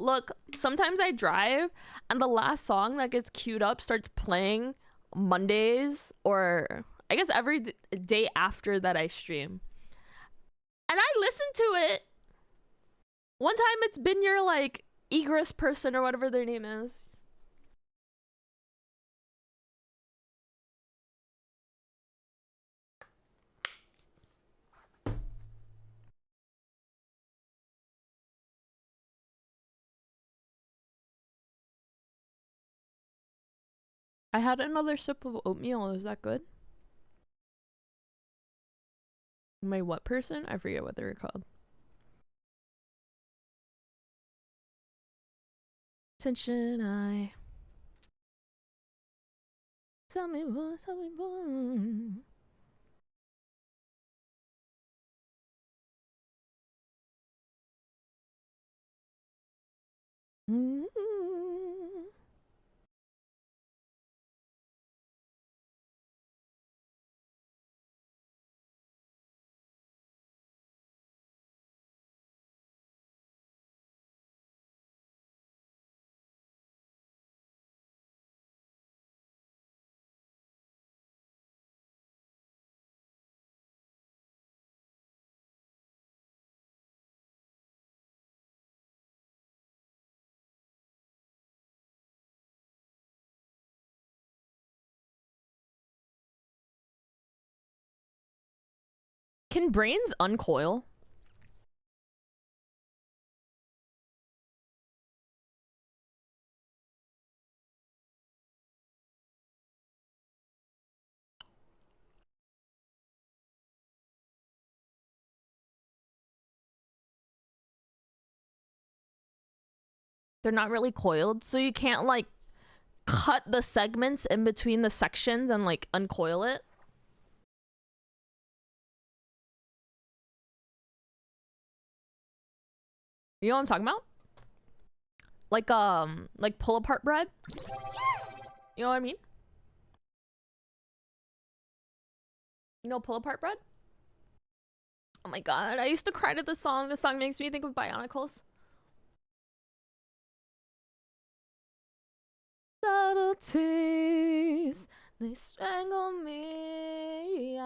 Speaker 1: Look, sometimes I drive and the last song that gets queued up starts playing Mondays, or I guess every day after that I stream. And I listen to it. One time it's been your like egress person or whatever their name is. I had another sip of oatmeal. Is that good? My what person? I forget what they were called. Attention, I. Tell me what, tell me what. Mm-hmm. Can brains uncoil? They're not really coiled, so you can't like cut the segments in between the sections and like uncoil it. You know what I'm talking about? Like pull apart bread. You know what I mean? You know pull apart bread? Oh my god, I used to cry to this song. This song makes me think of Bionicles. Subtleties, they strangle me.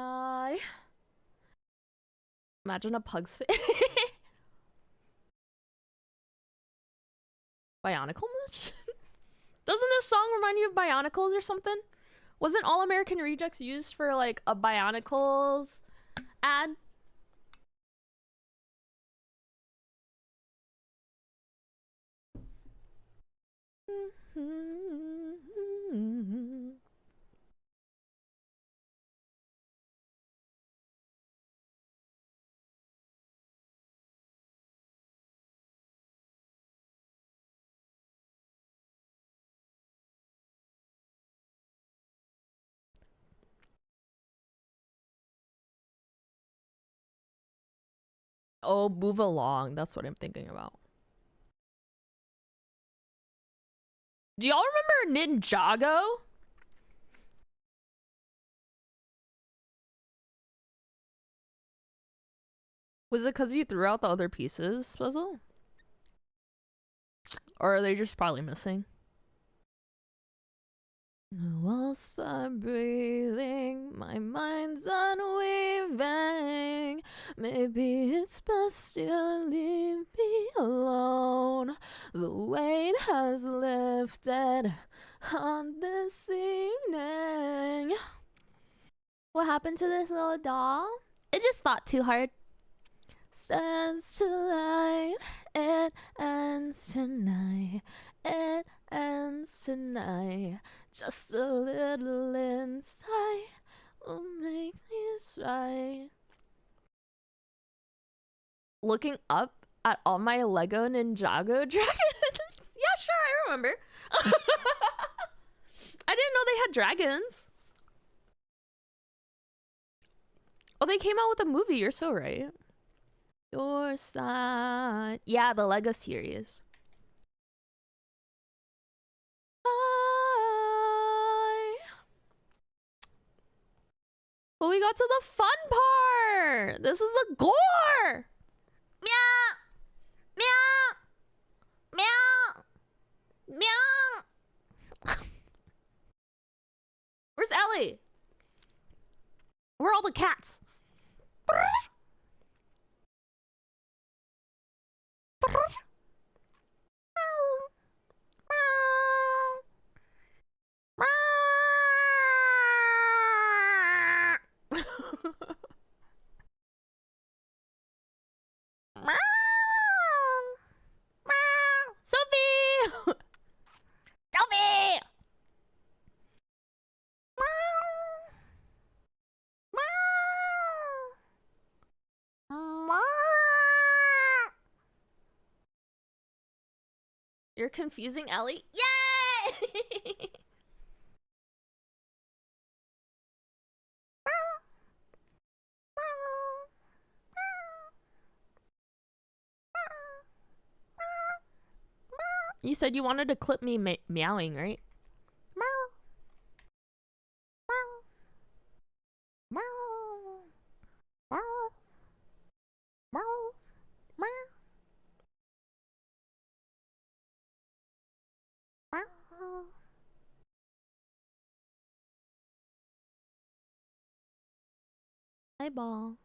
Speaker 1: Imagine a pug's face. Bionicle? Doesn't this song remind you of Bionicles or something? Wasn't All American Rejects used for like a Bionicles ad? Oh, move along. That's what I'm thinking about. Do y'all remember Ninjago? Was it because you threw out the other pieces, Puzzle? Or are they just probably missing? I'll start breathing, my mind's unweaving. Maybe it's best you leave me alone. The weight has lifted on this evening. What happened to this little doll? It just thought too hard. Stands to light, it ends tonight. It ends tonight. Just a little insight will make this right. Looking up at all my Lego Ninjago dragons. Yeah, sure, I remember. I didn't know they had dragons. Oh, they came out with a movie. You're so right. Your side. Yeah, the Lego series. But we got to the fun part. This is the gore.
Speaker 2: Meow. Meow. Meow.
Speaker 1: Ellie? Where are all the cats? Sophie! Sophie! You're confusing Ellie? Yay! You said you wanted to clip me meowing, right? Eyeball.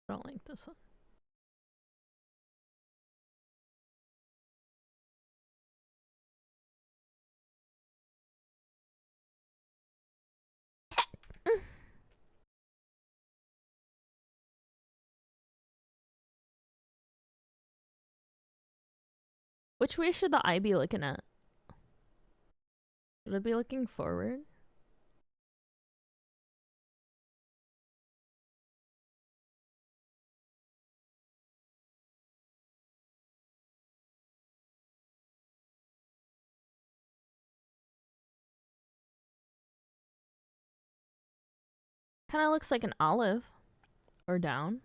Speaker 1: I don't like this one. Which way should the eye be looking at? Should it be looking forward? Kind of looks like an olive. Or down.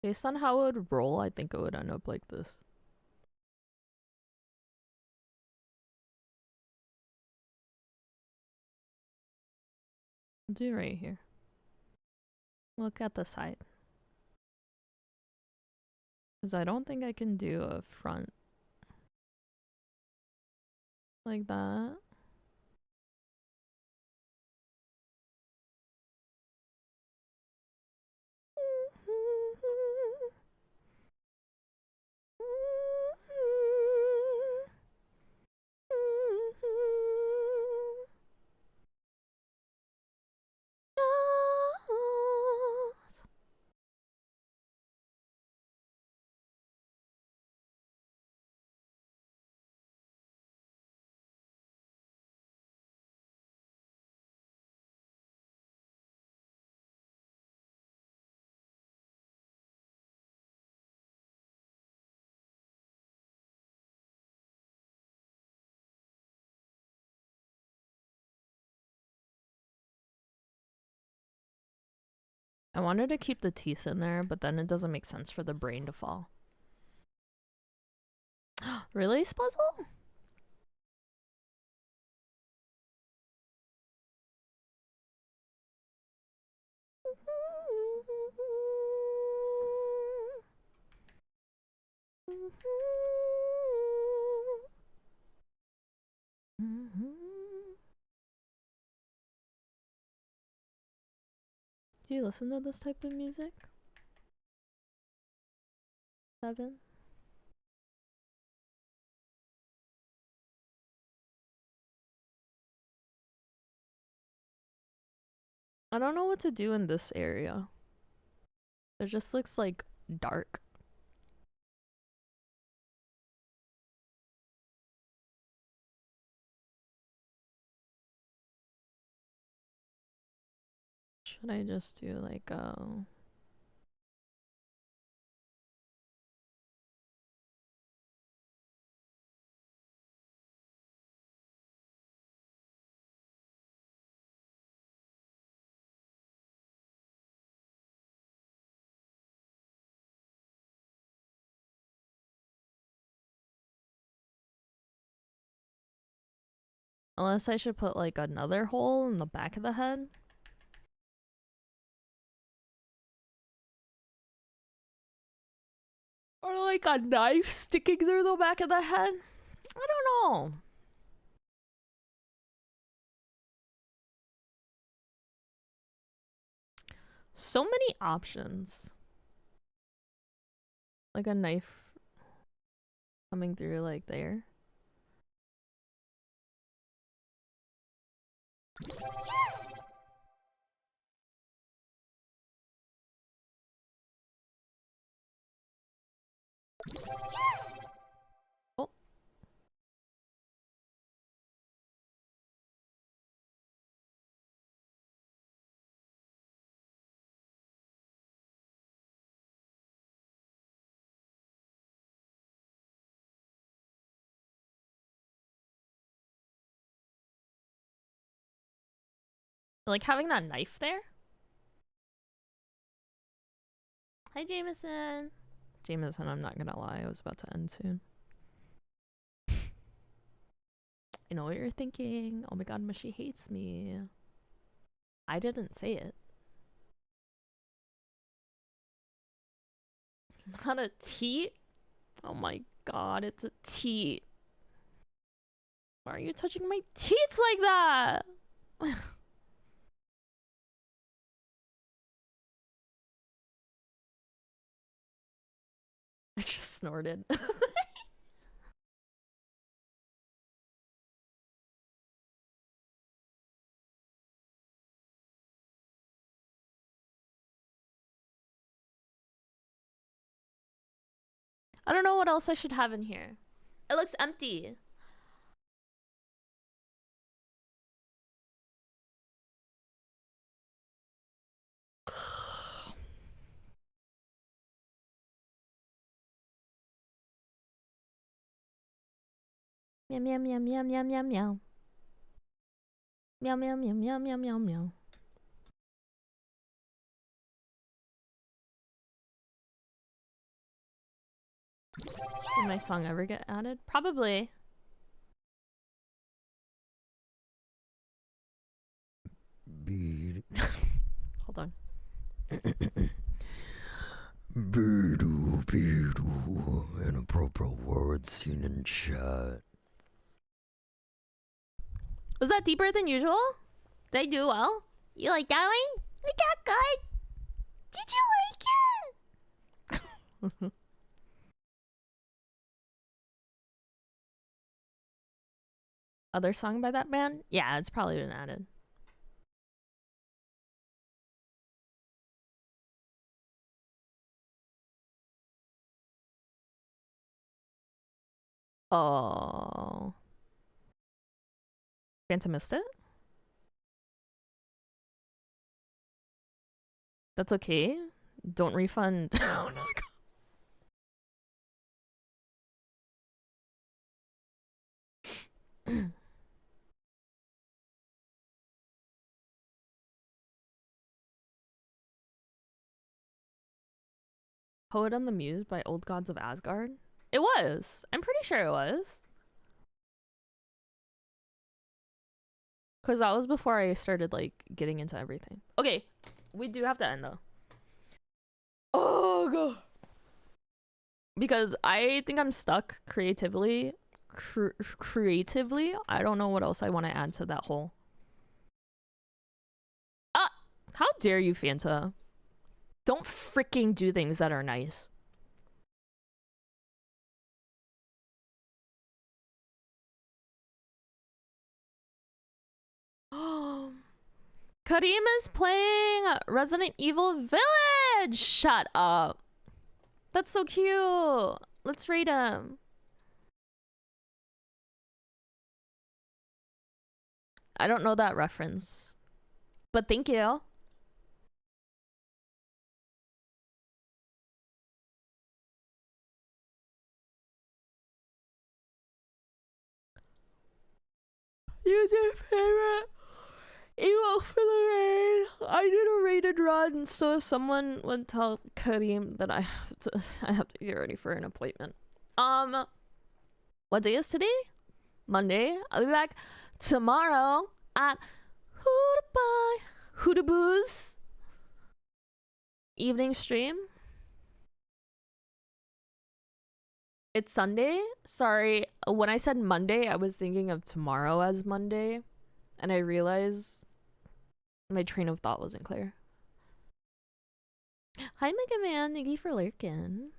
Speaker 1: Based on how it would roll, I think it would end up like this. I'll do it right here. Look at the side. Because I don't think I can do a front like that. I wanted to keep the teeth in there, but then it doesn't make sense for the brain to fall. Really, Spuzzle? Do you listen to this type of music? 7? I don't know what to do in this area. It just looks like dark. Should I just do like Unless I should put like another hole in the back of the head. Or like a knife sticking through the back of the head. I don't know. So many options. Like a knife coming through like there. Oh. Like having that knife there. Hi, Jameson. Jameson, I'm not gonna lie, I was about to end soon. I know what you're thinking. Oh my god, Mushy hates me. I didn't say it. Not a teat? Oh my god, it's a teat. Why are you touching my teats like that? I just snorted. I don't know what else I should have in here. It looks empty. Meow meow meow meow meow meow meow. Meow meow meow meow meow meow meow. Did my song ever get added? Probably. Hold on.
Speaker 3: Inappropriate words seen in chat.
Speaker 1: Was that deeper than usual? Did I do well? You like that one? We got good. Did you like it? Other song by that band? Yeah, it's probably been added. Oh. Phantom missed it? That's okay. Don't refund. Oh no. Poet on the Muse by Old Gods of Asgard? It was. I'm pretty sure it was. Because that was before I started, like, getting into everything. Okay, we do have to end, though. Oh, God. Because I think I'm stuck creatively. Creatively? I don't know what else I want to add to that hole. Ah! How dare you, Fanta? Don't freaking do things that are nice. Karim is playing Resident Evil Village! Shut up. That's so cute. Let's rate him. I don't know that reference. But thank you. YouTube favorite emo for the raid. I did a rated run, so if someone would tell Karim that I have to get ready for an appointment. What day is today? Monday. I'll be back tomorrow at Hootaboo's evening stream. It's Sunday. Sorry, when I said Monday, I was thinking of tomorrow as Monday, and I realized my train of thought wasn't clear. Hi, Mega Man. Thank you for lurking.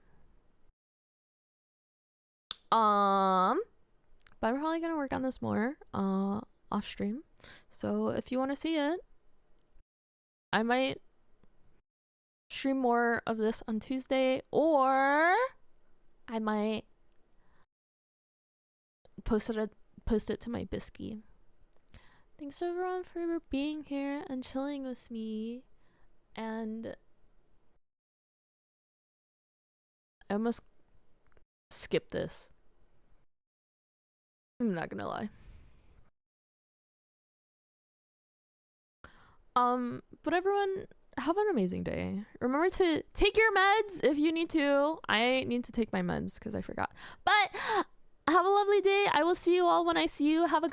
Speaker 1: But I'm probably gonna work on this more off stream. So if you want to see it, I might stream more of this on Tuesday, or I might post it to my Bisky. Thanks everyone for being here and chilling with me. And I almost skipped this. I'm not gonna lie. But everyone, have an amazing day. Remember to take your meds if you need to. I need to take my meds because I forgot. But have a lovely day. I will see you all when I see you. Have a